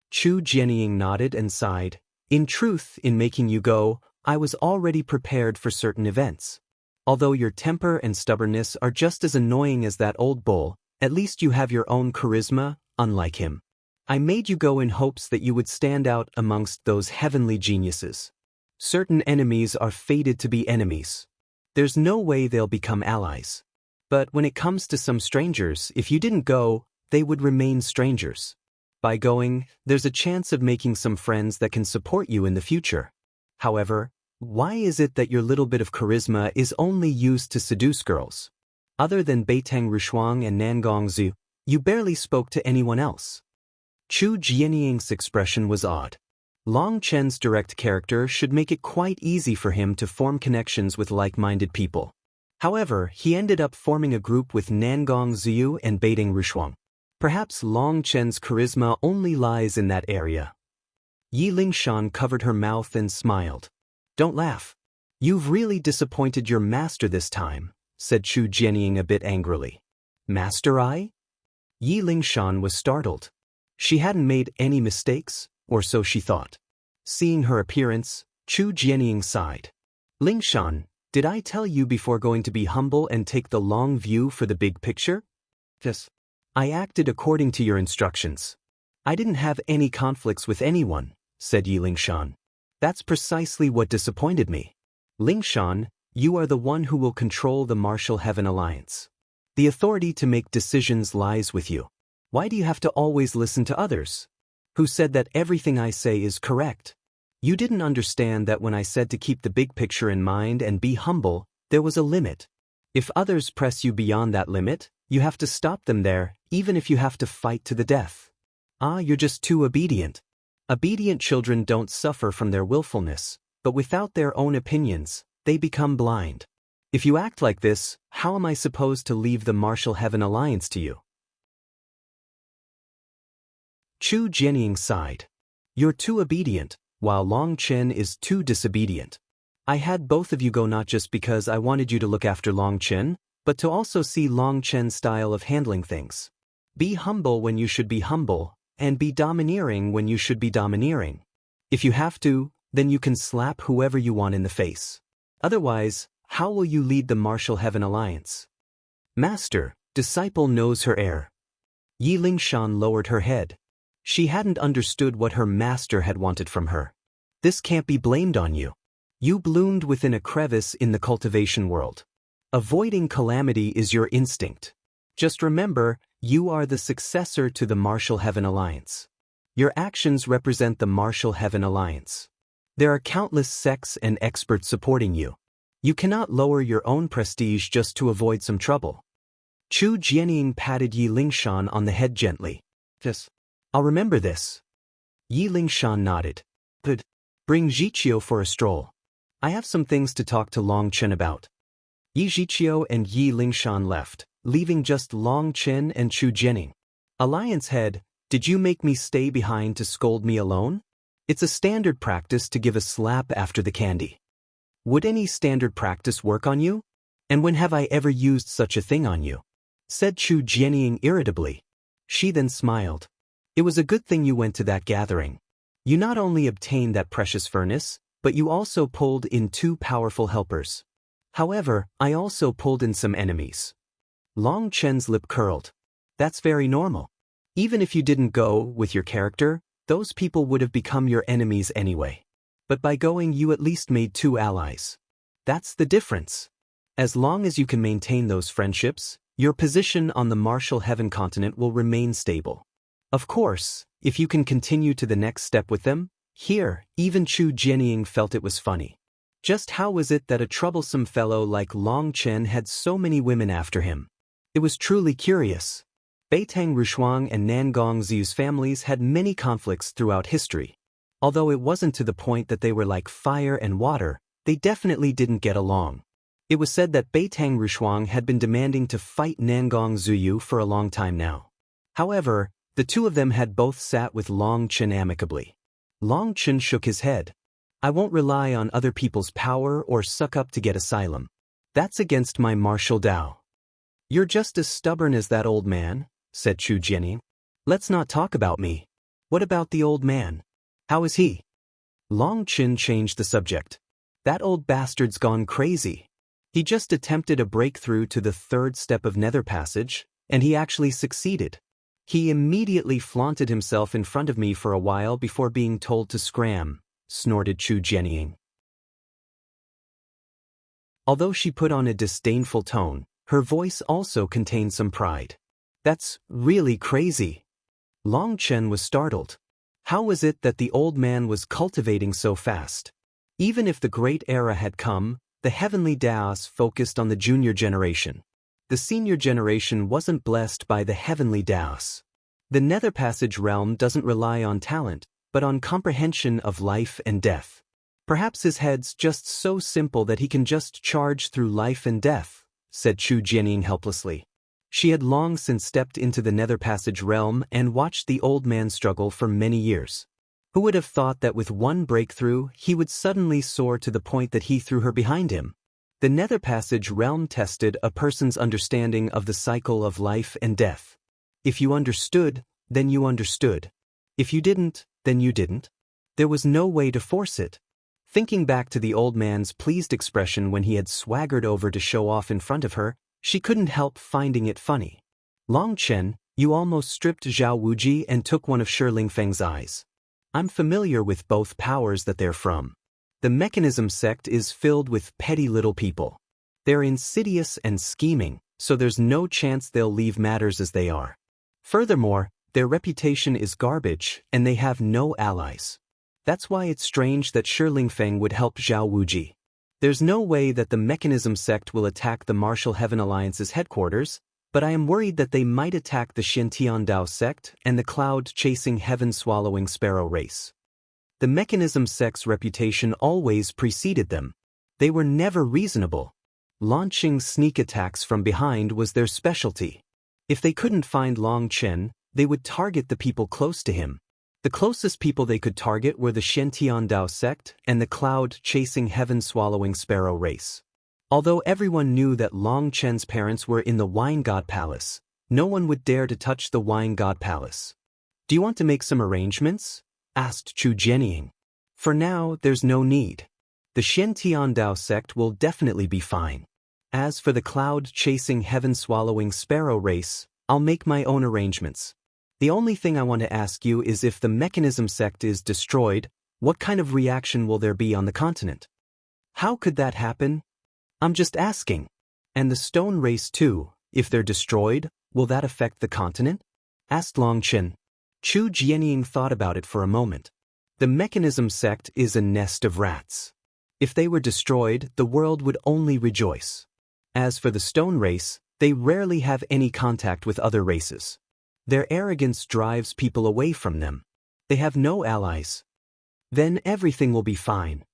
Chu Jianying nodded and sighed. In truth, in making you go, I was already prepared for certain events. Although your temper and stubbornness are just as annoying as that old bull, at least you have your own charisma, unlike him. I made you go in hopes that you would stand out amongst those heavenly geniuses. Certain enemies are fated to be enemies. There's no way they'll become allies. But when it comes to some strangers, if you didn't go, they would remain strangers. By going, there's a chance of making some friends that can support you in the future. However, why is it that your little bit of charisma is only used to seduce girls? Other than Beitang Rushuang and Nangongzu, you barely spoke to anyone else. Chu Jianying's expression was odd. Long Chen's direct character should make it quite easy for him to form connections with like-minded people. However, he ended up forming a group with Nangong Ziyu and Beitang Rushuang. Perhaps Long Chen's charisma only lies in that area. Yi Lingshan covered her mouth and smiled. Don't laugh. You've really disappointed your master this time, said Chu Jianying a bit angrily. Master I? Yi Lingshan was startled. She hadn't made any mistakes, or so she thought. Seeing her appearance, Chu Jianying sighed. Lingshan, did I tell you before going to be humble and take the long view for the big picture? Yes. I acted according to your instructions. I didn't have any conflicts with anyone, said Yi Lingshan. That's precisely what disappointed me. Lingshan, you are the one who will control the Martial Heaven Alliance. The authority to make decisions lies with you. Why do you have to always listen to others? Who said that everything I say is correct? You didn't understand that when I said to keep the big picture in mind and be humble, there was a limit. If others press you beyond that limit, you have to stop them there, even if you have to fight to the death. You're just too obedient. Obedient children don't suffer from their willfulness, but without their own opinions, they become blind. If you act like this, how am I supposed to leave the Martial Heaven Alliance to you? Chu Jianying sighed. You're too obedient, while Long Chen is too disobedient. I had both of you go not just because I wanted you to look after Long Chen, but to also see Long Chen's style of handling things. Be humble when you should be humble, and be domineering when you should be domineering. If you have to, then you can slap whoever you want in the face. Otherwise, how will you lead the Martial Heaven Alliance? Master, disciple knows her error. Yi Lingshan lowered her head. She hadn't understood what her master had wanted from her. This can't be blamed on you. You bloomed within a crevice in the cultivation world. Avoiding calamity is your instinct. Just remember, you are the successor to the Martial Heaven Alliance. Your actions represent the Martial Heaven Alliance. There are countless sects and experts supporting you. You cannot lower your own prestige just to avoid some trouble. Chu Jianying patted Yi Lingshan on the head gently. Yes. I'll remember this. Yi Lingshan nodded. Good. Bring Jiqiu for a stroll. I have some things to talk to Long Chen about. Yi Jiqiu and Yi Lingshan left, leaving just Long Chen and Chu Jianying. Alliance head, did you make me stay behind to scold me alone? It's a standard practice to give a slap after the candy. Would any standard practice work on you? And when have I ever used such a thing on you? Said Chu Jianying irritably. She then smiled. It was a good thing you went to that gathering. You not only obtained that precious furnace, but you also pulled in 2 powerful helpers. However, I also pulled in some enemies. Long Chen's lip curled. That's very normal. Even if you didn't go with your character, those people would have become your enemies anyway. But by going, you at least made 2 allies. That's the difference. As long as you can maintain those friendships, your position on the Martial Heaven continent will remain stable. Of course, if you can continue to the next step with them, here, even Chu Jianying felt it was funny. Just how was it that a troublesome fellow like Long Chen had so many women after him? It was truly curious. Beitang Rushuang and Nangong Ziyu's families had many conflicts throughout history. Although it wasn't to the point that they were like fire and water, they definitely didn't get along. It was said that Beitang Rushuang had been demanding to fight Nangong Ziyu for a long time now. However, the two of them had both sat with Long Chen amicably. Long Chen shook his head. I won't rely on other people's power or suck up to get asylum. That's against my martial Tao. You're just as stubborn as that old man, said Chu Jianying. Let's not talk about me. What about the old man? How is he? Long Chen changed the subject. That old bastard's gone crazy. He just attempted a breakthrough to the third step of Nether Passage, and he actually succeeded. He immediately flaunted himself in front of me for a while before being told to scram, snorted Chu Jianying. Although she put on a disdainful tone, her voice also contained some pride. That's really crazy. Long Chen was startled. How was it that the old man was cultivating so fast? Even if the Great Era had come, the heavenly Daos focused on the junior generation. The senior generation wasn't blessed by the heavenly Daos. The Nether Passage realm doesn't rely on talent, but on comprehension of life and death. Perhaps his head's just so simple that he can just charge through life and death, said Chu Jianying helplessly. She had long since stepped into the Nether Passage realm and watched the old man struggle for many years. Who would have thought that with one breakthrough he would suddenly soar to the point that he threw her behind him? The Nether Passage realm tested a person's understanding of the cycle of life and death. If you understood, then you understood. If you didn't, then you didn't. There was no way to force it. Thinking back to the old man's pleased expression when he had swaggered over to show off in front of her, she couldn't help finding it funny. Long Chen, you almost stripped Zhao Wuji and took one of Shi Lingfeng's eyes. I'm familiar with both powers that they're from. The mechanism sect is filled with petty little people. They're insidious and scheming, so there's no chance they'll leave matters as they are. Furthermore, their reputation is garbage and they have no allies. That's why it's strange that Shi Lingfeng would help Zhao Wuji. There's no way that the mechanism sect will attack the Martial Heaven Alliance's headquarters, but I am worried that they might attack the Shintian Dao sect and the cloud-chasing heaven-swallowing sparrow race. The mechanism sect's reputation always preceded them. They were never reasonable. Launching sneak attacks from behind was their specialty. If they couldn't find Long Chen, they would target the people close to him. The closest people they could target were the Shintian Dao sect and the cloud-chasing heaven-swallowing sparrow race. Although everyone knew that Long Chen's parents were in the Wine God Palace, no one would dare to touch the Wine God Palace. Do you want to make some arrangements? Asked Chu Jianying. For now, there's no need. The Shintian Dao sect will definitely be fine. As for the cloud-chasing heaven-swallowing sparrow race, I'll make my own arrangements. The only thing I want to ask you is if the mechanism sect is destroyed, what kind of reaction will there be on the continent? How could that happen? I'm just asking. And the stone race too, if they're destroyed, will that affect the continent? Asked Long Chen. Chu Jianying thought about it for a moment. The mechanism sect is a nest of rats. If they were destroyed, the world would only rejoice. As for the stone race, they rarely have any contact with other races. Their arrogance drives people away from them. They have no allies. Then everything will be fine.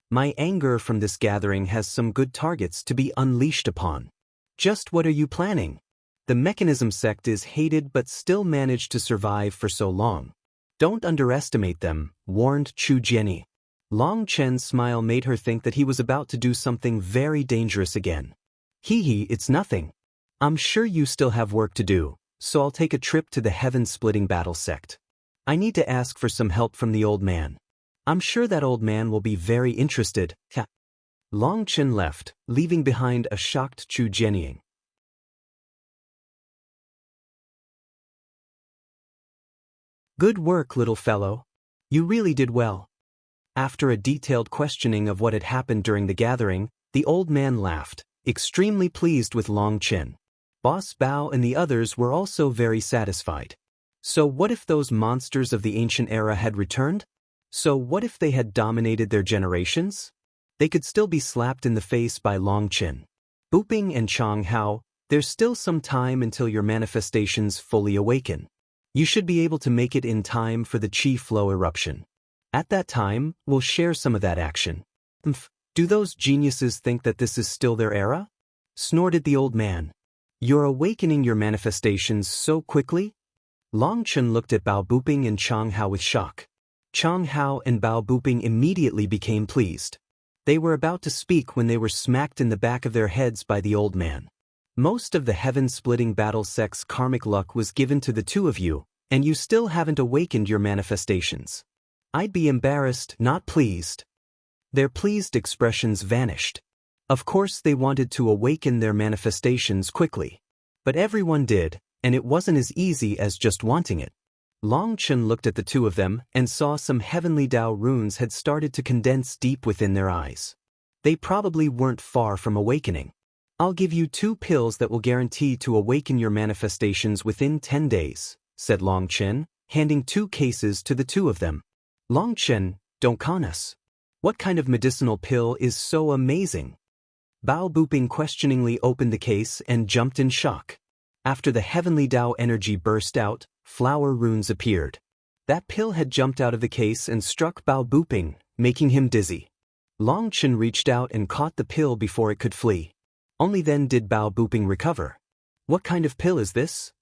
My anger from this gathering has some good targets to be unleashed upon. Just what are you planning? The mechanism sect is hated but still managed to survive for so long. Don't underestimate them, warned Chu Jianying. Long Chen's smile made her think that he was about to do something very dangerous again. Hee, it's nothing. I'm sure you still have work to do, so I'll take a trip to the heaven-splitting battle sect. I need to ask for some help from the old man. I'm sure that old man will be very interested. Long Chen left, leaving behind a shocked Chu Jianying. Good work, little fellow. You really did well. After a detailed questioning of what had happened during the gathering, the old man laughed, extremely pleased with Long Chen. Boss Bao and the others were also very satisfied. So what if those monsters of the ancient era had returned? So what if they had dominated their generations? They could still be slapped in the face by Long Chen. Booping and Chong Hao, there's still some time until your manifestations fully awaken. You should be able to make it in time for the Qi flow eruption. At that time, we'll share some of that action. Do those geniuses think that this is still their era? Snorted the old man. You're awakening your manifestations so quickly? Long Chen looked at Bao Buping and Chang Hao with shock. Chang Hao and Bao Buping immediately became pleased. They were about to speak when they were smacked in the back of their heads by the old man. Most of the heaven-splitting battle sect's karmic luck was given to the two of you, and you still haven't awakened your manifestations. I'd be embarrassed, not pleased. Their pleased expressions vanished. Of course they wanted to awaken their manifestations quickly. But everyone did, and it wasn't as easy as just wanting it. Long Chen looked at the two of them and saw some heavenly Tao runes had started to condense deep within their eyes. They probably weren't far from awakening. I'll give you 2 pills that will guarantee to awaken your manifestations within 10 days, said Long Chen, handing 2 cases to the two of them. Long Chen, don't con us. What kind of medicinal pill is so amazing? Bao Buping questioningly opened the case and jumped in shock. After the heavenly Tao energy burst out, flower runes appeared. That pill had jumped out of the case and struck Bao Buping, making him dizzy. Long Chen reached out and caught the pill before it could flee. Only then did Bao Buping recover. What kind of pill is this?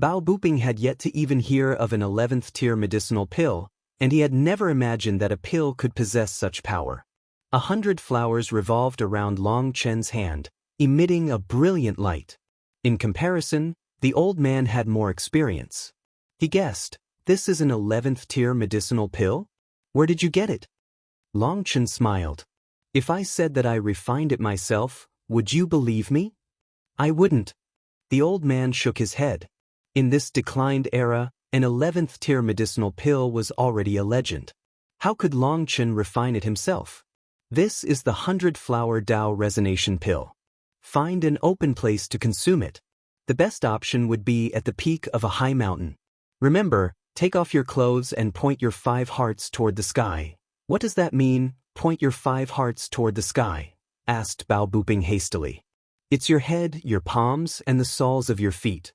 Bao Buping had yet to even hear of an 11th tier medicinal pill, and he had never imagined that a pill could possess such power. 100 flowers revolved around Long Chen's hand, emitting a brilliant light. In comparison, the old man had more experience. He guessed, this is an 11th tier medicinal pill? Where did you get it? Long Chen smiled. If I said that I refined it myself, would you believe me? I wouldn't. The old man shook his head. In this declined era, an 11th tier medicinal pill was already a legend. How could Long Chen refine it himself? This is the 100-flower Tao Resonation pill. Find an open place to consume it. The best option would be at the peak of a high mountain. Remember, take off your clothes and point your 5 hearts toward the sky. What does that mean, point your 5 hearts toward the sky? Asked Bao Buping hastily. It's your head, your palms, and the soles of your feet.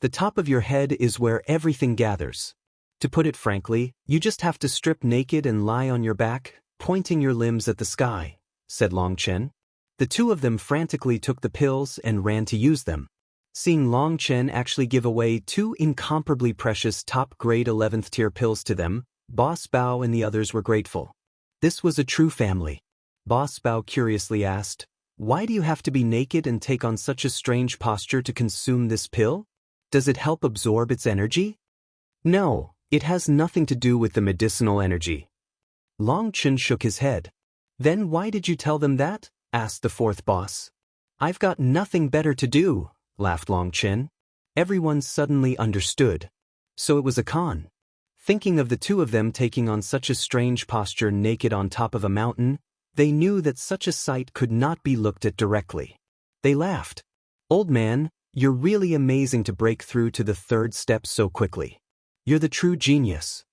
The top of your head is where everything gathers. To put it frankly, you just have to strip naked and lie on your back, pointing your limbs at the sky, said Long Chen. The two of them frantically took the pills and ran to use them. Seeing Long Chen actually give away 2 incomparably precious top-grade 11th tier pills to them, Boss Bao and the others were grateful. This was a true family. Boss Bao curiously asked, why do you have to be naked and take on such a strange posture to consume this pill? Does it help absorb its energy? No, it has nothing to do with the medicinal energy. Long Chen shook his head. Then why did you tell them that? Asked the 4th boss. I've got nothing better to do, laughed Long Chen. Everyone suddenly understood. So it was a con. Thinking of the two of them taking on such a strange posture naked on top of a mountain, they knew that such a sight could not be looked at directly. They laughed. Old man, you're really amazing to break through to the 3rd step so quickly. You're the true genius.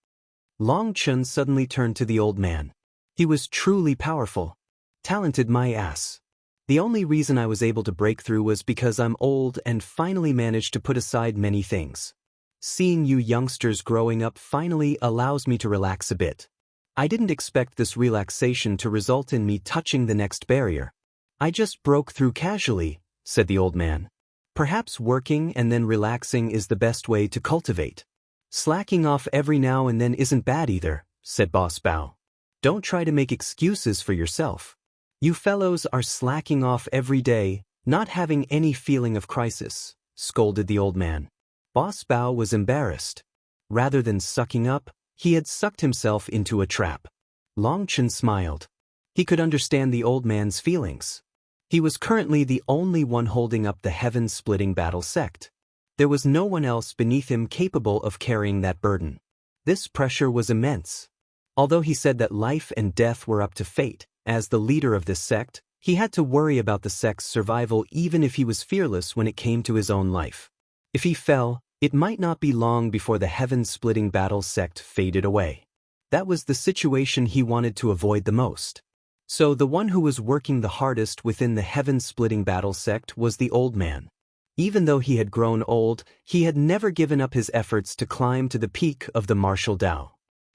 Long Chen suddenly turned to the old man. He was truly powerful. Talented my ass. The only reason I was able to break through was because I'm old and finally managed to put aside many things. Seeing you youngsters growing up finally allows me to relax a bit. I didn't expect this relaxation to result in me touching the next barrier. I just broke through casually, said the old man. Perhaps working and then relaxing is the best way to cultivate. Slacking off every now and then isn't bad either, said Boss Bao. Don't try to make excuses for yourself. You fellows are slacking off every day, not having any feeling of crisis, scolded the old man. Boss Bao was embarrassed. Rather than sucking up, he had sucked himself into a trap. Long Chen smiled. He could understand the old man's feelings. He was currently the only one holding up the heaven-splitting battle sect. There was no one else beneath him capable of carrying that burden. This pressure was immense. Although he said that life and death were up to fate, as the leader of this sect, he had to worry about the sect's survival even if he was fearless when it came to his own life. If he fell, it might not be long before the heaven-splitting battle sect faded away. That was the situation he wanted to avoid the most. So the one who was working the hardest within the heaven-splitting battle sect was the old man. Even though he had grown old, he had never given up his efforts to climb to the peak of the martial Tao.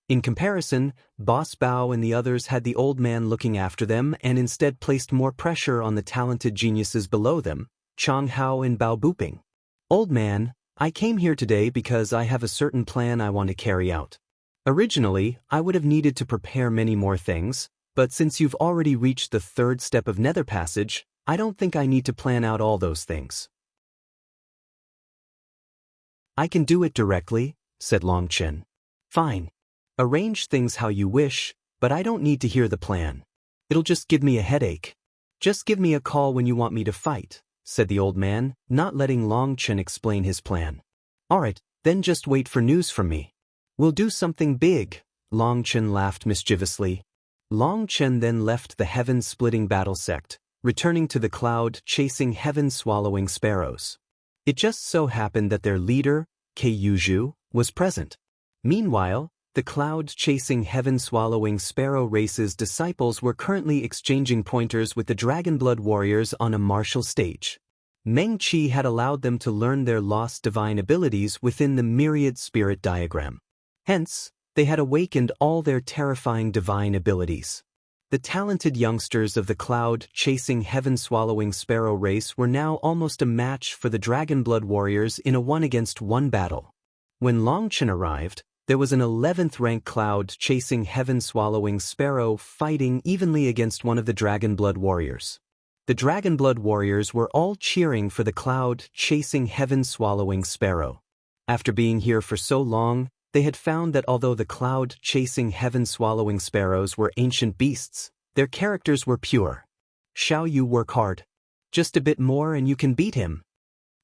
In comparison, Boss Bao and the others had the old man looking after them and instead placed more pressure on the talented geniuses below them, Chang Hao and Bao Buping. Old man, I came here today because I have a certain plan I want to carry out. Originally, I would have needed to prepare many more things, but since you've already reached the third step of Nether Passage, I don't think I need to plan out all those things. I can do it directly, said Long Chen. Fine. Arrange things how you wish, but I don't need to hear the plan. It'll just give me a headache. Just give me a call when you want me to fight, said the old man, not letting Long Chen explain his plan. Alright, then just wait for news from me. We'll do something big, Long Chen laughed mischievously. Long Chen then left the heaven-splitting battle sect, returning to the cloud-chasing heaven-swallowing sparrows. It just so happened that their leader, Ke Yuzhu, was present. Meanwhile, the cloud-chasing heaven-swallowing sparrow race's disciples were currently exchanging pointers with the Dragonblood warriors on a martial stage. Meng Qi had allowed them to learn their lost divine abilities within the myriad spirit diagram. Hence, they had awakened all their terrifying divine abilities. The talented youngsters of the cloud-chasing heaven-swallowing sparrow race were now almost a match for the Dragonblood warriors in a one-against-one battle. When Long Chen arrived, there was an 11th-rank cloud-chasing heaven-swallowing sparrow fighting evenly against one of the Dragonblood warriors. The Dragonblood warriors were all cheering for the cloud-chasing heaven-swallowing sparrow. After being here for so long, they had found that although the cloud-chasing heaven-swallowing sparrows were ancient beasts, their characters were pure. Shall you work hard? Just a bit more and you can beat him.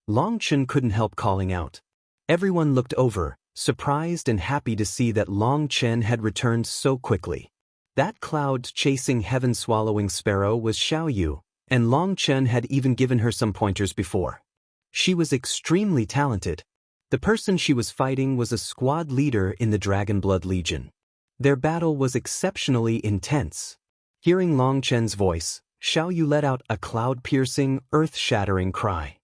Long Chen couldn't help calling out. Everyone looked over, surprised and happy to see that Long Chen had returned so quickly. That cloud-chasing heaven-swallowing sparrow was Xiao Yu, and Long Chen had even given her some pointers before. She was extremely talented. The person she was fighting was a squad leader in the Dragonblood Legion. Their battle was exceptionally intense. Hearing Long Chen's voice, Xiao Yu let out a cloud-piercing, earth-shattering cry.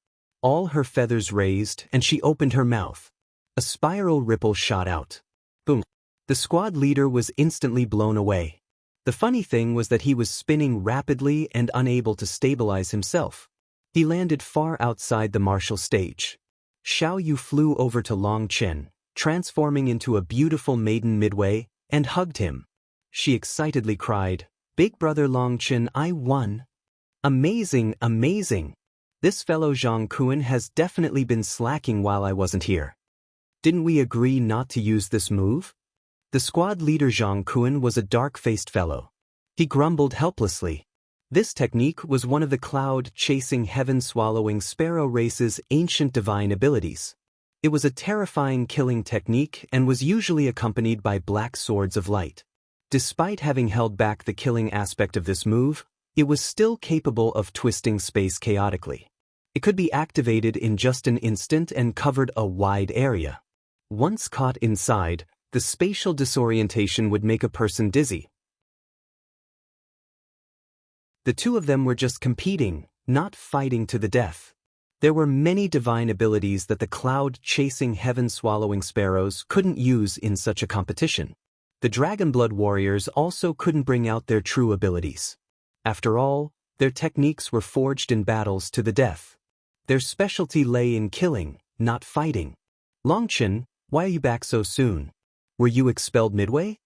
All her feathers raised and she opened her mouth. A spiral ripple shot out. Boom. The squad leader was instantly blown away. The funny thing was that he was spinning rapidly and unable to stabilize himself. He landed far outside the martial stage. Xiao Yu flew over to Long Chen, transforming into a beautiful maiden midway, and hugged him. She excitedly cried, "Big brother Long Chen, I won! Amazing, amazing! This fellow Zhang Kuan has definitely been slacking while I wasn't here. Didn't we agree not to use this move?" The squad leader Zhang Kuan was a dark-faced fellow. He grumbled helplessly. This technique was one of the cloud-chasing heaven-swallowing sparrow race's ancient divine abilities. It was a terrifying killing technique and was usually accompanied by black swords of light. Despite having held back the killing aspect of this move, it was still capable of twisting space chaotically. It could be activated in just an instant and covered a wide area. Once caught inside, the spatial disorientation would make a person dizzy. The two of them were just competing, not fighting to the death. There were many divine abilities that the cloud-chasing heaven-swallowing sparrows couldn't use in such a competition. The Dragonblood warriors also couldn't bring out their true abilities. After all, their techniques were forged in battles to the death. Their specialty lay in killing, not fighting. Long Chen, why are you back so soon? Were you expelled midway?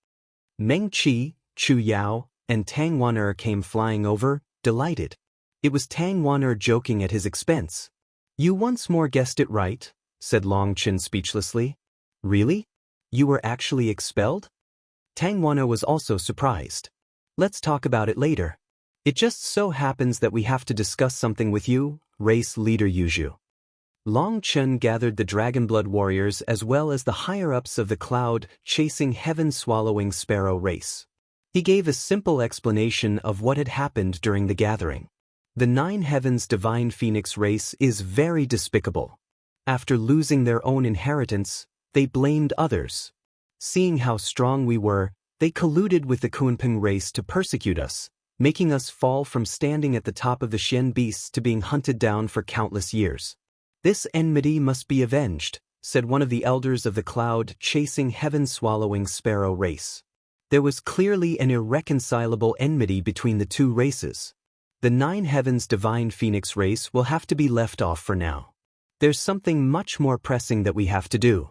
Meng Qi, Chu Yao, and Tang Wan'er came flying over, delighted. It was Tang Wan'er joking at his expense. You once more guessed it right, said Long Chen speechlessly. Really? You were actually expelled? Tang Wan'er was also surprised. Let's talk about it later. It just so happens that we have to discuss something with you, race leader Yuzhu. Long Chen gathered the Dragonblood warriors as well as the higher-ups of the cloud-chasing heaven-swallowing sparrow race. He gave a simple explanation of what had happened during the gathering. The Nine Heavens Divine Phoenix race is very despicable. After losing their own inheritance, they blamed others. Seeing how strong we were, they colluded with the Kunpeng race to persecute us, making us fall from standing at the top of the Xian beasts to being hunted down for countless years. This enmity must be avenged, said one of the elders of the cloud-chasing heaven-swallowing sparrow race. There was clearly an irreconcilable enmity between the two races. The Nine Heavens divine phoenix race will have to be left off for now. There's something much more pressing that we have to do.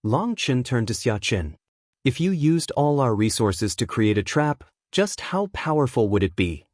Long Chen turned to Xia Chen. If you used all our resources to create a trap, just how powerful would it be?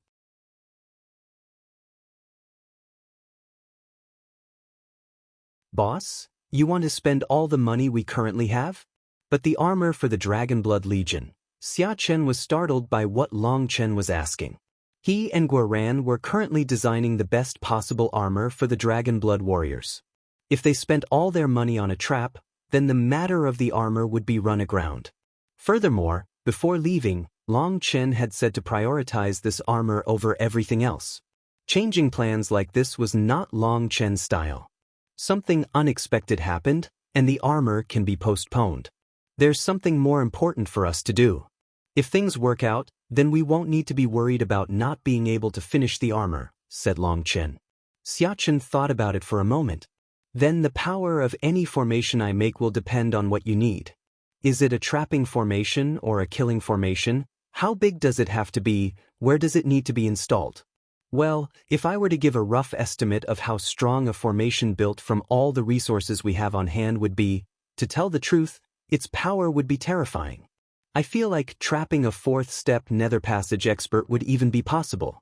Boss, you want to spend all the money we currently have? But the armor for the Dragonblood Legion. Xia Chen was startled by what Long Chen was asking. He and Guoran were currently designing the best possible armor for the Dragonblood warriors. If they spent all their money on a trap, then the matter of the armor would be run aground. Furthermore, before leaving, Long Chen had said to prioritize this armor over everything else. Changing plans like this was not Long Chen's style. Something unexpected happened, and the armor can be postponed. There's something more important for us to do. If things work out, then we won't need to be worried about not being able to finish the armor, said Long Chen. Xia Chen thought about it for a moment. Then the power of any formation I make will depend on what you need. Is it a trapping formation or a killing formation? How big does it have to be? Where does it need to be installed? Well, if I were to give a rough estimate of how strong a formation built from all the resources we have on hand would be, to tell the truth, its power would be terrifying. I feel like trapping a fourth-step nether passage expert would even be possible.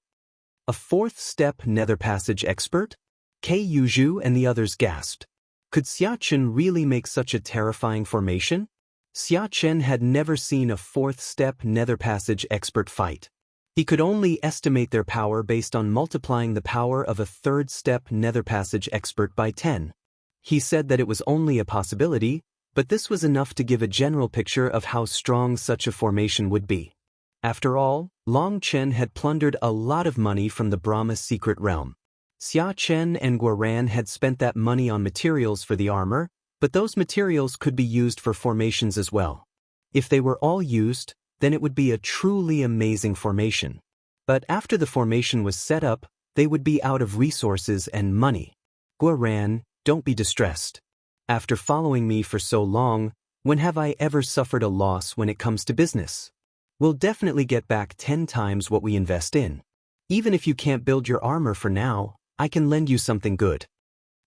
A fourth-step nether passage expert? Kei Yuzhu and the others gasped. Could Xia Chen really make such a terrifying formation? Xia Chen had never seen a fourth-step nether passage expert fight. He could only estimate their power based on multiplying the power of a third-step nether passage expert by 10. He said that it was only a possibility, but this was enough to give a general picture of how strong such a formation would be. After all, Long Chen had plundered a lot of money from the Brahma's secret realm. Xia Chen and Guoran had spent that money on materials for the armor, but those materials could be used for formations as well. If they were all used, then it would be a truly amazing formation. But after the formation was set up, they would be out of resources and money. Guoran, don't be distressed. After following me for so long, when have I ever suffered a loss when it comes to business? We'll definitely get back 10 times what we invest in. Even if you can't build your armor for now, I can lend you something good.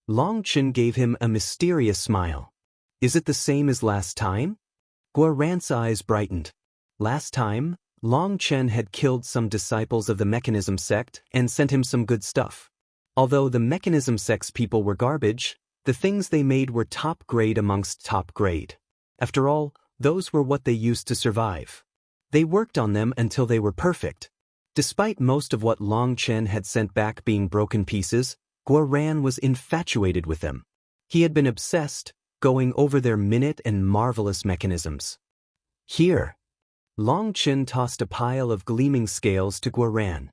Long Chen gave him a mysterious smile. Is it the same as last time? Guoran's eyes brightened. Last time, Long Chen had killed some disciples of the Mechanism sect and sent him some good stuff. Although the Mechanism sect's people were garbage, the things they made were top grade amongst top grade. After all, those were what they used to survive. They worked on them until they were perfect. Despite most of what Long Chen had sent back being broken pieces, Guoran was infatuated with them. He had been obsessed, going over their minute and marvelous mechanisms. Here. Long Chen tossed a pile of gleaming scales to Guoran.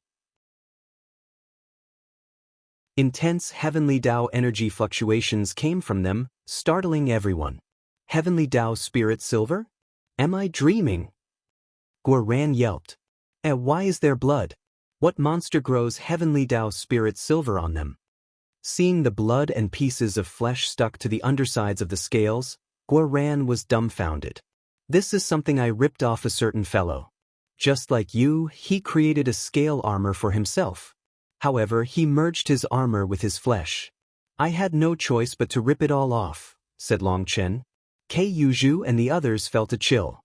Intense heavenly Tao energy fluctuations came from them, startling everyone. Heavenly Tao spirit silver? Am I dreaming? Guoran yelped. Why is there blood? What monster grows heavenly Tao spirit silver on them? Seeing the blood and pieces of flesh stuck to the undersides of the scales, Guoran was dumbfounded. This is something I ripped off a certain fellow. Just like you, he created a scale armor for himself. However, he merged his armor with his flesh. I had no choice but to rip it all off, said Long Chen. Kei Yuzhu and the others felt a chill.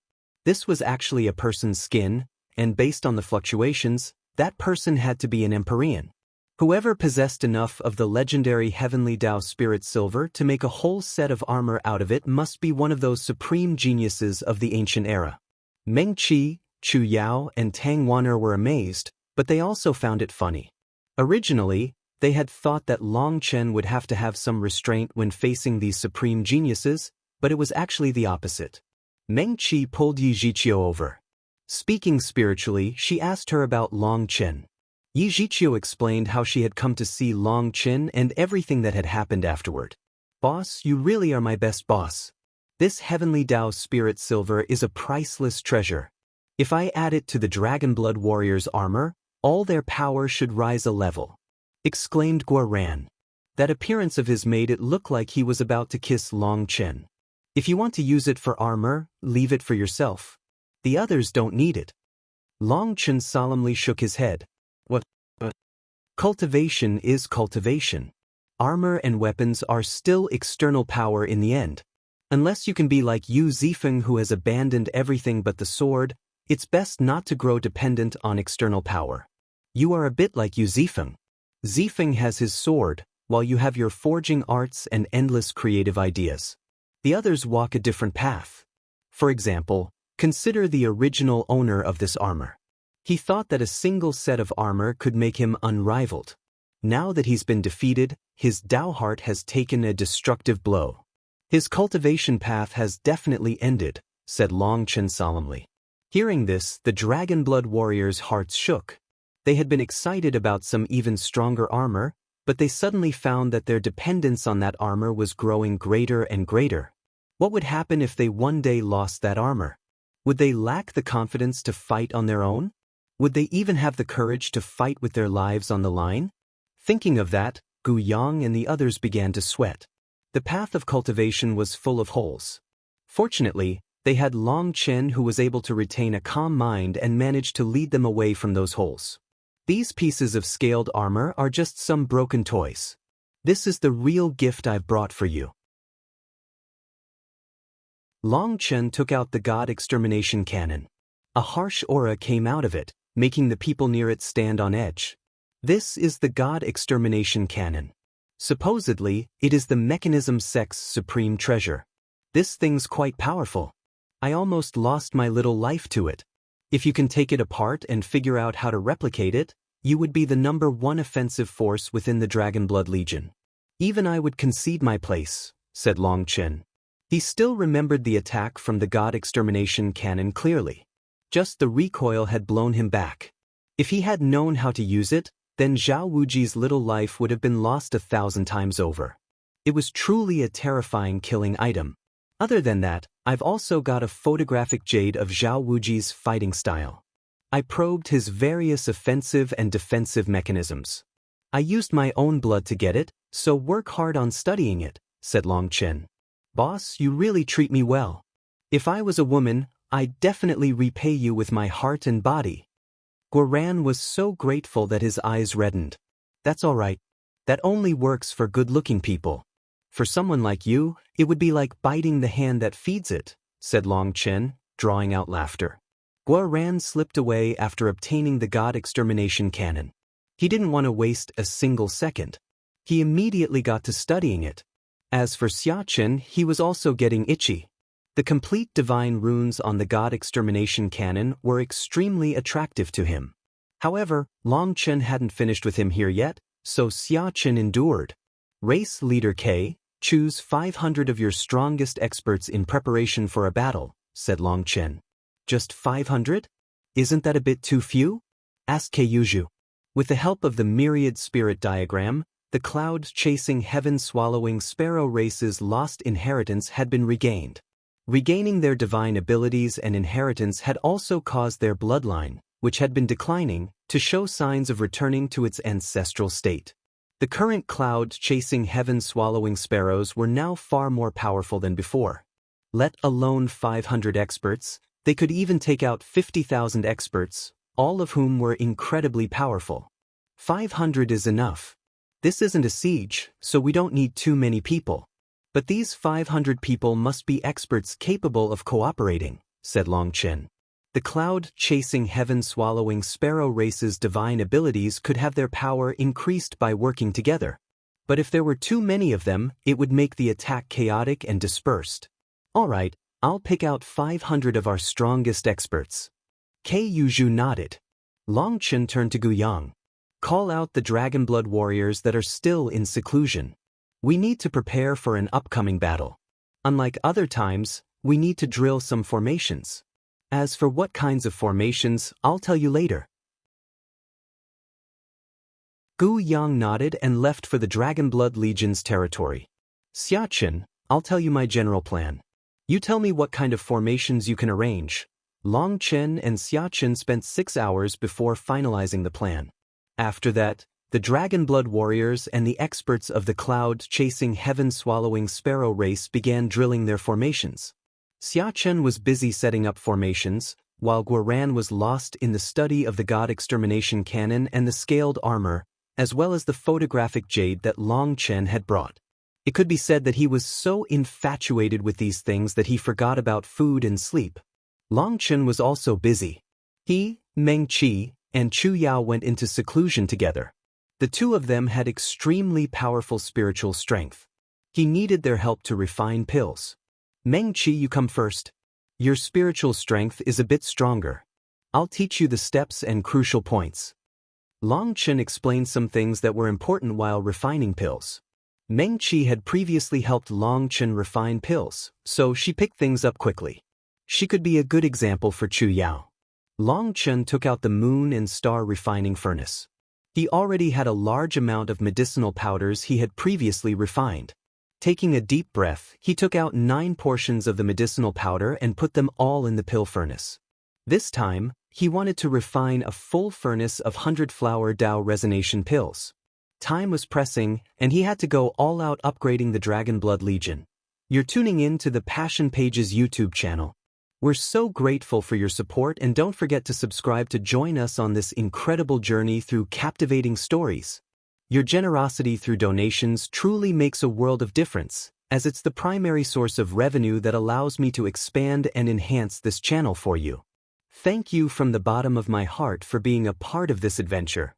This was actually a person's skin, and based on the fluctuations, that person had to be an Empyrean. Whoever possessed enough of the legendary Heavenly Tao Spirit Silver to make a whole set of armor out of it must be one of those supreme geniuses of the ancient era. Meng Qi, Chu Yao, and Tang Wan'er were amazed, but they also found it funny. Originally, they had thought that Long Chen would have to have some restraint when facing these supreme geniuses, but it was actually the opposite. Meng Qi pulled Yi Zhiqiu over. Speaking spiritually, she asked her about Long Chen. Yi Zhiqiu explained how she had come to see Long Chen and everything that had happened afterward. Boss, you really are my best boss. This Heavenly Tao Spirit Silver is a priceless treasure. If I add it to the Dragonblood Warriors' armor, all their power should rise a level. Exclaimed Guoran. That appearance of his made it look like he was about to kiss Long Chen. If you want to use it for armor, leave it for yourself. The others don't need it. Long Chen solemnly shook his head. What? Cultivation is cultivation. Armor and weapons are still external power in the end. Unless you can be like Yu Zifeng, who has abandoned everything but the sword, it's best not to grow dependent on external power. You are a bit like Yu Zifeng. Zifeng has his sword, while you have your forging arts and endless creative ideas. The others walk a different path. For example, consider the original owner of this armor. He thought that a single set of armor could make him unrivaled. Now that he's been defeated, his Dao heart has taken a destructive blow. His cultivation path has definitely ended, said Long Chen solemnly. Hearing this, the Dragon Blood warriors' hearts shook. They had been excited about some even stronger armor, but they suddenly found that their dependence on that armor was growing greater and greater. What would happen if they one day lost that armor? Would they lack the confidence to fight on their own? Would they even have the courage to fight with their lives on the line? Thinking of that, Gu Yang and the others began to sweat. The path of cultivation was full of holes. Fortunately, they had Long Chen, who was able to retain a calm mind and managed to lead them away from those holes. These pieces of scaled armor are just some broken toys. This is the real gift I've brought for you. Long Chen took out the God Extermination cannon. A harsh aura came out of it, making the people near it stand on edge. This is the God Extermination cannon. Supposedly, it is the mechanism sect's supreme treasure. This thing's quite powerful. I almost lost my little life to it. If you can take it apart and figure out how to replicate it, you would be the #1 offensive force within the Dragon Blood Legion. Even I would concede my place, said Long Chen. He still remembered the attack from the God Extermination cannon clearly. Just the recoil had blown him back. If he had known how to use it, then Zhao Wuji's little life would have been lost 1,000 times over. It was truly a terrifying killing item. Other than that, I've also got a photographic jade of Zhao Wuji's fighting style. I probed his various offensive and defensive mechanisms. I used my own blood to get it, so work hard on studying it, said Long Chen. Boss, you really treat me well. If I was a woman, I'd definitely repay you with my heart and body. Guoran was so grateful that his eyes reddened. That's all right. That only works for good-looking people. For someone like you, it would be like biting the hand that feeds it, said Long Chen, drawing out laughter. Guoran slipped away after obtaining the God Extermination cannon. He didn't want to waste a single second. He immediately got to studying it. As for Xia Chen, he was also getting itchy. The complete divine runes on the God Extermination cannon were extremely attractive to him. However, Long Chen hadn't finished with him here yet, so Xia Chen endured. Race Leader K, choose 500 of your strongest experts in preparation for a battle, said Long Chen. Just 500? Isn't that a bit too few? Asked Keiyuju. With the help of the myriad spirit diagram, the cloud-chasing heaven-swallowing sparrow race's lost inheritance had been regained. Regaining their divine abilities and inheritance had also caused their bloodline, which had been declining, to show signs of returning to its ancestral state. The current cloud-chasing heaven-swallowing sparrows were now far more powerful than before. Let alone 500 experts, they could even take out 50,000 experts, all of whom were incredibly powerful. 500 is enough. This isn't a siege, so we don't need too many people. But these 500 people must be experts capable of cooperating, said Long Chen. The cloud-chasing heaven-swallowing sparrow race's divine abilities could have their power increased by working together. But if there were too many of them, it would make the attack chaotic and dispersed. All right, I'll pick out 500 of our strongest experts. Keiyuju nodded. Long Chen turned to Gu Yang. Call out the Dragon Blood warriors that are still in seclusion. We need to prepare for an upcoming battle. Unlike other times, we need to drill some formations. As for what kinds of formations, I'll tell you later. Gu Yang nodded and left for the Dragon Blood Legion's territory. Xia Chen, I'll tell you my general plan. You tell me what kind of formations you can arrange. Long Chen and Xia Chen spent 6 hours before finalizing the plan. After that, The dragon blood warriors and the experts of the cloud-chasing heaven-swallowing sparrow race began drilling their formations. Xia Chen was busy setting up formations, while Guoran was lost in the study of the god Extermination cannon and the scaled armor, as well as the photographic jade that Long Chen had brought. It could be said that he was so infatuated with these things that he forgot about food and sleep. Long Chen was also busy. He, Meng Qi, and Chu Yao went into seclusion together. The two of them had extremely powerful spiritual strength. He needed their help to refine pills. Meng Qi, you come first. Your spiritual strength is a bit stronger. I'll teach you the steps and crucial points. Long Chen explained some things that were important while refining pills. Meng Qi had previously helped Long Chen refine pills, so she picked things up quickly. She could be a good example for Chu Yao. Long Chen took out the moon and star refining furnace. He already had a large amount of medicinal powders he had previously refined. Taking a deep breath, he took out 9 portions of the medicinal powder and put them all in the pill furnace. This time, he wanted to refine a full furnace of 100-flower Dao Resonation pills. Time was pressing, and he had to go all out upgrading the Dragon Blood Legion. You're tuning in to the Passion Pages YouTube channel. We're so grateful for your support, and don't forget to subscribe to join us on this incredible journey through captivating stories. Your generosity through donations truly makes a world of difference, as it's the primary source of revenue that allows me to expand and enhance this channel for you. Thank you from the bottom of my heart for being a part of this adventure.